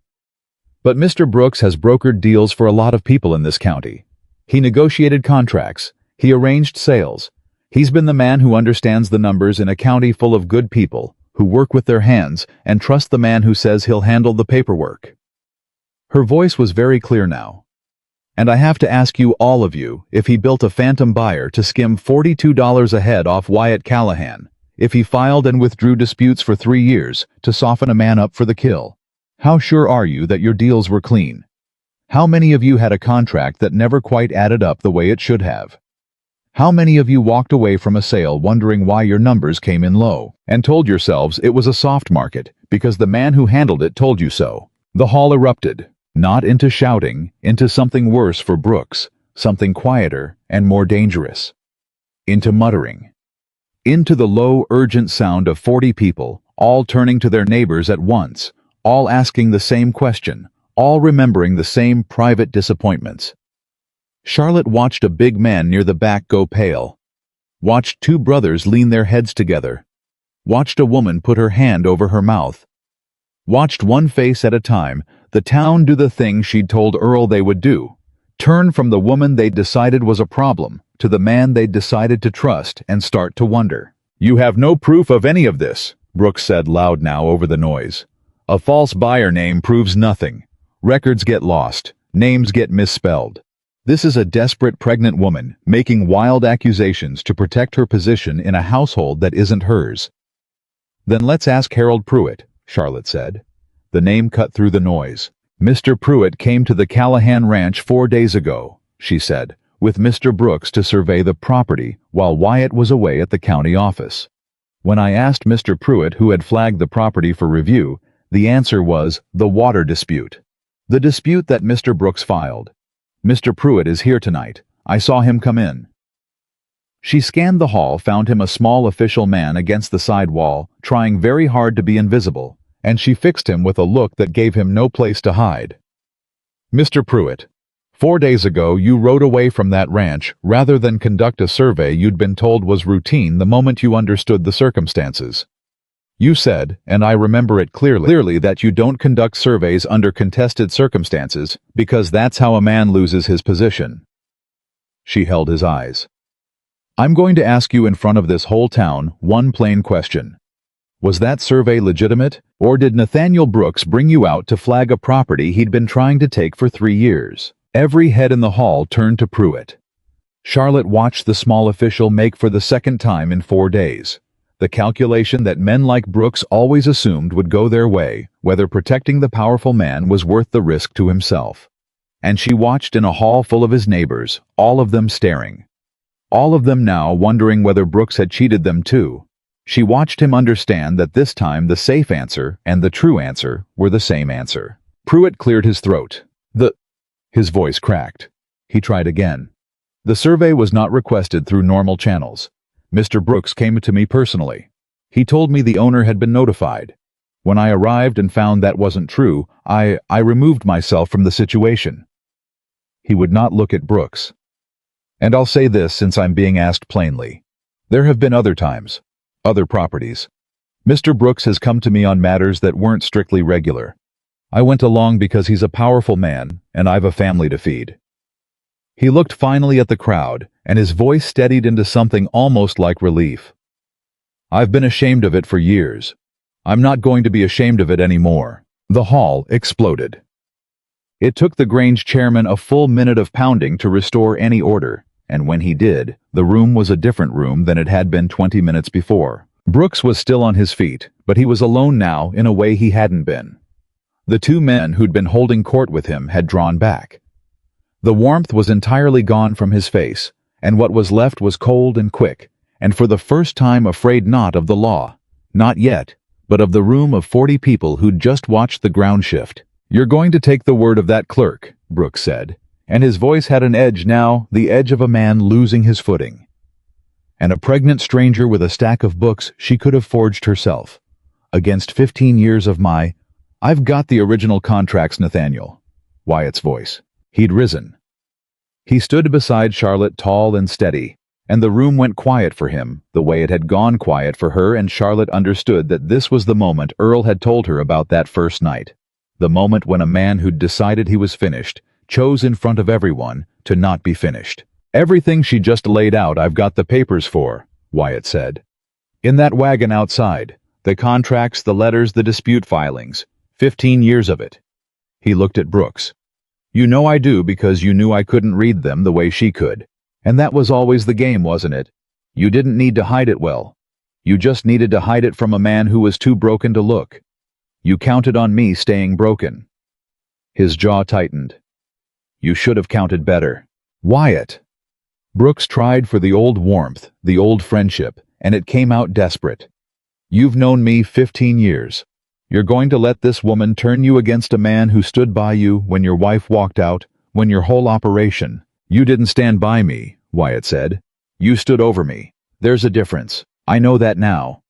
But Mr. Brooks has brokered deals for a lot of people in this county. He negotiated contracts. He arranged sales. He's been the man who understands the numbers in a county full of good people, who work with their hands and trust the man who says he'll handle the paperwork. Her voice was very clear now. And I have to ask you, all of you, if he built a phantom buyer to skim $42 a head off Wyatt Callahan, if he filed and withdrew disputes for 3 years to soften a man up for the kill, how sure are you that your deals were clean? How many of you had a contract that never quite added up the way it should have? How many of you walked away from a sale wondering why your numbers came in low, and told yourselves it was a soft market because the man who handled it told you so? The hall erupted, not into shouting, into something worse for Brooks, something quieter and more dangerous. Into muttering. Into the low, urgent sound of 40 people, all turning to their neighbors at once, all asking the same question, all remembering the same private disappointments. Charlotte watched a big man near the back go pale. Watched 2 brothers lean their heads together. Watched a woman put her hand over her mouth. Watched one face at a time, the town do the thing she'd told Earl they would do. Turn from the woman they'd decided was a problem to the man they'd decided to trust and start to wonder. "You have no proof of any of this," Brooks said loud now over the noise. "A false buyer name proves nothing. Records get lost. Names get misspelled. This is a desperate pregnant woman making wild accusations to protect her position in a household that isn't hers." "Then let's ask Harold Pruitt," Charlotte said. The name cut through the noise. "Mr. Pruitt came to the Callahan Ranch 4 days ago," she said, "with Mr. Brooks to survey the property while Wyatt was away at the county office. When I asked Mr. Pruitt who had flagged the property for review, the answer was the water dispute. The dispute that Mr. Brooks filed. Mr. Pruitt is here tonight. I saw him come in." She scanned the hall, found him a small official man against the side wall, trying very hard to be invisible, and she fixed him with a look that gave him no place to hide. "Mr. Pruitt, 4 days ago you rode away from that ranch rather than conduct a survey you'd been told was routine the moment you understood the circumstances. You said, and I remember it clearly, that you don't conduct surveys under contested circumstances because that's how a man loses his position." She held his eyes. "I'm going to ask you in front of this whole town one plain question. Was that survey legitimate, or did Nathaniel Brooks bring you out to flag a property he'd been trying to take for 3 years? Every head in the hall turned to Pruitt. Charlotte watched the small official make for the second time in 4 days. The calculation that men like Brooks always assumed would go their way, whether protecting the powerful man was worth the risk to himself. And she watched in a hall full of his neighbors, all of them staring. All of them now wondering whether Brooks had cheated them too. She watched him understand that this time the safe answer and the true answer were the same answer. Pruitt cleared his throat. His voice cracked. He tried again. "The survey was not requested through normal channels. Mr. Brooks came to me personally. He told me the owner had been notified. When I arrived and found that wasn't true, I removed myself from the situation." He would not look at Brooks. "And I'll say this since I'm being asked plainly. There have been other times, other properties. Mr. Brooks has come to me on matters that weren't strictly regular. I went along because he's a powerful man, and I've a family to feed." He looked finally at the crowd, and his voice steadied into something almost like relief. "I've been ashamed of it for years. I'm not going to be ashamed of it anymore." The hall exploded. It took the Grange chairman a full minute of pounding to restore any order, and when he did, the room was a different room than it had been 20 minutes before. Brooks was still on his feet, but he was alone now in a way he hadn't been. The 2 men who'd been holding court with him had drawn back. The warmth was entirely gone from his face, and what was left was cold and quick, and for the first time afraid not of the law, not yet, but of the room of 40 people who'd just watched the ground shift. "You're going to take the word of that clerk," Brooks said, and his voice had an edge now, the edge of a man losing his footing. "And a pregnant stranger with a stack of books she could have forged herself. Against 15 years of I've got the original contracts, Nathaniel." Wyatt's voice. He'd risen. He stood beside Charlotte, tall and steady, and the room went quiet for him, the way it had gone quiet for her, and Charlotte understood that this was the moment Earl had told her about that first night. The moment when a man who'd decided he was finished chose in front of everyone to not be finished. "Everything she just laid out I've got the papers for," Wyatt said. "In that wagon outside. The contracts, the letters, the dispute filings. 15 years of it." He looked at Brooks. "You know I do because you knew I couldn't read them the way she could. And that was always the game, wasn't it? You didn't need to hide it well. You just needed to hide it from a man who was too broken to look. You counted on me staying broken." His jaw tightened. "You should have counted better." "Wyatt." Brooks tried for the old warmth, the old friendship, and it came out desperate. "You've known me 15 years. You're going to let this woman turn you against a man who stood by you when your wife walked out, when your whole operation—" "You didn't stand by me," Wyatt said. "You stood over me. There's a difference. I know that now."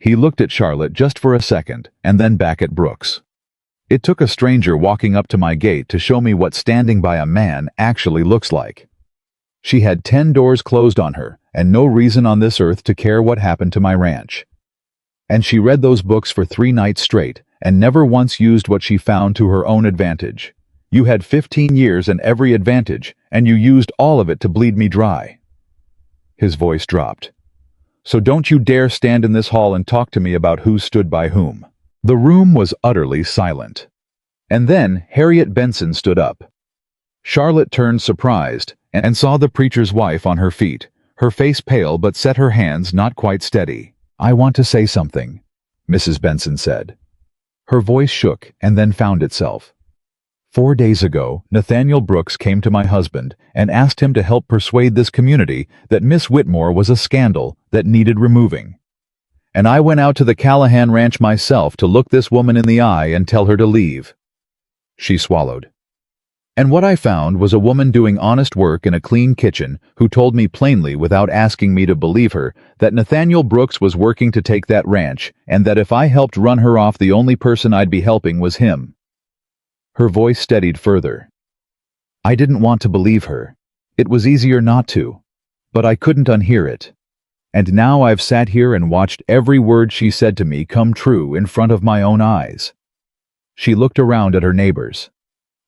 He looked at Charlotte just for a second, and then back at Brooks. "It took a stranger walking up to my gate to show me what standing by a man actually looks like. She had 10 doors closed on her, and no reason on this earth to care what happened to my ranch. And she read those books for 3 nights straight, and never once used what she found to her own advantage. You had 15 years and every advantage, and you used all of it to bleed me dry." His voice dropped. "So don't you dare stand in this hall and talk to me about who stood by whom." The room was utterly silent. And then Harriet Benson stood up. Charlotte turned surprised and saw the preacher's wife on her feet, her face pale but set her hands not quite steady. "I want to say something," Mrs. Benson said. Her voice shook and then found itself. 4 days ago, Nathaniel Brooks came to my husband and asked him to help persuade this community that Miss Whitmore was a scandal that needed removing. And I went out to the Callahan ranch myself to look this woman in the eye and tell her to leave." She swallowed. "And what I found was a woman doing honest work in a clean kitchen who told me plainly without asking me to believe her that Nathaniel Brooks was working to take that ranch and that if I helped run her off the only person I'd be helping was him." Her voice steadied further. "I didn't want to believe her. It was easier not to. But I couldn't unhear it. And now I've sat here and watched every word she said to me come true in front of my own eyes." She looked around at her neighbors.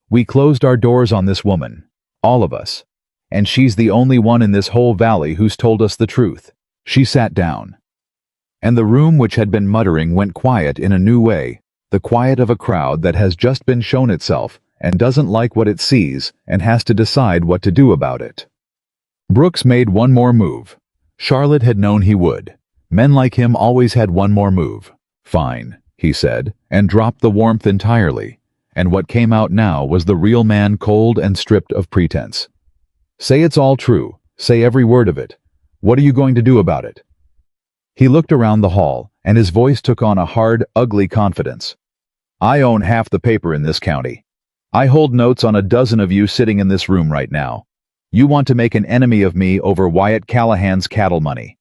"We closed our doors on this woman, all of us. And she's the only one in this whole valley who's told us the truth." She sat down. And the room which had been muttering went quiet in a new way. The quiet of a crowd that has just been shown itself and doesn't like what it sees and has to decide what to do about it. Brooks made one more move. Charlotte had known he would. Men like him always had one more move. "Fine," he said, and dropped the warmth entirely. And what came out now was the real man, cold and stripped of pretense. "Say it's all true. Say every word of it. What are you going to do about it?" He looked around the hall, and his voice took on a hard, ugly confidence. "I own half the paper in this county. I hold notes on a dozen of you sitting in this room right now. You want to make an enemy of me over Wyatt Callahan's cattle money.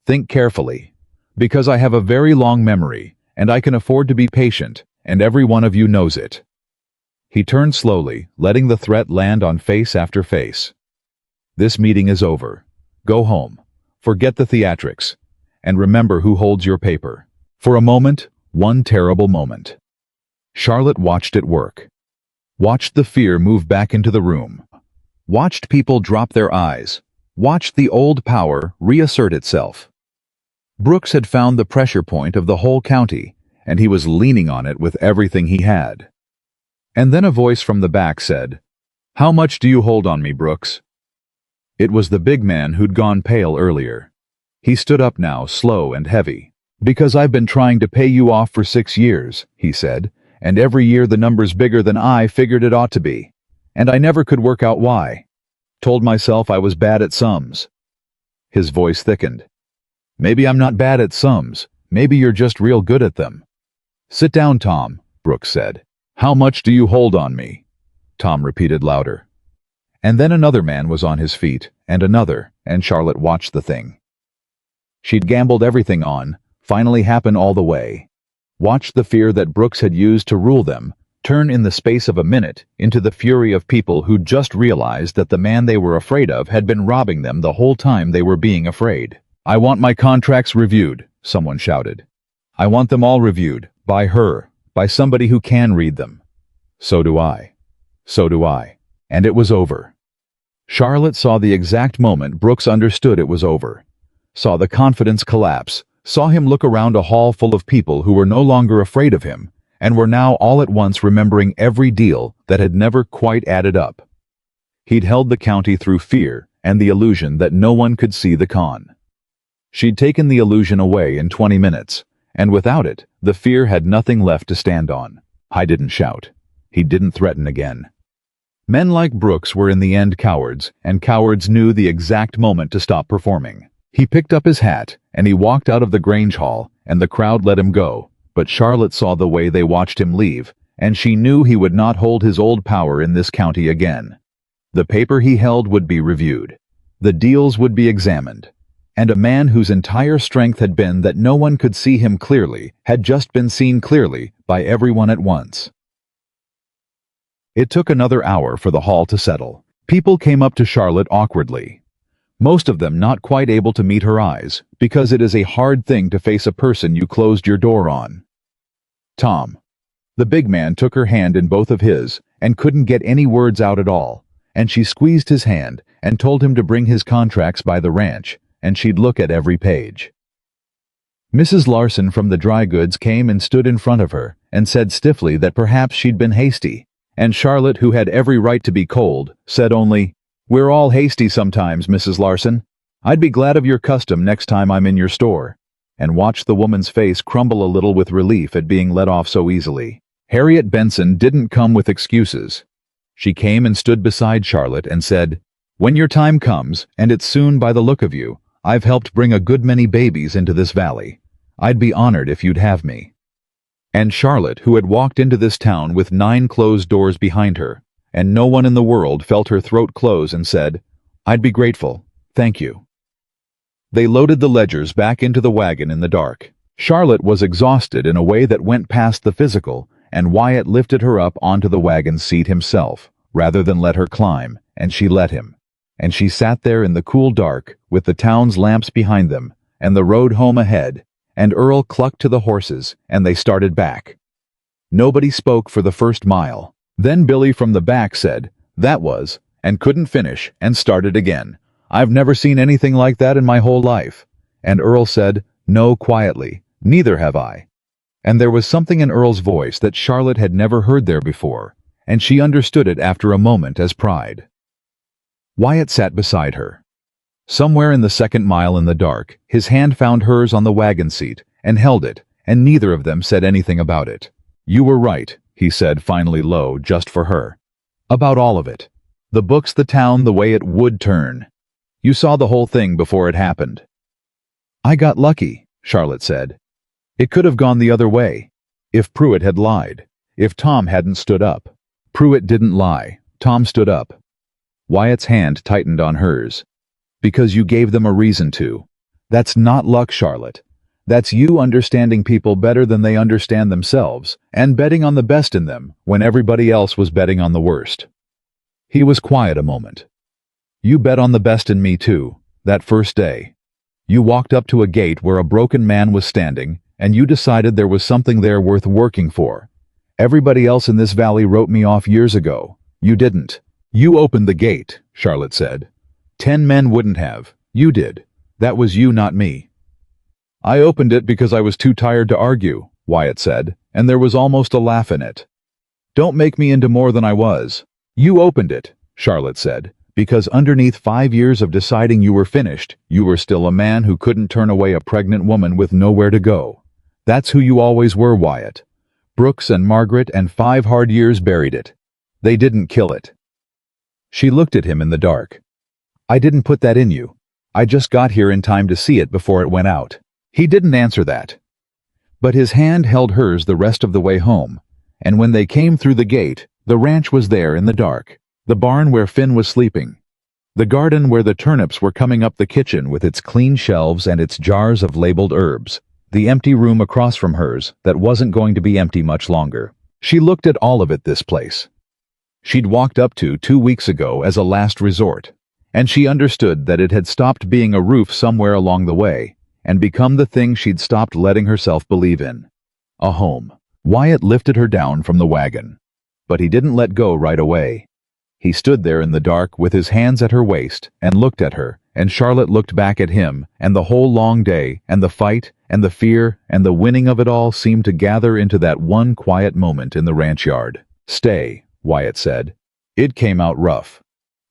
Think carefully, because I have a very long memory, and I can afford to be patient, and every one of you knows it." He turned slowly, letting the threat land on face after face. "This meeting is over. Go home. Forget the theatrics. And remember who holds your paper." For a moment, one terrible moment, Charlotte watched it work. Watched the fear move back into the room. Watched people drop their eyes. Watched the old power reassert itself. Brooks had found the pressure point of the whole county, and he was leaning on it with everything he had. And then a voice from the back said, "How much do you hold on me, Brooks?" It was the big man who'd gone pale earlier. He stood up now, slow and heavy. "Because I've been trying to pay you off for 6 years, he said, "and every year the number's bigger than I figured it ought to be. And I never could work out why. Told myself I was bad at sums." His voice thickened. "Maybe I'm not bad at sums. Maybe you're just real good at them." "Sit down, Tom," Brooks said. "How much do you hold on me?" Tom repeated louder. And then another man was on his feet, and another, and Charlotte watched the thing. She'd gambled everything on, finally happen all the way. Watched the fear that Brooks had used to rule them turn in the space of a minute into the fury of people who'd just realized that the man they were afraid of had been robbing them the whole time they were being afraid. "I want my contracts reviewed," someone shouted. "I want them all reviewed, by her, by somebody who can read them. So do I. So do I. And it was over. Charlotte saw the exact moment Brooks understood it was over. Saw the confidence collapse, saw him look around a hall full of people who were no longer afraid of him, and were now all at once remembering every deal that had never quite added up. He'd held the county through fear and the illusion that no one could see the con. She'd taken the illusion away in 20 minutes, and without it, the fear had nothing left to stand on. I didn't shout. He didn't threaten again. Men like Brooks were in the end cowards, and cowards knew the exact moment to stop performing. He picked up his hat, and he walked out of the Grange Hall, and the crowd let him go, but Charlotte saw the way they watched him leave, and she knew he would not hold his old power in this county again. The paper he held would be reviewed. The deals would be examined. And a man whose entire strength had been that no one could see him clearly had just been seen clearly by everyone at once. It took another hour for the hall to settle. People came up to Charlotte awkwardly. Most of them not quite able to meet her eyes, because it is a hard thing to face a person you closed your door on. Tom. The big man took her hand in both of his, and couldn't get any words out at all, and she squeezed his hand and told him to bring his contracts by the ranch, and she'd look at every page. Mrs. Larson from the dry goods came and stood in front of her, and said stiffly that perhaps she'd been hasty, and Charlotte, who had every right to be cold, said only, "We're all hasty sometimes, Mrs. Larson. I'd be glad of your custom next time I'm in your store," and watched the woman's face crumble a little with relief at being let off so easily. Harriet Benson didn't come with excuses. She came and stood beside Charlotte and said, "When your time comes, and it's soon by the look of you, I've helped bring a good many babies into this valley. I'd be honored if you'd have me." And Charlotte, who had walked into this town with 9 closed doors behind her, and no one in the world felt her throat close, and said, "I'd be grateful, thank you." They loaded the ledgers back into the wagon in the dark. Charlotte was exhausted in a way that went past the physical, and Wyatt lifted her up onto the wagon seat himself, rather than let her climb, and she let him. And she sat there in the cool dark, with the town's lamps behind them, and the road home ahead, and Earl clucked to the horses, and they started back. Nobody spoke for the first mile. Then Billy from the back said, "That was," and couldn't finish, and started again. "I've never seen anything like that in my whole life." And Earl said, "No," quietly, "neither have I." And there was something in Earl's voice that Charlotte had never heard there before, and she understood it after a moment as pride. Wyatt sat beside her. Somewhere in the second mile in the dark, his hand found hers on the wagon seat, and held it, and neither of them said anything about it. "You were right," he said finally low, just for her. "About all of it. The books, the town, the way it would turn. You saw the whole thing before it happened." "I got lucky," Charlotte said. "It could have gone the other way. If Pruitt had lied. If Tom hadn't stood up." "Pruitt didn't lie. Tom stood up." Wyatt's hand tightened on hers. "Because you gave them a reason to. That's not luck, Charlotte. That's you understanding people better than they understand themselves, and betting on the best in them when everybody else was betting on the worst." He was quiet a moment. "You bet on the best in me too, that first day. You walked up to a gate where a broken man was standing, and you decided there was something there worth working for. Everybody else in this valley wrote me off years ago. You didn't. You opened the gate," Charlotte said. 10 men wouldn't have. You did. That was you, not me." "I opened it because I was too tired to argue," Wyatt said, and there was almost a laugh in it. "Don't make me into more than I was." "You opened it," Charlotte said, "because underneath 5 years of deciding you were finished, you were still a man who couldn't turn away a pregnant woman with nowhere to go. That's who you always were, Wyatt. Brooks and Margaret and 5 hard years buried it. They didn't kill it." She looked at him in the dark. "I didn't put that in you. I just got here in time to see it before it went out." He didn't answer that. But his hand held hers the rest of the way home, and when they came through the gate, the ranch was there in the dark, the barn where Finn was sleeping, the garden where the turnips were coming up the kitchen with its clean shelves and its jars of labeled herbs, the empty room across from hers that wasn't going to be empty much longer. She looked at all of it, this place she'd walked up to 2 weeks ago as a last resort, and she understood that it had stopped being a roof somewhere along the way and become the thing she'd stopped letting herself believe in. A home. Wyatt lifted her down from the wagon. but he didn't let go right away. He stood there in the dark with his hands at her waist and looked at her, and Charlotte looked back at him, and the whole long day, and the fight, and the fear, and the winning of it all seemed to gather into that one quiet moment in the ranch yard. "Stay," Wyatt said. "It came out rough.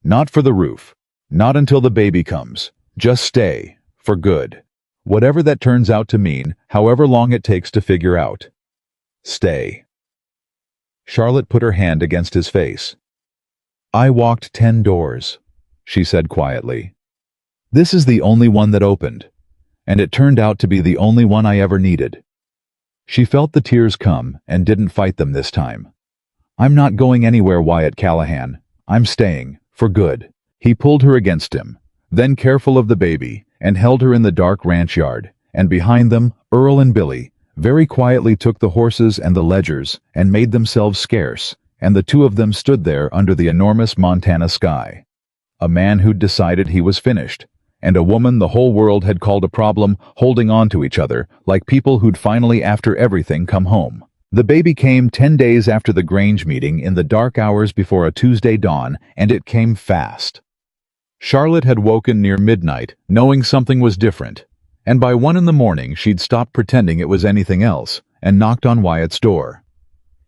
Not for the roof. Not until the baby comes. Just stay. For good. Whatever that turns out to mean, however long it takes to figure out. Stay." Charlotte put her hand against his face. "I walked 10 doors, she said quietly. "This is the only one that opened, and it turned out to be the only one I ever needed." She felt the tears come and didn't fight them this time. "I'm not going anywhere, Wyatt Callahan. I'm staying, for good." He pulled her against him, then careful of the baby, and held her in the dark ranch yard, and behind them, Earl and Billy very quietly took the horses and the ledgers and made themselves scarce, and the two of them stood there under the enormous Montana sky. A man who'd decided he was finished, and a woman the whole world had called a problem, holding on to each other like people who'd finally, after everything, come home. The baby came 10 days after the Grange meeting in the dark hours before a Tuesday dawn, and it came fast. Charlotte had woken near midnight, knowing something was different, and by 1 in the morning she'd stopped pretending it was anything else, and knocked on Wyatt's door.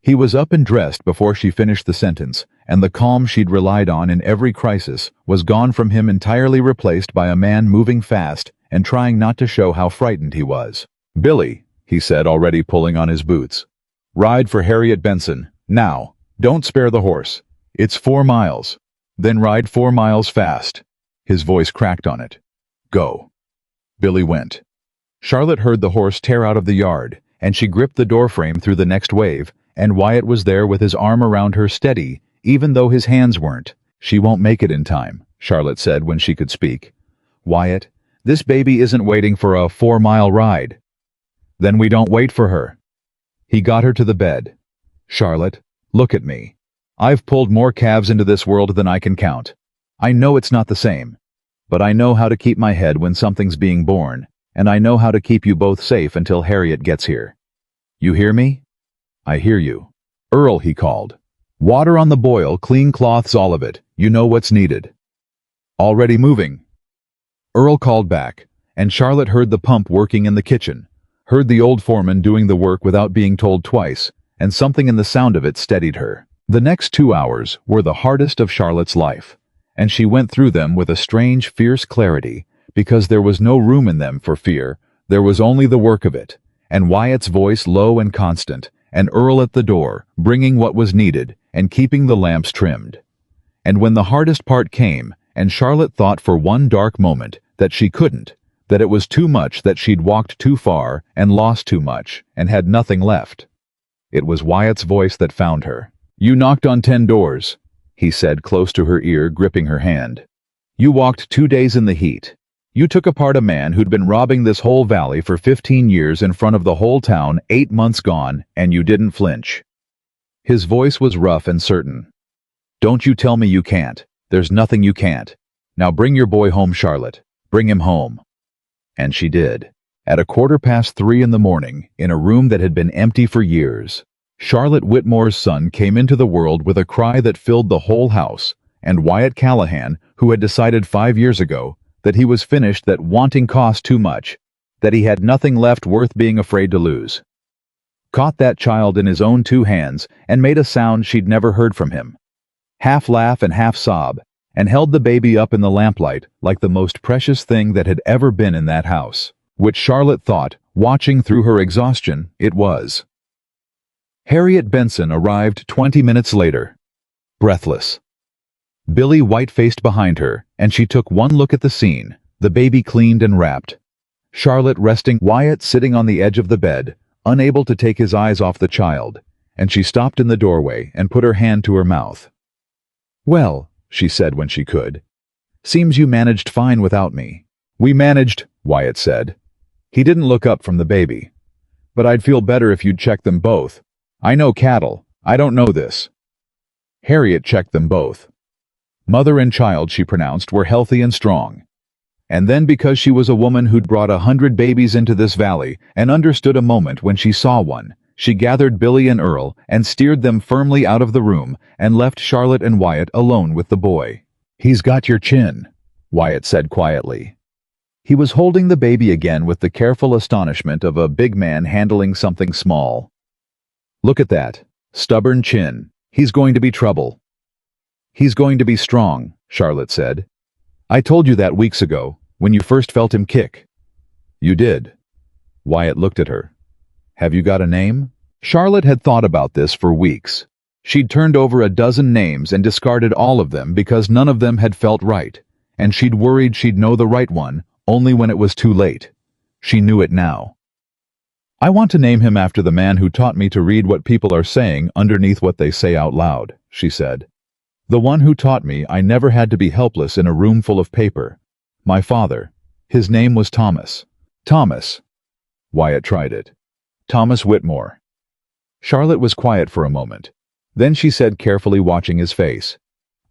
He was up and dressed before she finished the sentence, and the calm she'd relied on in every crisis was gone from him, entirely replaced by a man moving fast and trying not to show how frightened he was. "Billy," he said, already pulling on his boots. "Ride for Harriet Benson, now. Don't spare the horse. It's 4 miles. Then ride 4 miles fast." His voice cracked on it. "Go." Billy went. Charlotte heard the horse tear out of the yard, and she gripped the doorframe through the next wave, and Wyatt was there with his arm around her, steady, even though his hands weren't. "She won't make it in time," Charlotte said when she could speak. "Wyatt, this baby isn't waiting for a 4-mile ride." "Then we don't wait for her." He got her to the bed. "Charlotte, look at me. I've pulled more calves into this world than I can count. I know it's not the same, but I know how to keep my head when something's being born, and I know how to keep you both safe until Harriet gets here. You hear me?" "I hear you." "Earl," he called. "Water on the boil, clean cloths, all of it. You know what's needed." "Already moving." Earl called back, and Charlotte heard the pump working in the kitchen, heard the old foreman doing the work without being told twice, and something in the sound of it steadied her. The next 2 hours were the hardest of Charlotte's life, and she went through them with a strange, fierce clarity, because there was no room in them for fear. There was only the work of it, and Wyatt's voice low and constant, and Earl at the door, bringing what was needed, and keeping the lamps trimmed. And when the hardest part came, and Charlotte thought for one dark moment that she couldn't, that it was too much, that she'd walked too far, and lost too much, and had nothing left, it was Wyatt's voice that found her. "You knocked on 10 doors, he said close to her ear, gripping her hand. "You walked 2 days in the heat. You took apart a man who'd been robbing this whole valley for 15 years in front of the whole town, 8 months gone, and you didn't flinch." His voice was rough and certain. "Don't you tell me you can't. There's nothing you can't. Now bring your boy home, Charlotte. Bring him home." And she did. At 3:15 in the morning, in a room that had been empty for years, Charlotte Whitmore's son came into the world with a cry that filled the whole house, and Wyatt Callahan, who had decided 5 years ago that he was finished, that wanting cost too much, that he had nothing left worth being afraid to lose, caught that child in his own 2 hands and made a sound she'd never heard from him, half laugh and half sob, and held the baby up in the lamplight like the most precious thing that had ever been in that house, which Charlotte thought, watching through her exhaustion, it was. Harriet Benson arrived 20 minutes later, breathless. Billy white-faced behind her, and she took one look at the scene, the baby cleaned and wrapped, Charlotte resting, Wyatt sitting on the edge of the bed, unable to take his eyes off the child, and she stopped in the doorway and put her hand to her mouth. "Well," she said when she could, "seems you managed fine without me." "We managed," Wyatt said. He didn't look up from the baby. "But I'd feel better if you'd check them both. I know cattle. I don't know this." Harriet checked them both. Mother and child, she pronounced, were healthy and strong. And then, because she was a woman who'd brought 100 babies into this valley and understood a moment when she saw one, She gathered Billy and Earl and steered them firmly out of the room and left Charlotte and Wyatt alone with the boy. "He's got your chin," Wyatt said quietly. He was holding the baby again with the careful astonishment of a big man handling something small. "Look at that. Stubborn chin. He's going to be trouble." "He's going to be strong," Charlotte said. "I told you that weeks ago, when you first felt him kick." "You did." Wyatt looked at her. "Have you got a name?" Charlotte had thought about this for weeks. She'd turned over a dozen names and discarded all of them because none of them had felt right, and she'd worried she'd know the right one only when it was too late. She knew it now. "I want to name him after the man who taught me to read what people are saying underneath what they say out loud," she said. "The one who taught me I never had to be helpless in a room full of paper. My father. His name was Thomas." "Thomas." Wyatt tried it. "Thomas Whitmore." Charlotte was quiet for a moment. Then she said, carefully watching his face,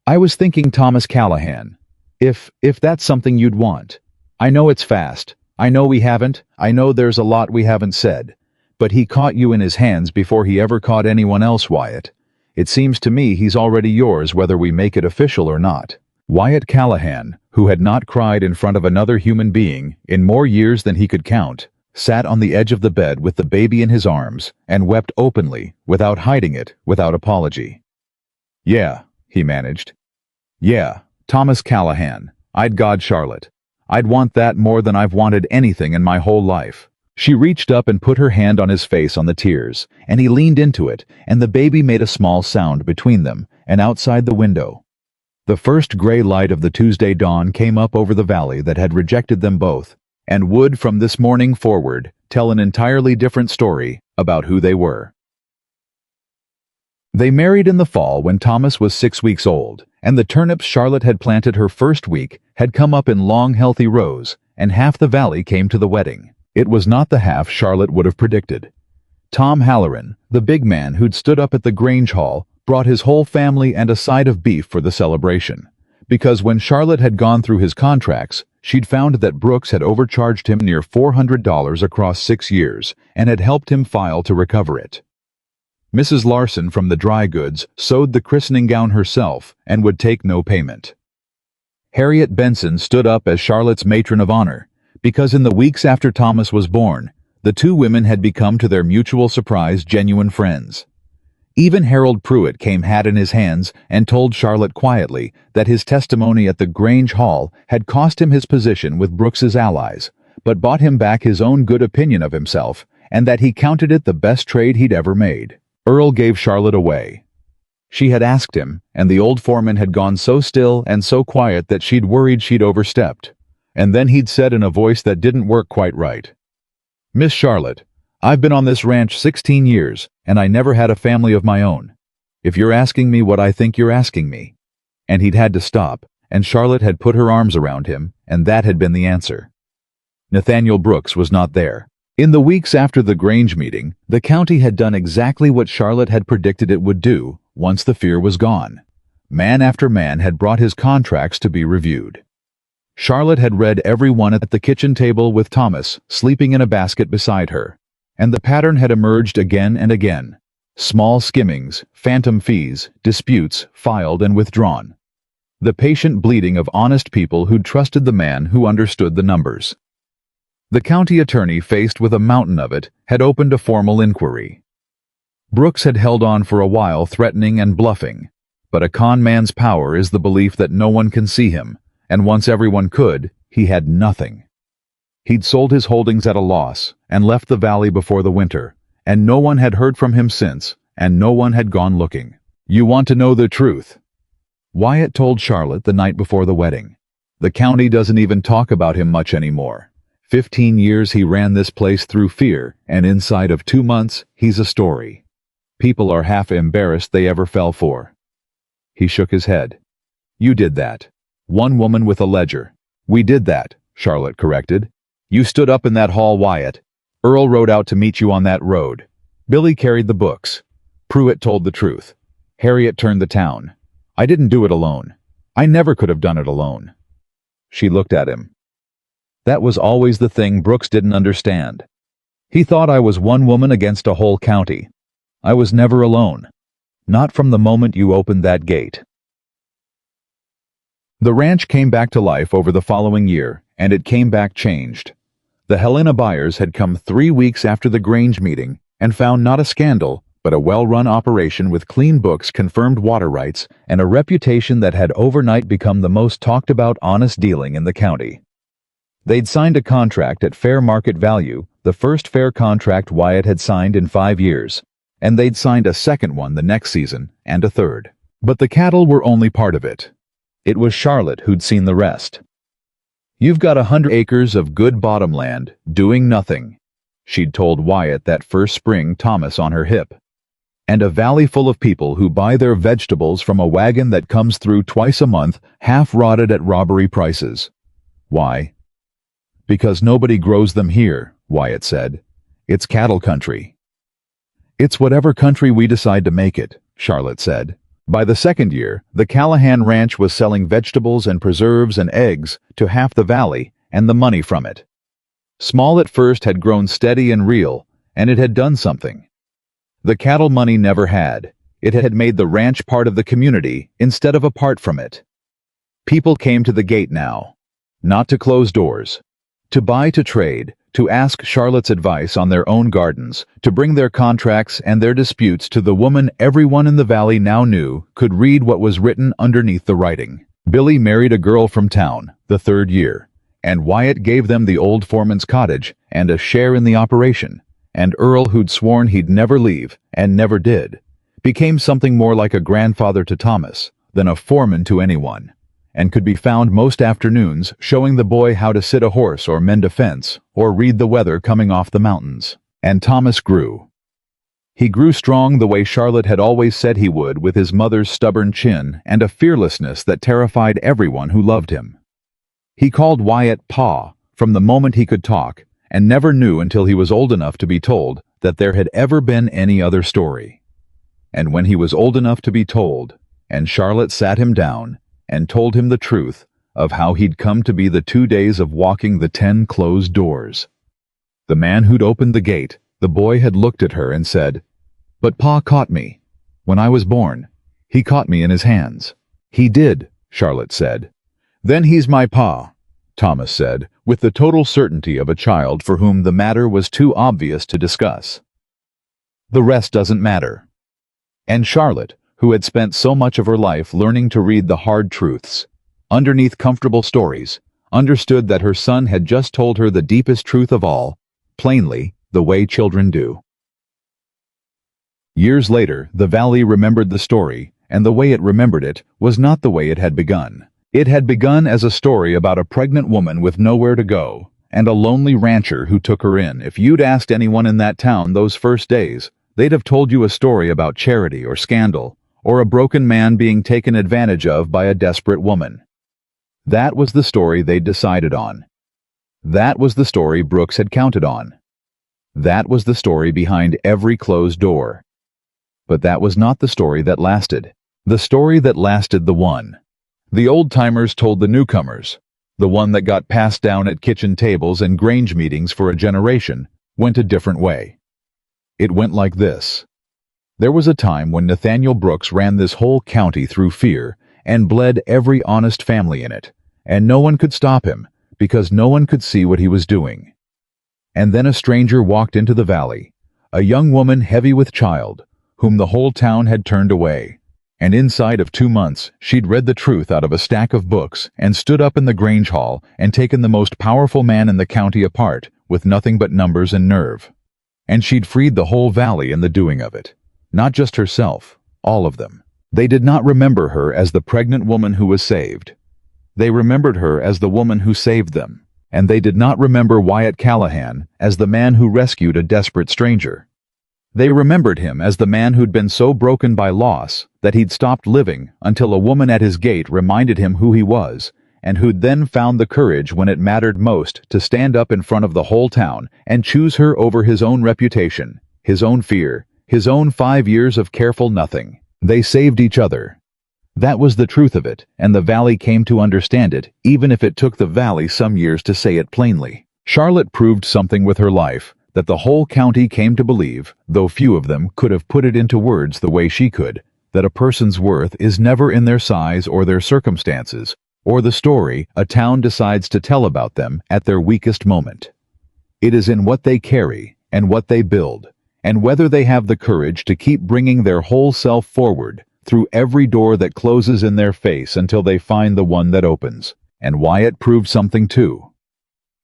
"I was thinking Thomas Callahan. If that's something you'd want. I know it's fast. I know there's a lot we haven't said. But he caught you in his hands before he ever caught anyone else, Wyatt. It seems to me he's already yours whether we make it official or not." Wyatt Callahan, who had not cried in front of another human being in more years than he could count, sat on the edge of the bed with the baby in his arms and wept openly, without hiding it, without apology. "Yeah," he managed. "Yeah, Thomas Callahan. I'd God Charlotte. I'd want that more than I've wanted anything in my whole life." She reached up and put her hand on his face on the tears, and he leaned into it, and the baby made a small sound between them and outside the window. The first gray light of the Tuesday dawn came up over the valley that had rejected them both, and would from this morning forward tell an entirely different story about who they were. They married in the fall when Thomas was 6 weeks old, and the turnips Charlotte had planted her first week had come up in long, healthy rows, and half the valley came to the wedding. It was not the half Charlotte would have predicted. Tom Halloran, the big man who'd stood up at the Grange Hall, brought his whole family and a side of beef for the celebration, because when Charlotte had gone through his contracts, she'd found that Brooks had overcharged him near $400 across 6 years and had helped him file to recover it. Mrs. Larson from the dry goods sewed the christening gown herself and would take no payment. Harriet Benson stood up as Charlotte's matron of honor, because in the weeks after Thomas was born, the two women had become to their mutual surprise genuine friends. Even Harold Pruitt came hat in his hands and told Charlotte quietly that his testimony at the Grange Hall had cost him his position with Brooks's allies, but bought him back his own good opinion of himself, and that he counted it the best trade he'd ever made. Earl gave Charlotte away. She had asked him, and the old foreman had gone so still and so quiet that she'd worried she'd overstepped. And then he'd said in a voice that didn't work quite right, "Miss Charlotte, I've been on this ranch 16 years, and I never had a family of my own. If you're asking me what I think you're asking me." And he'd had to stop, and Charlotte had put her arms around him, and that had been the answer. Nathaniel Brooks was not there. In the weeks after the Grange meeting, the county had done exactly what Charlotte had predicted it would do once the fear was gone. Man after man had brought his contracts to be reviewed. Charlotte had read every one at the kitchen table with Thomas sleeping in a basket beside her, and the pattern had emerged again and again. Small skimmings, phantom fees, disputes filed and withdrawn. The patient bleeding of honest people who'd trusted the man who understood the numbers. The county attorney, faced with a mountain of it, had opened a formal inquiry. Brooks had held on for a while, threatening and bluffing, but a con man's power is the belief that no one can see him, and once everyone could, he had nothing. He'd sold his holdings at a loss and left the valley before the winter, and no one had heard from him since, and no one had gone looking. "You want to know the truth?" Wyatt told Charlotte the night before the wedding. "The county doesn't even talk about him much anymore. 15 years he ran this place through fear, and inside of 2 months, he's a story. People are half embarrassed they ever fell for." He shook his head. "You did that. One woman with a ledger." "We did that," Charlotte corrected. "You stood up in that hall, Wyatt. Earl rode out to meet you on that road. Billy carried the books. Pruitt told the truth. Harriet turned the town. I didn't do it alone. I never could have done it alone." She looked at him. That was always the thing Brooks didn't understand. He thought I was one woman against a whole county. I was never alone. Not from the moment you opened that gate. The ranch came back to life over the following year, and it came back changed. The Helena buyers had come 3 weeks after the Grange meeting and found not a scandal, but a well-run operation with clean books, confirmed water rights, and a reputation that had overnight become the most talked-about honest dealing in the county. They'd signed a contract at fair market value, the first fair contract Wyatt had signed in 5 years, and they'd signed a second one the next season, and a third. But the cattle were only part of it. It was Charlotte who'd seen the rest. "You've got 100 acres of good bottomland, doing nothing," she'd told Wyatt that first spring, Thomas on her hip. "And a valley full of people who buy their vegetables from a wagon that comes through twice a month, half-rotted at robbery prices. Why? Because nobody grows them here," Wyatt said. "It's cattle country." "It's whatever country we decide to make it," Charlotte said. By the second year, the Callahan ranch was selling vegetables and preserves and eggs to half the valley and the money from it. Small at first, had grown steady and real, and it had done something. The cattle money never had. It had made the ranch part of the community instead of apart from it. People came to the gate now. Not to close doors. To buy, to trade, to ask Charlotte's advice on their own gardens, to bring their contracts and their disputes to the woman everyone in the valley now knew could read what was written underneath the writing. Billy married a girl from town, the third year, and Wyatt gave them the old foreman's cottage and a share in the operation, and Earl, who'd sworn he'd never leave, and never did, became something more like a grandfather to Thomas than a foreman to anyone, and could be found most afternoons showing the boy how to sit a horse or mend a fence or read the weather coming off the mountains. And Thomas grew. He grew strong the way Charlotte had always said he would, with his mother's stubborn chin and a fearlessness that terrified everyone who loved him. He called Wyatt Pa from the moment he could talk, and never knew until he was old enough to be told that there had ever been any other story. And when he was old enough to be told, and Charlotte sat him down and told him the truth of how he'd come to be the 2 days of walking the 10 closed doors. The man who'd opened the gate, the boy had looked at her and said, "But Pa caught me. When I was born, he caught me in his hands." "He did," Charlotte said. "Then he's my Pa," Thomas said, with the total certainty of a child for whom the matter was too obvious to discuss. "The rest doesn't matter." And Charlotte, who had spent so much of her life learning to read the hard truths underneath comfortable stories, understood that her son had just told her the deepest truth of all, plainly, the way children do. Years later, the valley remembered the story, and the way it remembered it was not the way it had begun. It had begun as a story about a pregnant woman with nowhere to go, and a lonely rancher who took her in. If you'd asked anyone in that town those first days, they'd have told you a story about charity or scandal, or a broken man being taken advantage of by a desperate woman. That was the story they'd decided on. That was the story Brooks had counted on. That was the story behind every closed door. But that was not the story that lasted. The story that lasted, the one the old-timers told the newcomers, the one that got passed down at kitchen tables and Grange meetings for a generation, went a different way. It went like this. There was a time when Nathaniel Brooks ran this whole county through fear and bled every honest family in it, and no one could stop him because no one could see what he was doing. And then a stranger walked into the valley, a young woman heavy with child, whom the whole town had turned away. And inside of 2 months, she'd read the truth out of a stack of books and stood up in the Grange Hall and taken the most powerful man in the county apart with nothing but numbers and nerve. And she'd freed the whole valley in the doing of it. Not just herself, all of them. They did not remember her as the pregnant woman who was saved. They remembered her as the woman who saved them. And they did not remember Wyatt Callahan as the man who rescued a desperate stranger. They remembered him as the man who'd been so broken by loss that he'd stopped living until a woman at his gate reminded him who he was, and who'd then found the courage when it mattered most to stand up in front of the whole town and choose her over his own reputation, his own fear, his own 5 years of careful nothing. They saved each other. That was the truth of it, and the valley came to understand it, even if it took the valley some years to say it plainly. Charlotte proved something with her life that the whole county came to believe, though few of them could have put it into words the way she could, that a person's worth is never in their size or their circumstances, or the story a town decides to tell about them at their weakest moment. It is in what they carry and what they build, and whether they have the courage to keep bringing their whole self forward through every door that closes in their face until they find the one that opens. And Wyatt proved something too.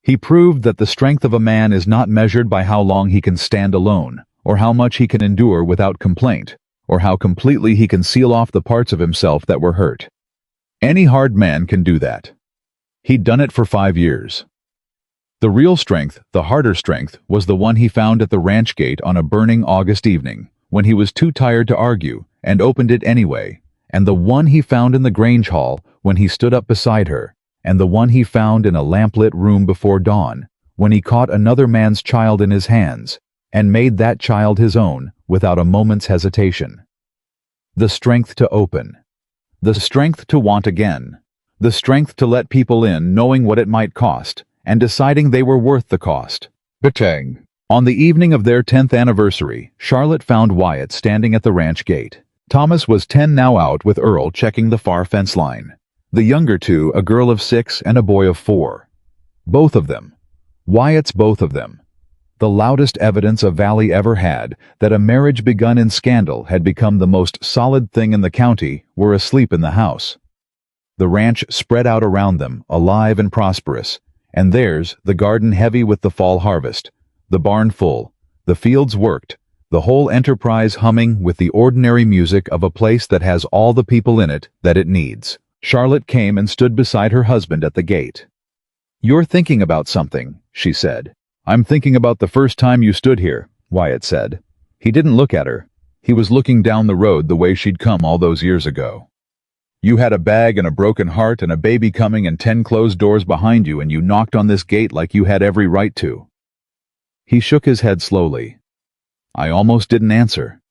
He proved that the strength of a man is not measured by how long he can stand alone, or how much he can endure without complaint, or how completely he can seal off the parts of himself that were hurt. Any hard man can do that. He'd done it for 5 years. The real strength, the harder strength, was the one he found at the ranch gate on a burning August evening, when he was too tired to argue, and opened it anyway, and the one he found in the Grange Hall when he stood up beside her, and the one he found in a lamplit room before dawn, when he caught another man's child in his hands, and made that child his own without a moment's hesitation. The strength to open. The strength to want again. The strength to let people in knowing what it might cost, and deciding they were worth the cost. Batang. On the evening of their 10th anniversary, Charlotte found Wyatt standing at the ranch gate. Thomas was 10 now, out with Earl checking the far fence line. The younger two, a girl of 6 and a boy of 4. Both of them. Wyatt's both of them. The loudest evidence a valley ever had that a marriage begun in scandal had become the most solid thing in the county were asleep in the house. The ranch spread out around them, alive and prosperous, and theirs the garden heavy with the fall harvest, the barn full, the fields worked, the whole enterprise humming with the ordinary music of a place that has all the people in it that it needs. Charlotte came and stood beside her husband at the gate. "You're thinking about something," she said. "I'm thinking about the first time you stood here," Wyatt said. He didn't look at her. He was looking down the road the way she'd come all those years ago. "You had a bag and a broken heart and a baby coming and 10 closed doors behind you, and you knocked on this gate like you had every right to." He shook his head slowly. "I almost didn't answer.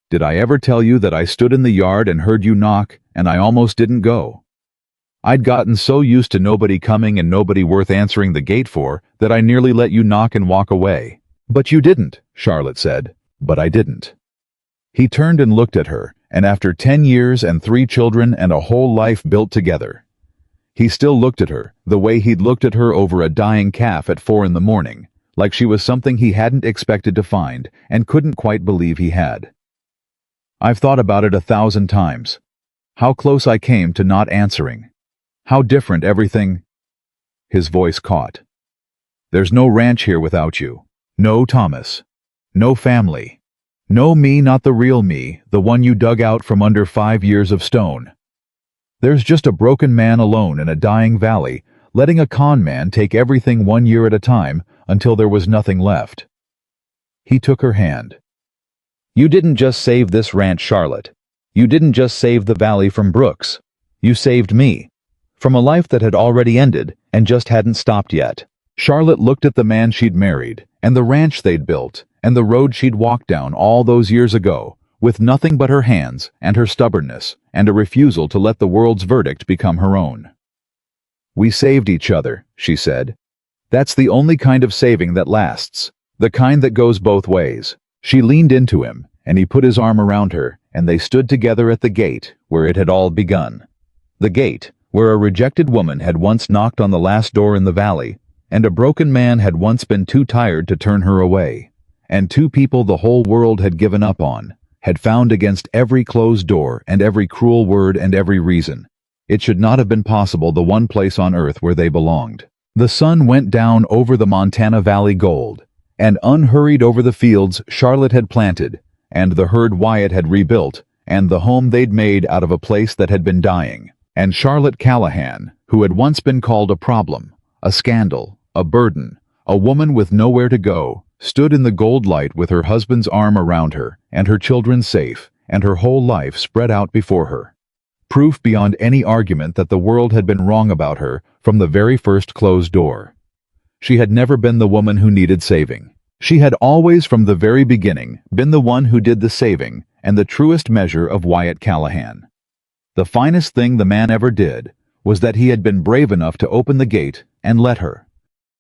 Did I ever tell you that I stood in the yard and heard you knock, and I almost didn't go? I'd gotten so used to nobody coming and nobody worth answering the gate for that I nearly let you knock and walk away." "But you didn't," Charlotte said. "But I didn't." He turned and looked at her, and after 10 years and 3 children and a whole life built together, he still looked at her the way he'd looked at her over a dying calf at 4 in the morning, like she was something he hadn't expected to find and couldn't quite believe he had. "I've thought about it 1,000 times. How close I came to not answering. How different everything—" His voice caught. "There's no ranch here without you. No Thomas. No family. No me, not the real me, the one you dug out from under 5 years of stone. There's just a broken man alone in a dying valley, letting a con man take everything 1 year at a time until there was nothing left." He took her hand. "You didn't just save this ranch, Charlotte. You didn't just save the valley from Brooks. You saved me. From a life that had already ended and just hadn't stopped yet." Charlotte looked at the man she'd married, and the ranch they'd built, and the road she'd walked down all those years ago, with nothing but her hands and her stubbornness, and a refusal to let the world's verdict become her own. "We saved each other," she said. "That's the only kind of saving that lasts, the kind that goes both ways." She leaned into him, and he put his arm around her, and they stood together at the gate where it had all begun. The gate where a rejected woman had once knocked on the last door in the valley, and a broken man had once been too tired to turn her away, and 2 people the whole world had given up on, had found against every closed door and every cruel word and every reason. It should not have been possible, the one place on earth where they belonged. The sun went down over the Montana Valley gold, and unhurried over the fields Charlotte had planted, and the herd Wyatt had rebuilt, and the home they'd made out of a place that had been dying. And Charlotte Callahan, who had once been called a problem, a scandal, a burden, a woman with nowhere to go, stood in the gold light with her husband's arm around her, and her children safe, and her whole life spread out before her. Proof beyond any argument that the world had been wrong about her from the very first closed door. She had never been the woman who needed saving. She had always from the very beginning been the one who did the saving, and the truest measure of Wyatt Callahan. The finest thing the man ever did was that he had been brave enough to open the gate and let her.